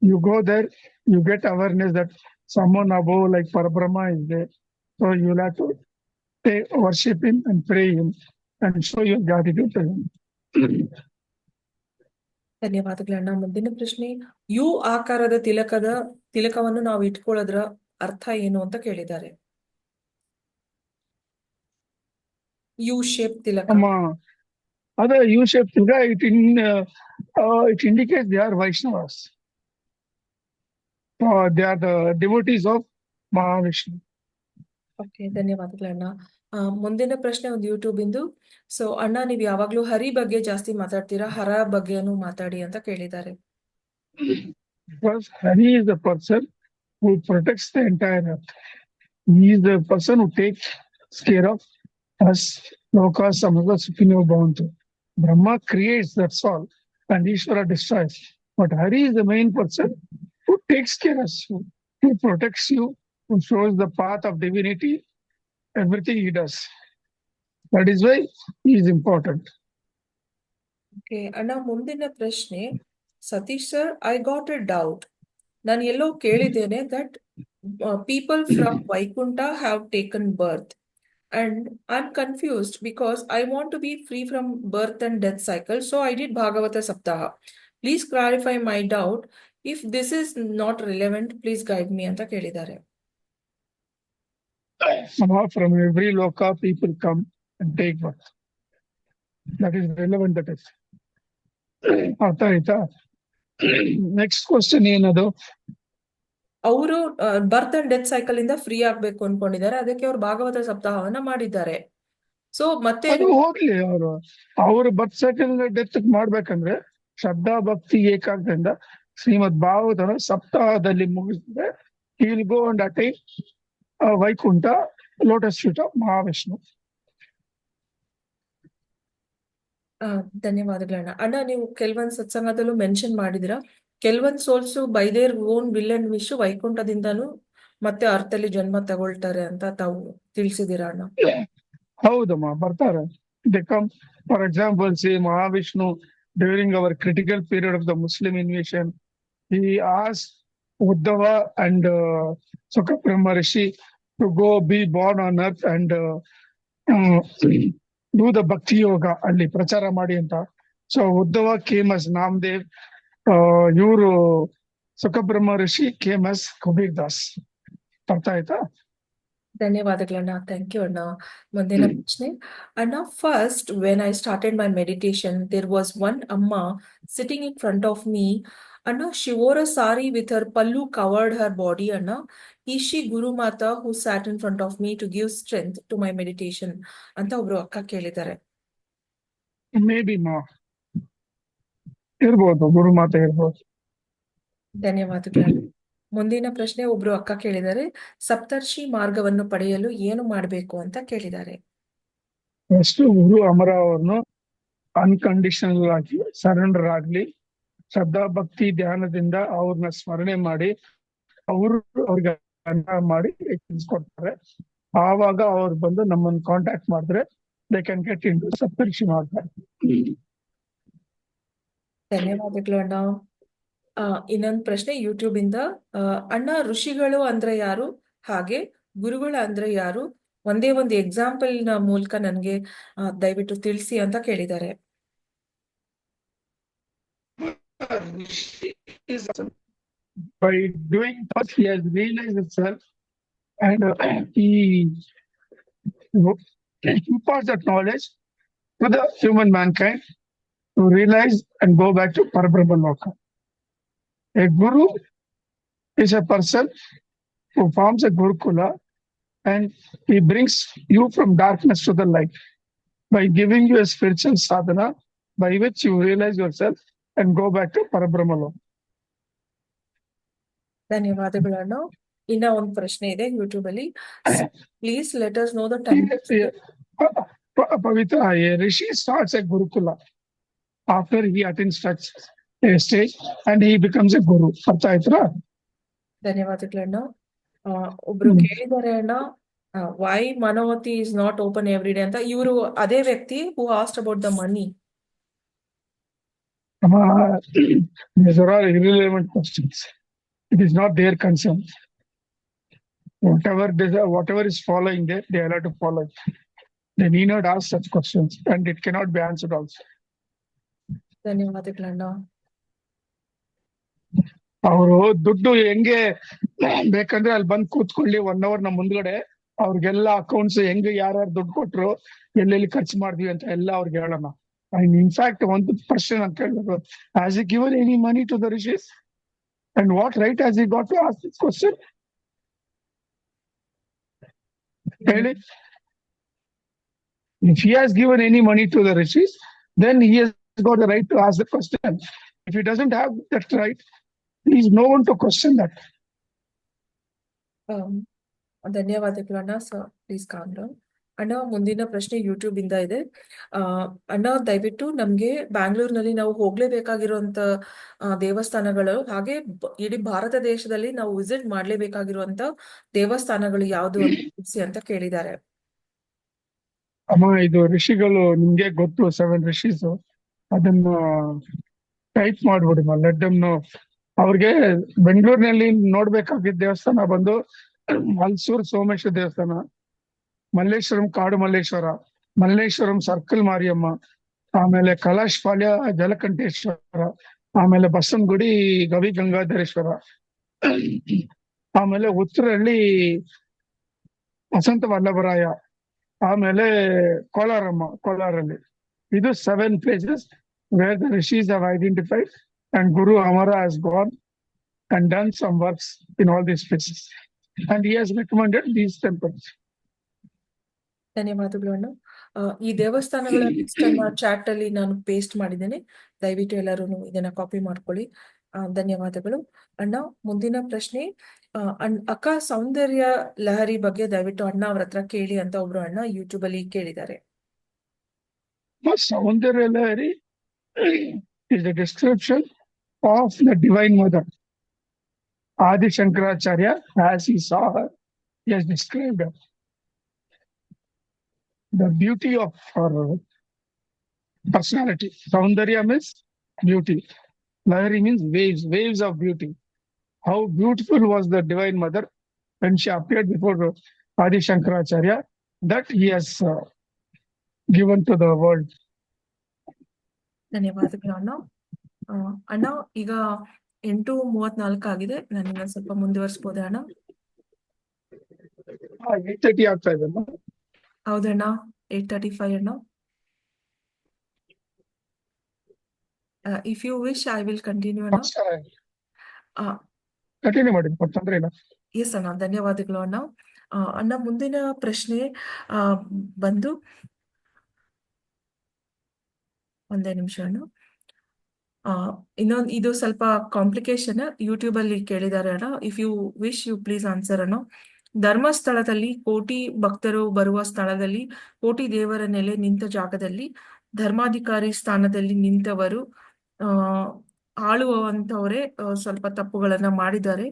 You go there, you get awareness that someone above like Parabrahma is there. So you will have to worship him and pray him and show your gratitude to him. ಧನ್ಯವಾದಗಳಣ್ಣ. ಮುಂದಿನ ಪ್ರಶ್ನೆ, you ಆಕಾರದ ತಿಲಕವನ್ನು ನಾವು ಇಟ್ಕೊಳ್ಳೋದ್ರ ಅರ್ಥ ಏನು ಅಂತ ಕೇಳಿದ್ದಾರೆ. U shape tilaka. Other U-shaped tilka, it indicates they are Vaishnavas. They are the devotees of Mahavishnu. Okay, ಧನ್ಯವಾದಗಳಣ್ಣ. ಮುಂದಿನ ಪ್ರಶ್ನೆ ಒಂದು ಯೂಟ್ಯೂಬ್ ಇಂದು. ಸೊ ಅಣ್ಣ, ನೀವು ಯಾವಾಗ್ಲೂ ಹರಿ ಬಗ್ಗೆ ಜಾಸ್ತಿ ಮಾತಾಡ್ತೀರಾ, ಹರ ಬಗ್ಗೆನೂ ಮಾತಾಡಿ ಅಂತ ಕೇಳಿದ್ದಾರೆ. Because Hari is the person who protects the entire earth. He is the person who takes care of us. Loka Samagga Sukhino Bhavantu. Brahma creates, that's all, and Ishvara destroys. But Hari is the main person who takes care of you, who protects you, who shows the path of divinity, everything he does. That is why he is important. Okay ಅಣ್ಣ, ಮುಂದಿನ ಪ್ರಶ್ನೆ, Satish sir, I got A doubt. ನಾನು ಎಲ್ಲೋ ಕೇಳಿದ್ದೇನೆ that people from Vaikuntha have taken birth and I'm confused because I want to be free from birth and death cycle, so I did Bhagavata Saptaha. Please clarify my doubt. If this is not relevant, please guide me anta kelidare. Somehow from every loka people come and take birth. That is relevant, that is. Next question ಏನದು? ಅವರು ಬರ್ತ್ and death cycle ಇಂದ free ಆಗ್ಬೇಕು ಅನ್ಕೊಂಡಿದ್ದಾರೆ, ಅದಕ್ಕೆ ಅವ್ರು ಭಾಗವತ ಸಪ್ತಾಹವನ್ನ ಮಾಡಿದ್ದಾರೆ. So ಮತ್ತೆ ಅದು ಹೋಗ್ಲಿ, ಅವರು ಬರ್ತ್ ಸೈಕಲ್ ಡೆತ್ ಮಾಡ್ಬೇಕಂದ್ರೆ ಶ್ರದ್ಧಾ ಭಕ್ತಿ ಏಕಾಗ್ರದಿಂದ ಶ್ರೀಮದ್ ಭಾಗವತನ ಸಪ್ತಾಹದಲ್ಲಿ ಮುಗಿಸಿದ್ರೆ he will go and attain Vaikuntha, lotus feet of Mahavishnu. ಧನ್ಯವಾದಗಳಣ್ಣ. ಅಣ್ಣ, ನೀವು ಕೆಲವೊಂದು ಸತ್ಸಂಗದಲ್ಲೂ ಮೆನ್ಷನ್ ಮಾಡಿದಿರ, ಕೆಲವೊಂದು souls by their own will and wish ವೈಕುಂಠದಿಂದನೂ ಮತ್ತೆ ಅರ್ಥದಲ್ಲಿ ಜನ್ಮ ತಗೊಳ್ತಾರೆ ಅಂತ ತಾವು ತಿಳಿಸಿದಿರ ಅಣ್ಣ? ಹೌದಮ್ಮ, ಬರ್ತಾರೆ. They come, for example, say Mahavishnu during our critical period of the Muslim invasion, he asked Uddhava and Sukabrahma Rishi to go be born on earth and do the bhakti yoga ಅಲ್ಲಿ ಪ್ರಚಾರ ಮಾಡಿ ಅಂತ. So Uddhava came as Namdev, ಇವರು ಸುಖಬ್ರಹ್ಮ ಋಷಿ came as Kabir Das. ಅರ್ಥ ಆಯ್ತಾ? ಧನ್ಯವಾದಗಳಣ್ಣ. Thank you ಅಣ್ಣ. ಮುಂದಿನ ಪ್ರಶ್ನೆ, ಅಣ್ಣ, first when I started my meditation there was one ಅಮ್ಮ sitting in front of me. ಅಣ್ಣ, she wore a sari with her pallu covered her body. ಅಣ್ಣ, is she Guru Mata who sat in front of me to give strength to my meditation ಅಂತ ಒಬ್ರು ಅಕ್ಕ ಕೇಳಿದ್ದಾರೆ. May be ಇರ್ಬೋದು, ಗುರುಮಾತೆ ಇರ್ಬೋದು. ಧನ್ಯವಾದಗಳು. ಮುಂದಿನ ಪ್ರಶ್ನೆ, ಒಬ್ರು ಅಕ್ಕ ಕೇಳಿದ್ದಾರೆ, ಸಪ್ತರ್ಷಿ ಮಾರ್ಗವನ್ನು ಪಡೆಯಲು ಏನು ಮಾಡಬೇಕು ಅಂತ ಕೇಳಿದ್ದಾರೆ. ಫಸ್ಟ್ ಗುರು ಅಮರ ಅವ್ರನ್ನು ಅನ್ಕಂಡೀಷನಲ್ ಆಗಿ ಸರೆಂಡರ್ ಆಗ್ಲಿ, ಶ್ರದ್ಧಾ ಭಕ್ತಿ ಧ್ಯಾನದಿಂದ ಅವ್ರನ್ನ ಸ್ಮರಣೆ ಮಾಡಿ ಅವ್ರಿಗೆ ಅನ್ನ ಮಾಡಿ ಕೊಡ್ತಾರೆ. ಆವಾಗ ಅವ್ರು ಬಂದು ನಮ್ಮನ್ನು ಕಾಂಟ್ಯಾಕ್ಟ್ ಮಾಡಿದ್ರೆ they can get into Saptarshi Marga. ಧನ್ಯವಾದಗಳು ಅಣ್ಣ. ಇನ್ನೊಂದು ಪ್ರಶ್ನೆ ಯೂಟ್ಯೂಬ್ ಇಂದ, ಅಣ್ಣ, ಋಷಿಗಳು ಅಂದ್ರೆ ಯಾರು, ಹಾಗೆ ಗುರುಗಳು ಅಂದ್ರೆ ಯಾರು, ಒಂದೇ ಒಂದು ಎಕ್ಸಾಂಪಲ್ ನ ಮೂಲಕ ನನ್ಗೆ ದಯವಿಟ್ಟು ತಿಳಿಸಿ ಅಂತ ಕೇಳಿದ್ದಾರೆ. By doing that, he has realized himself and he imparts that knowledge to the human mankind to realize and go back to Parabrahma Loka. A guru is a person who forms a Gurukula and he brings you from darkness to the light by giving you a spiritual sadhana by which you realize yourself and go back to Parabrahma Loka. ಧನ್ಯವಾದಗಳು ಅಣ್ಣ. ಇನ್ನ ಒಂದು ಪ್ರಶ್ನೆ ಇದೆ YouTube ಅಲ್ಲಿ. Please let us know the time. Pavitra, a rishi starts a Gurukula after he attends such a stage and he becomes a guru. ಅರ್ಥ ಆಯ್ತಾ? ಧನ್ಯವಾದಗಳು ಅಣ್ಣ. ಒಬ್ರು ಕೇಳಿದ್ದಾರೆ ಅಣ್ಣ, why Manovati is not open every day ಅಂತ. ಇವರು ಅದೇ ವ್ಯಕ್ತಿ who asked about the money. These are all irrelevant questions. It is not their concern. Whatever is following there, they are allowed to follow it. They need not ask such questions and it cannot be answered also. ಧನ್ಯವಾದಗಳಣ್ಣ. ಅವರು ದುಡ್ಡು ಹೆಂಗೆ ಬೇಕಂದ್ರೆ ಅಲ್ಲಿ ಬಂದು ಕೂತ್ಕೊಳ್ಳಿ 1 hour ನಮ್ಮ ಮುಂದ್ಗಡೆ ಅವ್ರಿಗೆಲ್ಲ ಅಕೌಂಟ್ಸ್ ಹೆಂಗೆ ಯಾರ್ಯಾರು ದುಡ್ಡು ಕೊಟ್ರು ಎಲ್ಲೆಲ್ಲಿ ಖರ್ಚು ಮಾಡಿದ್ವಿ ಅಂತ ಎಲ್ಲ ಅವ್ರಿಗೆ ಹೇಳೋಣ. And in fact, ಒಂದು ಪರ್ಸನ್ ಅಂತ ಹೇಳಿದ್ರು, has he given any money to the rishis? And what right has he got to ask this question? ಹೇಳಿ. If he has given any money to the rishis, then he has got the right to ask the question. If he doesn't have that right, he is no one to question that. ಧನ್ಯವಾದಗಳು ಅಣ್ಣ. Sir please calm down. ಅಣ್ಣ, ಮುಂದಿನ ಪ್ರಶ್ನೆ YouTube ಇಂದ ಇದೆ. ಅಣ್ಣ, ದಯವಿಟ್ಟು ನಮ್ಗೆ ಬ್ಯಾಂಗ್ಳೂರ್ನಲ್ಲಿ ನಾವು ಹೋಗ್ಲೇಬೇಕಾಗಿರುವಂತ ದೇವಸ್ಥಾನಗಳು, ಹಾಗೆ ಇಡೀ ಭಾರತ ದೇಶದಲ್ಲಿ ನಾವು ವಿಸಿಟ್ ಮಾಡ್ಲೇಬೇಕಾಗಿರುವಂತ ದೇವಸ್ಥಾನಗಳು ಯಾವ್ದು ಅಂತ ತಿಳಿಸಿ ಅಂತ ಕೇಳಿದ್ದಾರೆ. ಅಮ್ಮ, ಇದು ಋಷಿಗಳು ನಿಮ್ಗೆ ಗೊತ್ತು, 7 ಋಷೀಸ್. ಅದನ್ನ ಟೈಪ್ ಮಾಡ್ಬಿಡಿ. Let them know. ಅವ್ರಿಗೆ ಬೆಂಗಳೂರಿನಲ್ಲಿ ನೋಡ್ಬೇಕಾಗಿದ್ದ ದೇವಸ್ಥಾನ ಬಂದು ಮಲ್ಸೂರ್ ಸೋಮೇಶ್ವರ ದೇವಸ್ಥಾನ, ಮಲ್ಲೇಶ್ವರಂ ಕಾಡು ಮಲ್ಲೇಶ್ವರ, ಮಲ್ಲೇಶ್ವರಂ ಸರ್ಕಲ್ ಮಾರಿಯಮ್ಮ, ಆಮೇಲೆ ಕಲಾಶ್ ಪಾಳ್ಯ ಜಲಕಂಠೇಶ್ವರ, ಆಮೇಲೆ ಬಸವನಗುಡಿ ಗವಿ ಗಂಗಾಧರೇಶ್ವರ, ಆಮೇಲೆ ಉತ್ತರಹಳ್ಳಿ ವಸಂತ ವಲ್ಲಭರಾಯ, ಆಮೇಲೆ ಕೋಲಾರಲ್ಲಿ. ಇದು 7 places where the rishis have identified and Guru Amara has gone and done some works in all these places. And he has recommended these temples. ಧನ್ಯವಾದಗಳು ಅಣ್ಣ. ಈ ದೇವಸ್ಥಾನಗಳ ಲಿಸ್ಟ್ ಅನ್ನ ಚಾಟ್ ಅಲ್ಲಿ ನಾನು ಪೇಸ್ಟ್ ಮಾಡಿದ್ದೇನೆ. ದಯವಿಟ್ಟು ಎಲ್ಲರೂ ಇದನ್ನ ಕಾಪಿ ಮಾಡ್ಕೊಳ್ಳಿ. ಧನ್ಯವಾದಗಳು ಅಣ್ಣ. ಮುಂದಿನ ಪ್ರಶ್ನೆ, ಅಕ್ಕ ಸೌಂದರ್ಯ ಲಹರಿ ಬಗ್ಗೆ ದಯವಿಟ್ಟು ಅಣ್ಣ ಅವ್ರ ಹತ್ರ ಕೇಳಿ ಅಂತ ಒಬ್ರು ಅಣ್ಣ ಯೂಟ್ಯೂಬ್ ಅಲ್ಲಿ ಕೇಳಿದ್ದಾರೆ. Saundarya Lahari is a description of the Divine Mother. Adi Shankaracharya, as he saw her, he has described her. The beauty of her personality. Saundarya means beauty. Lahari means waves of beauty. How beautiful was the Divine Mother when she appeared before Adi Shankaracharya, that he has given to the world. ಧನ್ಯವಾದಗಳು ಅಣ್ಣ. ಅಣ್ಣ, ಈಗ 8:34 ಆಗಿದೆ. ನಾನು ಸ್ವಲ್ಪ ಮುಂದುವರಿಸಬಹುದೇ ಅಣ್ಣ? 8:30 ಆಗ್ತಾ ಇದೆ. ಹೌದಣ್ಣ, 8:35 ಅಣ್ಣ. If you wish I will continue ಅಣ್ಣ. ಕಂಟಿನ್ಯೂ ಮಾಡಿ, ತೊಂದ್ರೆ ಇಲ್ಲ. ಎಸ್ ಅಣ್ಣ, ಧನ್ಯವಾದಗಳು ಅಣ್ಣ. ಅಣ್ಣ, ಮುಂದಿನ ಪ್ರಶ್ನೆ ಬಂದು, ಒಂದೇ ನಿಮಿಷ ಅಣ್ಣ. ಇನ್ನೊಂದು, ಇದು ಸ್ವಲ್ಪ ಕಾಂಪ್ಲಿಕೇಶನ್, ಯೂಟ್ಯೂಬ್ ಅಲ್ಲಿ ಕೇಳಿದ್ದಾರೆ ಅಣ್ಣ. If you wish you please answer ಅಣ್ಣ. ಧರ್ಮಸ್ಥಳದಲ್ಲಿ ಕೋಟಿ ಭಕ್ತರು ಬರುವ ಸ್ಥಳದಲ್ಲಿ, ಕೋಟಿ ದೇವರ ನೆಲೆ ನಿಂತ ಜಾಗದಲ್ಲಿ ಧರ್ಮಾಧಿಕಾರಿ ಸ್ಥಾನದಲ್ಲಿ ನಿಂತವರು ಆಳುವಂತವರೇ ಸ್ವಲ್ಪ ತಪ್ಪುಗಳನ್ನ ಮಾಡಿದ್ದಾರೆ.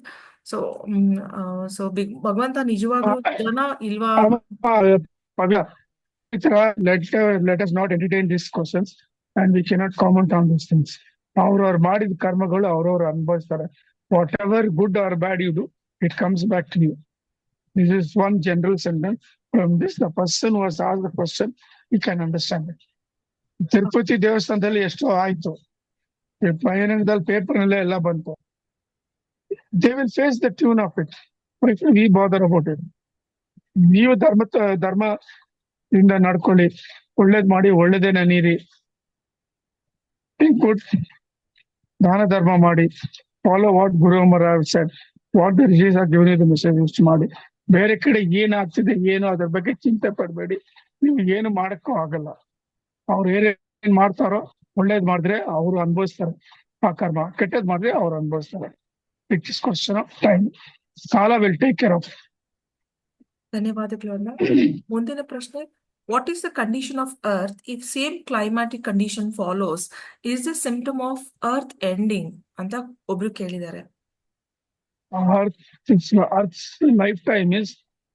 ಸೊ ಭಗವಂತ ನಿಜವಾಗ್ಲೂ ಜನ ಇಲ್ವಾ? Let us not entertain these questions and we cannot comment on these things. ಅವ್ರವ್ರು ಮಾಡಿದ ಕರ್ಮಗಳು ಅವ್ರವ್ರು ಅನುಭವಿಸ್ತಾರೆ. Whatever good or bad you do, it comes back to you. This is one general sentence. From this, the person who has asked the question, you can understand it. Tirupati ದೇವಸ್ಥಾನದಲ್ಲಿ ಎಷ್ಟೋ ಆಯ್ತು, ಪಯಣದಲ್ಲಿ paper ನಲ್ಲೇ ಎಲ್ಲ ಬಂತು. They will face the tune of it. Why should we bother about it? ನೀವು ಧರ್ಮದಿಂದ ನಡ್ಕೊಳ್ಳಿ, ಒಳ್ಳೇದ್ ಮಾಡಿ, ಒಳ್ಳೇದೇ ನೆನೀರಿ, ಗುಡ್ ದಾನ ಧರ್ಮ ಮಾಡಿ, follow what Guru Amara said, what the rishis are given you the message ಇಷ್ಟು ಮಾಡಿ. ಬೇರೆ ಕಡೆ ಏನಾಗ್ತಿದೆ ಏನು ಅದ್ರ ಬಗ್ಗೆ ಚಿಂತೆ ಪಡಬೇಡಿ. ನೀವು ಏನು ಮಾಡಕ್ಕೂ ಆಗಲ್ಲ. ಅವ್ರು ಏನ್ ಮಾಡ್ತಾರೋ, ಒಳ್ಳೇದ್ ಮಾಡಿದ್ರೆ ಅವ್ರು ಅನುಭವಿಸ್ತಾರೆ ಆ ಕರ್ಮ, ಕೆಟ್ಟದ್ ಮಾಡಿದ್ರೆ ಅವ್ರು ಅನುಭವಿಸ್ತಾರೆ. It is question of time. Kala will take care of. ಧನ್ಯವಾದಗಳು ಅಣ್ಣ. ಮುಂದಿನ ಪ್ರಶ್ನೆ, what is the condition of earth if same climatic condition follows is the symptom of earth ending ಅಂತ ಒಬ್ರು ಕೇಳಿದ್ದಾರೆ. Earth's lifetime is,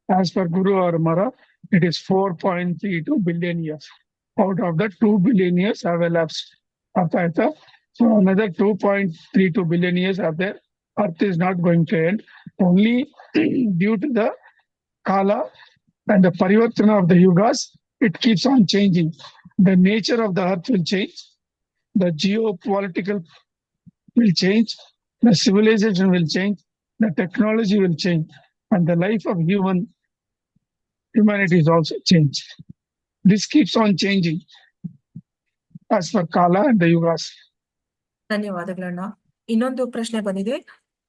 as per Guru Amara, it is 4.32 billion years. Out of that, 2 billion years have elapsed. So another 2.32 billion years are there. Earth is not going to end. Only due to the Kala and the Parivartana of the Yugas, it keeps on changing. The nature of the earth will change. The geopolitical will change. The civilization will change. The technology will change. And the life of humanity is also changed. This keeps on changing as per Kala and the Yugas. ಧನ್ಯವಾದಗಳಣ್ಣ. ಇನ್ನೊಂದು ಪ್ರಶ್ನೆ ಬಂದಿದೆ,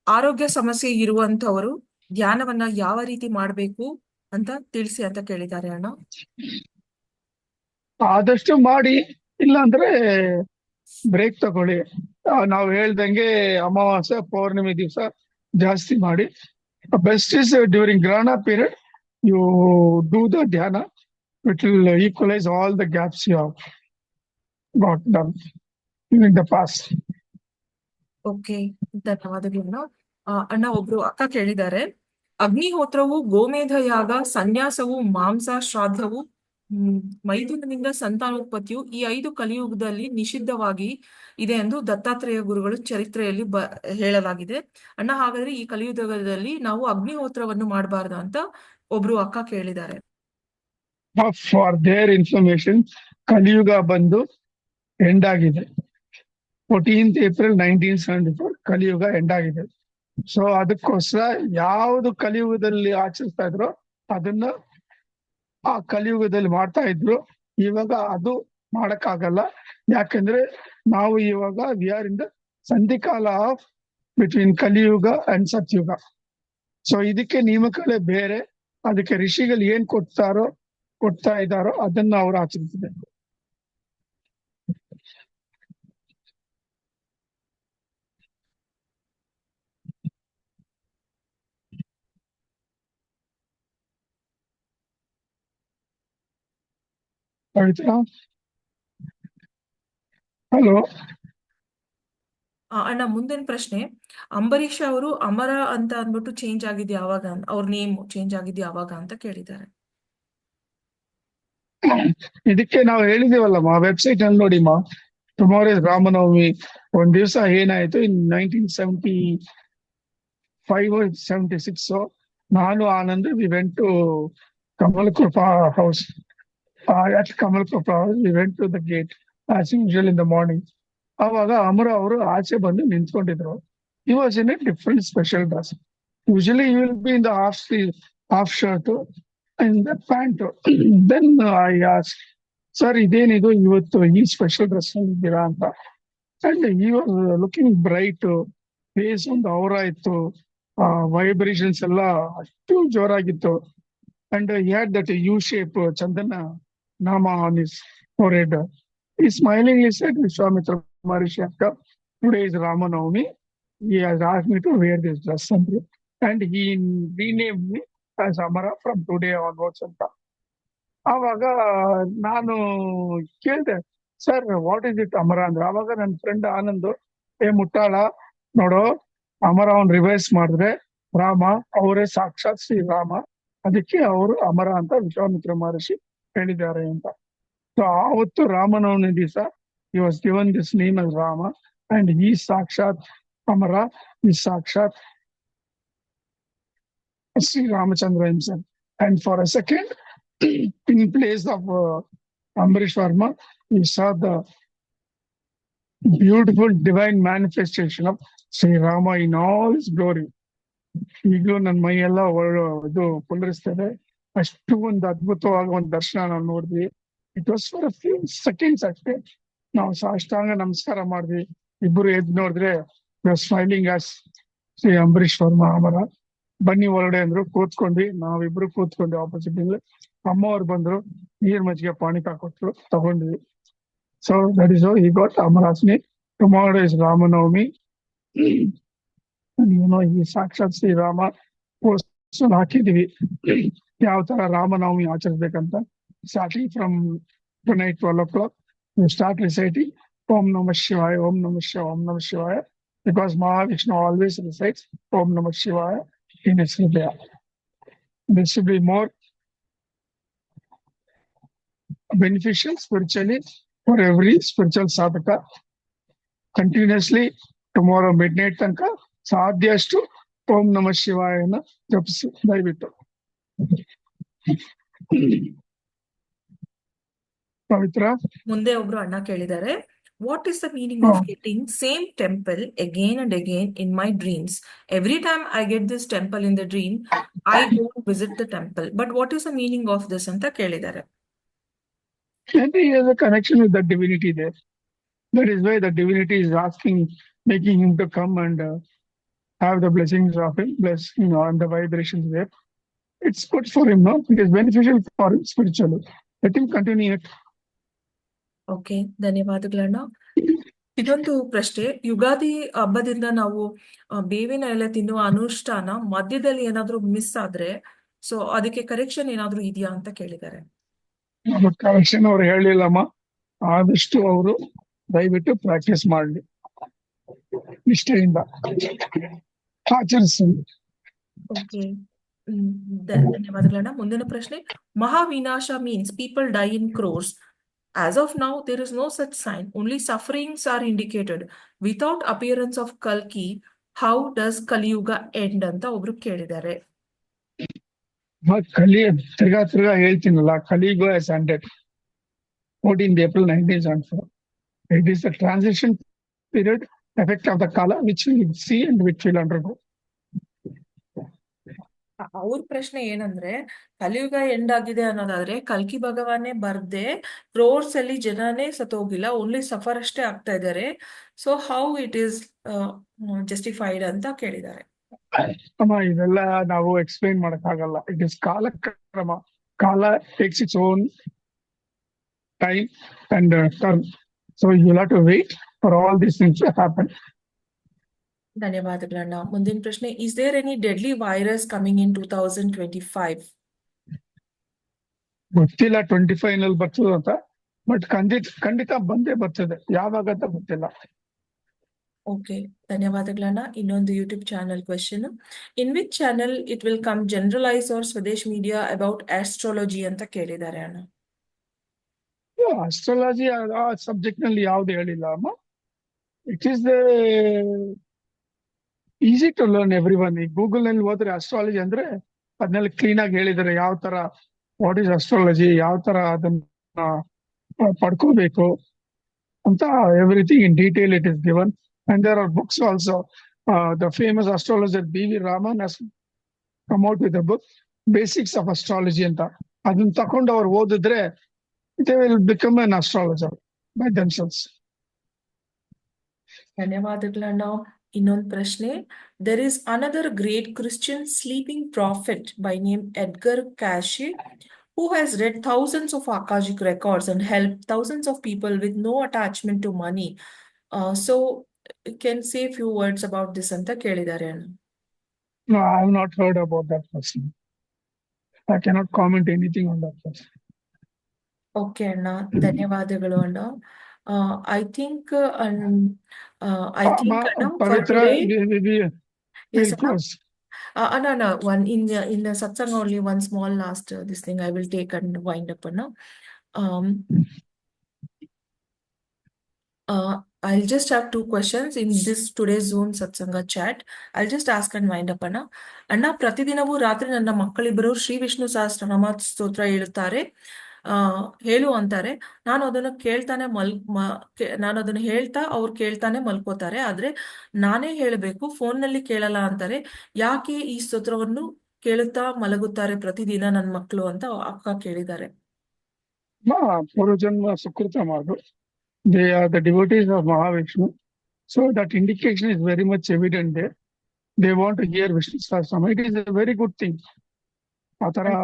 ಆರೋಗ್ಯ ಸಮಸ್ಯೆ ಇರುವಂತವರು ಧ್ಯಾನವನ್ನ ಯಾವ ರೀತಿ ಮಾಡಬೇಕು ಅಂತ ತಿಳಿಸಿ ಅಂತ ಕೇಳಿದ್ದಾರೆ ಅಣ್ಣ. ಆದಷ್ಟು ಮಾಡಿ, ಇಲ್ಲ ಅಂದ್ರೆ ಬ್ರೇಕ್ ತಗೊಳ್ಳಿ. ನಾವು ಹೇಳ್ದಂಗೆ ಅಮಾವಾಸ್ಯೆ ಪೌರ್ಣಿಮೆ ದಿವಸ ಜಾಸ್ತಿ ಮಾಡಿ. Best is during grahana period you do the dhyana. It will equalise all the gaps you have got done in the past. Okay, ಧನ್ಯವಾದಗಳು ಅಣ್ಣ. ಒಬ್ರು ಅಕ್ಕ ಕೇಳಿದ್ದಾರೆ, ಅಗ್ನಿಹೋತ್ರವು, ಗೋಮೇಧ ಯಾಗ, ಸನ್ಯಾಸವು, ಮಾಂಸ ಶ್ರಾದ್ದವು, ಮೈಥುನದಿಂದ ಸಂತಾನೋತ್ಪತ್ತಿಯು ಈ 5 ಕಲಿಯುಗದಲ್ಲಿ ನಿಷಿದ್ಧವಾಗಿ ಇದೆ ಎಂದು ದತ್ತಾತ್ರೇಯ ಗುರುಗಳು ಚರಿತ್ರೆಯಲ್ಲಿ ಹೇಳಲಾಗಿದೆ. ಅಣ್ಣ, ಹಾಗಾದ್ರೆ ಈ ಕಲಿಯುಗದಲ್ಲಿ ನಾವು ಅಗ್ನಿಹೋತ್ರವನ್ನು ಮಾಡಬಾರ್ದು ಅಂತ ಒಬ್ರು ಅಕ್ಕ ಕೇಳಿದ್ದಾರೆ. ಫಾರ್ ದೇರ್ ಇನ್ಫಾರ್ಮೇಶನ್, ಕಲಿಯುಗ ಬಂದು ಎಂಡ್ ಆಗಿದೆ. 14th April 1974 ಕಲಿಯುಗ ಎಂಡ್ ಆಗಿದೆ. ಸೊ ಅದಕ್ಕೋಸ್ಕರ ಯಾವುದು ಕಲಿಯುಗದಲ್ಲಿ ಆಚರಿಸ್ತಾ ಇದ್ರು ಅದನ್ನ ಆ ಕಲಿಯುಗದಲ್ಲಿ ಮಾಡ್ತಾ ಇದ್ರು. ಇವಾಗ ಅದು ಮಾಡಕ್ಕಾಗಲ್ಲ. ಯಾಕಂದ್ರೆ ನಾವು ಇವಾಗ we are in the sandhikala of between Kaliyuga and Satyuga. So ಇದಕ್ಕೆ ನಿಯಮಗಳೇ ಬೇರೆ. ಅದಕ್ಕೆ ಋಷಿಗಳು ಏನ್ ಕೊಡ್ತಾ ಇದ್ದಾರೋ ಅದನ್ನ ಅವ್ರು ಆಚರಿಸಬೇಕು. ಹಲೋ ಅಣ್ಣ, ಮುಂದಿನ ಪ್ರಶ್ನೆ, ಅಂಬರೀಷ್ ಅವರು ಅಮರ ಅಂತ ಅಂದ್ಬಿಟ್ಟು ಚೇಂಜ್ ಆಗಿದ್ ಯಾವಾಗ, ಅವ್ರ ನೇಮ್ ಚೇಂಜ್ ಆಗಿದ್ ಯಾವಾಗ ಅಂತ ಕೇಳಿದ್ದಾರೆ. ಇದಕ್ಕೆ ನಾವು ಹೇಳಿದೀವಲ್ಲಮ್ಮ, ವೆಬ್ಸೈಟ್ ಅಲ್ಲಿ ನೋಡಿಮ್ಮ. Tomorrow is Ramanavami. ಒಂದ್ ದಿವಸ ಏನಾಯ್ತು, ಇನ್ 1975 or 76 ನಾನು Anand we went to Kamalkrupa house. at Kamalkrupa house we went to the gate as usual in the morning. ಅವಾಗ ಅಮರ ಅವರು ಆಚೆ ಬಂದು ನಿಂತ್ಕೊಂಡಿದ್ರು. He was in a different special dress. Usually he will be in the half shirt and the pant. Then I asked, sir, ಇದೇನಿದು ಇವತ್ತು ಈ special dress ಇದ್ದೀರಾ ಅಂತ. And he was looking bright, face ಒಂದು ಅವರ ಇತ್ತು, ವೈಬ್ರೇಷನ್ಸ್ ಎಲ್ಲ ಅಷ್ಟು ಜೋರಾಗಿತ್ತು. And he had that U-shape Chandana Nama on his forehead. He smilingly said, Vishwamitra Maharishi, today is Ramanavami. He has asked me to wear this dress. And he renamed me as Amara from today onwards. ಆವಾಗ ನಾನು ಕೇಳಿದೆ, sir what is it ಅಮರ ಅಂದ್ರೆ. ಆವಾಗ ನನ್ನ friend Anand, ಮುಟ್ಟಾಳ ನೋಡು, ಅಮರ ಅವ್ನು revise ಮಾಡಿದ್ರೆ ರಾಮ ಅವರೇ ಸಾಕ್ಷಾತ್ ಶ್ರೀರಾಮ, ಅದಕ್ಕೆ ಅವರು ಅಮರ ಅಂತ ವಿಶ್ವಾಮಿತ್ರ ಮಹರ್ಷಿ ಹೇಳಿದ್ದಾರೆ ಅಂತ. ಸೊ ಆವತ್ತು ರಾಮನವಮಿ ದಿವಸ he was given this name as Rama, and he ಸಾಕ್ಷಾತ್ ಅಮರ, he ಸಾಕ್ಷಾತ್ Sri Ramachandra himself. And for a second, in place of Ambarish Verma, we saw the beautiful divine manifestation of Sri Rama in all his glory. ಈಗಲೂ ನನ್ನ ಮೈಯೆಲ್ಲ ಇದು ಪುಲರಿಸ್ತದೆ. ಅಷ್ಟು ಒಂದು ಅದ್ಭುತವಾಗಿ ಒಂದು ದರ್ಶನ ನಾವು ನೋಡಿದ್ವಿ. It was for a few seconds ಅಷ್ಟೇ. ನಾವು ಸಾಷ್ಟಾಂಗ ನಮಸ್ಕಾರ ಮಾಡಿದ್ವಿ. ಇಬ್ಬರು ಎದ್ದು ನೋಡಿದ್ರೆ ಸ್ಮೈಲಿಂಗ್ ಆಸ್ ಶ್ರೀ ಅಂಬರೀಶ್ ವರ್ಮಾ ಅಮರ. ಬನ್ನಿ ಹೊರಗಡೆ ಅಂದ್ರು, ಕೂತ್ಕೊಂಡ್ವಿ. ನಾವಿಬ್ರು ಕೂತ್ಕೊಂಡ್ವಿ ಆಪೋಸಿಟ್ ಇಂದ. ಅಮ್ಮವ್ರು ಬಂದ್ರು, ನೀರ್ ಮಜ್ಜಿಗೆ ಪಾನಿಕ ಕೊಟ್ರು, ತಗೊಂಡ್ವಿ. So that is how he got ಅಮರಾಸ್ನಿ. Tomorrow is Ramanavami. ಈ ಸಾಕ್ಷಾತ್ ಶ್ರೀರಾಮ ಪೋಸ್ಟರ್ ಹಾಕಿದೀವಿ ಯಾವ ತರ ರಾಮನವಮಿ ಆಚರಿಸ್ಬೇಕಂತ. Starting from tonight 12 o'clock we start reciting Om Namah Shivaya, Om Namah Shivaya, Om Namah Shivaya, because Mahavishnu always recites Om Namah Shivaya in his Hridaya. This should be more beneficial spiritually for every spiritual sadhaka. Continuously tomorrow midnight ತನಕ ಸಾಧ್ಯಷ್ಟು ಓಂ ನಮ ಶಿವಾಯನ ಜಪಿಸಿ ದಯವಿಟ್ಟು. ಪವಿತ್ರ ಮುಂದೆ ಒಬ್ರು ಅಣ್ಣ ಕೇಳಿದ್ದಾರೆ, what is the meaning of getting same temple again and again in my dreams? Every time I get this temple in the dream I go visit the temple, but what is the meaning of this ಅಂತ ಕೇಳಿದ್ದಾರೆ. Maybe he has a connection with the divinity there. That is why the divinity is asking, making him to come and have the blessings of him, and the vibrations there. It's good for him, no? It is beneficial for him spiritually. Let him continue it. Okay, ಧನ್ಯವಾದಗಳನ್ನ. ಇದೊಂದು ಪ್ರಶ್ನೆ, ಯುಗಾದಿ ಹಬ್ಬದಿಂದ ನಾವು ಬೇವಿನ ಎಲೆ ತಿನ್ನುವ ಅನುಷ್ಠಾನ ಮಧ್ಯದಲ್ಲಿ ಏನಾದ್ರೂ ಮಿಸ್ ಆದ್ರೆ ಸೊ ಅದಕ್ಕೆ ಕರೆಕ್ಷನ್ ಏನಾದ್ರೂ ಇದೆಯಾ ಅಂತ ಕೇಳಿದ್ದಾರೆ. ಕರೆಕ್ಷನ್ ಅವ್ರು ಹೇಳಿಲ್ಲಮ್ಮ, ಆದಷ್ಟು ಅವರು ದಯವಿಟ್ಟು ಪ್ರಾಕ್ಟೀಸ್ ಮಾಡಲಿ, ನಿಷ್ಠೆಯಿಂದ ಆಚರಿಸಲಿ. ಓಕೆ, ಧನ್ಯವಾದಗಳನ್ನ. ಮುಂದಿನ ಪ್ರಶ್ನೆ, Mahavinasha means people die in crores. As of now, there is no such sign. Only sufferings are indicated. Without appearance of Kalki, how does Kali Yuga end ಅಂತ ಒಬ್ರು ಕೇಳಿದ್ದಾರೆ. ತಿರ್ಗಾ ಹೇಳ್ತೀನಲ್ಲ, ಕಲಿಯುಗ has ended 14th April 1974. It is the transition period effect of the Kala which we will see and which will undergo. ಅವ್ರ ಪ್ರಶ್ನೆ ಏನಂದ್ರೆ, ಕಲಿಯುಗ end ಆಗಿದೆ ಅನ್ನೋದಾದ್ರೆ ಕಲ್ಕಿ ಭಗವಾನೇ ಬರ್ದೆ ಕ್ರೋರ್ಸ್ ಅಲ್ಲಿ ಜನನೇ ಸತ್ತೋಗಿಲ್ಲ, ಓನ್ಲಿ ಸಫರ್ ಅಷ್ಟೇ ಆಗ್ತಾ ಇದ್ದಾರೆ. So how it is justified ಅಂತ ಕೇಳಿದ್ದಾರೆ. ಅಮ್ಮ, ಇದೆಲ್ಲ ನಾವು ಎಕ್ಸ್ಪ್ಲೈನ್ ಮಾಡಕ್ ಆಗಲ್ಲ. It is kalakrama. Kala takes its own time and turn. So you have to wait for all these things to happen. ಧನ್ಯವಾದಗಳನ್ನ. ಮುಂದಿನ ಪ್ರಶ್ನೆ, is there any deadly virus coming in 2025? ಗೊತ್ತಿಲ್ಲ 25 ನಲ್ಲಿ ಬರ್ತದ ಅಂತ, ಬಟ್ ಖಂಡಿತ ಬಂದೇ ಬರ್ತದೆ, ಯಾವಾಗ ಅಂತ ಗೊತ್ತಿಲ್ಲ. ಓಕೆ, ಧನ್ಯವಾದಗಳನ್ನ. ಇನ್ನೊಂದು YouTube channel question, in which channel it will come generalise or Swadesh media about astrology ಅಂತ ಕೇಳಿದ್ದಾರೆ ಅಣ್ಣ. ಅಸ್ಟ್ರಾಲಜಿ ಆ ಸಬ್ಜೆಕ್ಟ್ ನಲ್ಲಿ ಯಾವ್ದು ಹೇಳಿಲ್ಲ ಅಮ್ಮ. It is easy to learn everyone. ಈ ಗೂಗಲ್ ನಲ್ಲಿ ಹೋದ್ರೆ ಅಸ್ಟ್ರಾಲಜಿ ಅಂದ್ರೆ ಅದನ್ನೆಲ್ಲ ಕ್ಲೀನ್ ಆಗಿ ಹೇಳಿದ್ದಾರೆ, ಯಾವ ತರ ವಾಟ್ ಈಸ್ ಅಸ್ಟ್ರಾಲಜಿ, ಯಾವ ತರ ಅದನ್ನ ಪಡ್ಕೋಬೇಕು ಅಂತ everything in detail it is given. And there are books also. The famous astrologer B.V. Raman has come out with a book, basics of astrology ಅಂತ. ಅದನ್ನ ತಕೊಂಡು ಅವ್ರು ಓದಿದ್ರೆ they will become an astrologer by themselves. ಧನ್ಯವಾದಗಳನ್ನ. ಇನ್ನೊಂದು ಪ್ರಶ್ನೆ, there is another great Christian sleeping prophet by name Edgar Cayce who has read thousands of Akashic records and helped thousands of people with no attachment to money. So can say few words about this ಅಂತ ಕೇಳಿದ್ದಾರೆ ಅಣ್ಣ. No, I have not heard about that person. I cannot comment anything on that person. Okay ಅಣ್ಣ, ಧನ್ಯವಾದಗಳು ಅಣ್ಣ. I think Pavitra, yes Anna, one in the satsang only one small last this thing I will take and wind up Anna. I'll just have two questions in this today's Zoom satsanga chat. I'll just ask and wind up Anna. Anna, ಪ್ರತಿದಿನವೂ ರಾತ್ರಿ ನನ್ನ ಮಕ್ಕಳಿಬ್ಬರು ಶ್ರೀ ವಿಷ್ಣು ಸಹಸ್ರನಾಮ ಸ್ತೋತ್ರ ಹೇಳುತ್ತಾರೆ, ಹೇಳು ಅಂತಾರೆ. ನಾನು ಅದನ್ನು ಕೇಳ್ತಾನೆ ನಾನು ಅದನ್ನು ಹೇಳ್ತಾ ಅವ್ರು ಕೇಳ್ತಾನೆ ಮಲ್ಕೋತಾರೆ. ಆದ್ರೆ ನಾನೇ ಹೇಳಬೇಕು, ಫೋನ್ ನಲ್ಲಿ ಕೇಳಲ್ಲ ಅಂತಾರೆ. ಯಾಕೆ ಈ ಸ್ತೋತ್ರವನ್ನು ಕೇಳುತ್ತಾ ಮಲಗುತ್ತಾರೆ ಪ್ರತಿದಿನ ನನ್ನ ಮಕ್ಕಳು ಅಂತ ಅಕ್ಕ ಕೇಳಿದ್ದಾರೆ. ಪೂರ್ವಜನ್ಮ ಸುಕೃತ ಮಾಡು. They are the devotees of Mahavishnu. So that indication is very much evident there. They want to hear Vishnu Sahasranama. It is a very good thing. Atara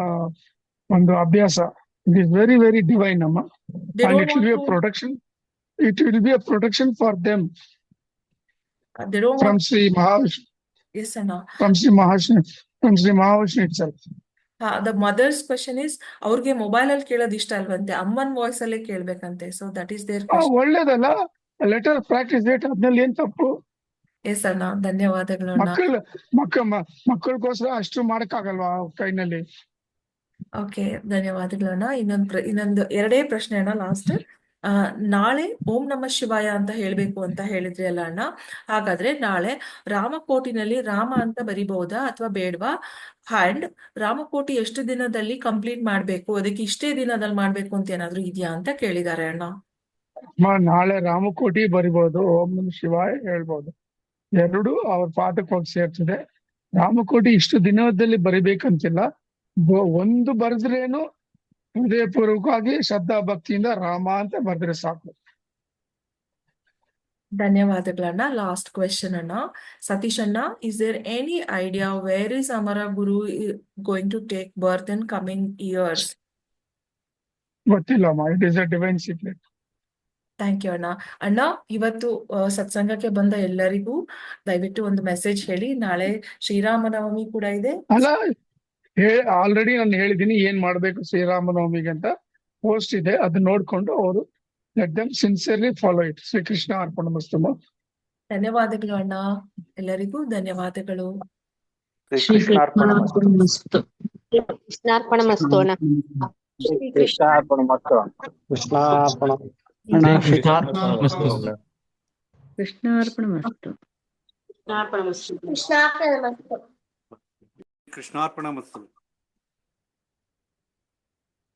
ಒಂದು ಅಭ್ಯಾಸ. It is very, very divine, Amma. And it will be a protection. It will be a protection for them from Sri Mahavishnu. Yes, Anna. From Sri Mahavishnu itself. The mother's question is, ಅವ್ರಿಗೆ mobile ಅಲ್ಲಿ ಕೇಳೋದು ಇಷ್ಟ ಅಲ್ವಂತೆ, ಅಮ್ಮನ್ voice ಅಲ್ಲೇ ಕೇಳ್ಬೇಕಂತೆ. So that is their question. ಒಳ್ಳೇದಲ್ಲ, letter practice date ಅದ್ರಲ್ಲಿ ಏನ್ ತಪ್ಪು? ಎಸ್ ಅಣ್ಣ, ಧನ್ಯವಾದಗಳು ಅಣ್ಣ. ಮಕ್ಕಳಿಗೋಸ್ಕರ ಅಷ್ಟು ಮಾಡಕ್ಕಾಗಲ್ವಾ ಕೈನಲ್ಲಿ? ಓಕೆ, ಧನ್ಯವಾದಗಳು ಅಣ್ಣ. ಇನ್ನೊಂದು ಎರಡೇ ಪ್ರಶ್ನೆ ಅಣ್ಣ, ಲಾಸ್ಟ್. ನಾಳೆ ಓಂ ನಮ ಶಿವಾಯ ಅಂತ ಹೇಳ್ಬೇಕು ಅಂತ ಹೇಳಿದ್ರಿ ಅಲ್ಲ ಅಣ್ಣ, ಹಾಗಾದ್ರೆ ನಾಳೆ ರಾಮಕೋಟಿನಲ್ಲಿ ರಾಮ ಅಂತ ಬರಿಬಹುದಾ ಅಥವಾ ಬೇಡವಾ? ಅಂಡ್ ರಾಮಕೋಟಿ ಎಷ್ಟು ದಿನದಲ್ಲಿ ಕಂಪ್ಲೀಟ್ ಮಾಡ್ಬೇಕು, ಅದಕ್ಕೆ ಇಷ್ಟೇ ದಿನದಲ್ಲಿ ಮಾಡ್ಬೇಕು ಅಂತ ಏನಾದ್ರು ಇದೆಯಾ ಅಂತ ಕೇಳಿದ್ದಾರೆ ಅಣ್ಣ. ನಾಳೆ ರಾಮಕೋಟಿ ಬರಿಬಹುದು, ಓಂ ನಮ ಶಿವಾಯ ಹೇಳ್ಬೋದು. ಎರಡು ಅವ್ರ ಪಾಠಕ್ಕೆ ಹೋಗಿ ಸೇರ್ತದೆ. ರಾಮಕೋಟಿ ಇಷ್ಟು ದಿನದಲ್ಲಿ ಬರಿಬೇಕಂತಿಲ್ಲ, ಒಂದು ಬರೆದ್ರೇನು ಹೃದಯಪೂರ್ವಕವಾಗಿ ಶ್ರದ್ಧಾ ಭಕ್ತಿಯಿಂದ ರಾಮ ಅಂತ ಬರೆದ್ರೆ ಸಾಕು. ಧನ್ಯವಾದಗಳಣ್ಣ. ಲಾಸ್ಟ್ ಕ್ವೆಶನ್ ಅಣ್ಣ, ಸತೀಶ್ ಅಣ್ಣ, is there any idea where is Amara Guru going to take birth in coming years? ಗೊತ್ತಿಲ್ಲಮ್ಮ, it is a divine secret. Thank you ಅಣ್ಣ. ಅಣ್ಣ, ಇವತ್ತು ಸತ್ಸಂಗಕ್ಕೆ ಬಂದ ಎಲ್ಲರಿಗೂ ದಯವಿಟ್ಟು ಒಂದು ಮೆಸೇಜ್ ಹೇಳಿ. ನಾಳೆ ಶ್ರೀರಾಮನವಮಿ ಕೂಡ ಇದೆ. ಅಲ್ಲ, ಆಲ್ರೆಡಿ ನಾನು ಹೇಳಿದೀನಿ ಏನ್ ಮಾಡ್ಬೇಕು ಶ್ರೀರಾಮನವಮಿಗೆ ಅಂತ. ಪೋಸ್ಟ್ ಇದೆ, ಅದನ್ನ ನೋಡ್ಕೊಂಡು ಅವರು let them sincerely follow it. Shrikrishna ಅರ್ಪಣಮಸ್ತು. ಧನ್ಯವಾದಗಳು ಅಣ್ಣ, ಎಲ್ಲರಿಗೂ ಧನ್ಯವಾದಗಳು. ಕೃಷ್ಣಾರ್ಪಣಮಸ್ತು. ಕೃಷ್ಣಾರ್ಪಣಮಸ್ತು ಅಣ್ಣ. ಕೃಷ್ಣಾರ್ಪಣಮಸ್ತು. ಕೃಷ್ಣಾರ್ಪಣಮಸ್ತು. ಕೃಷ್ಣಾರ್ಪಣಮಸ್ತು. ಕೃಷ್ಣಾರ್ಪಣಮಸ್ತು. ಕೃಷ್ಣಾರ್ಪಣಮಸ್ತು.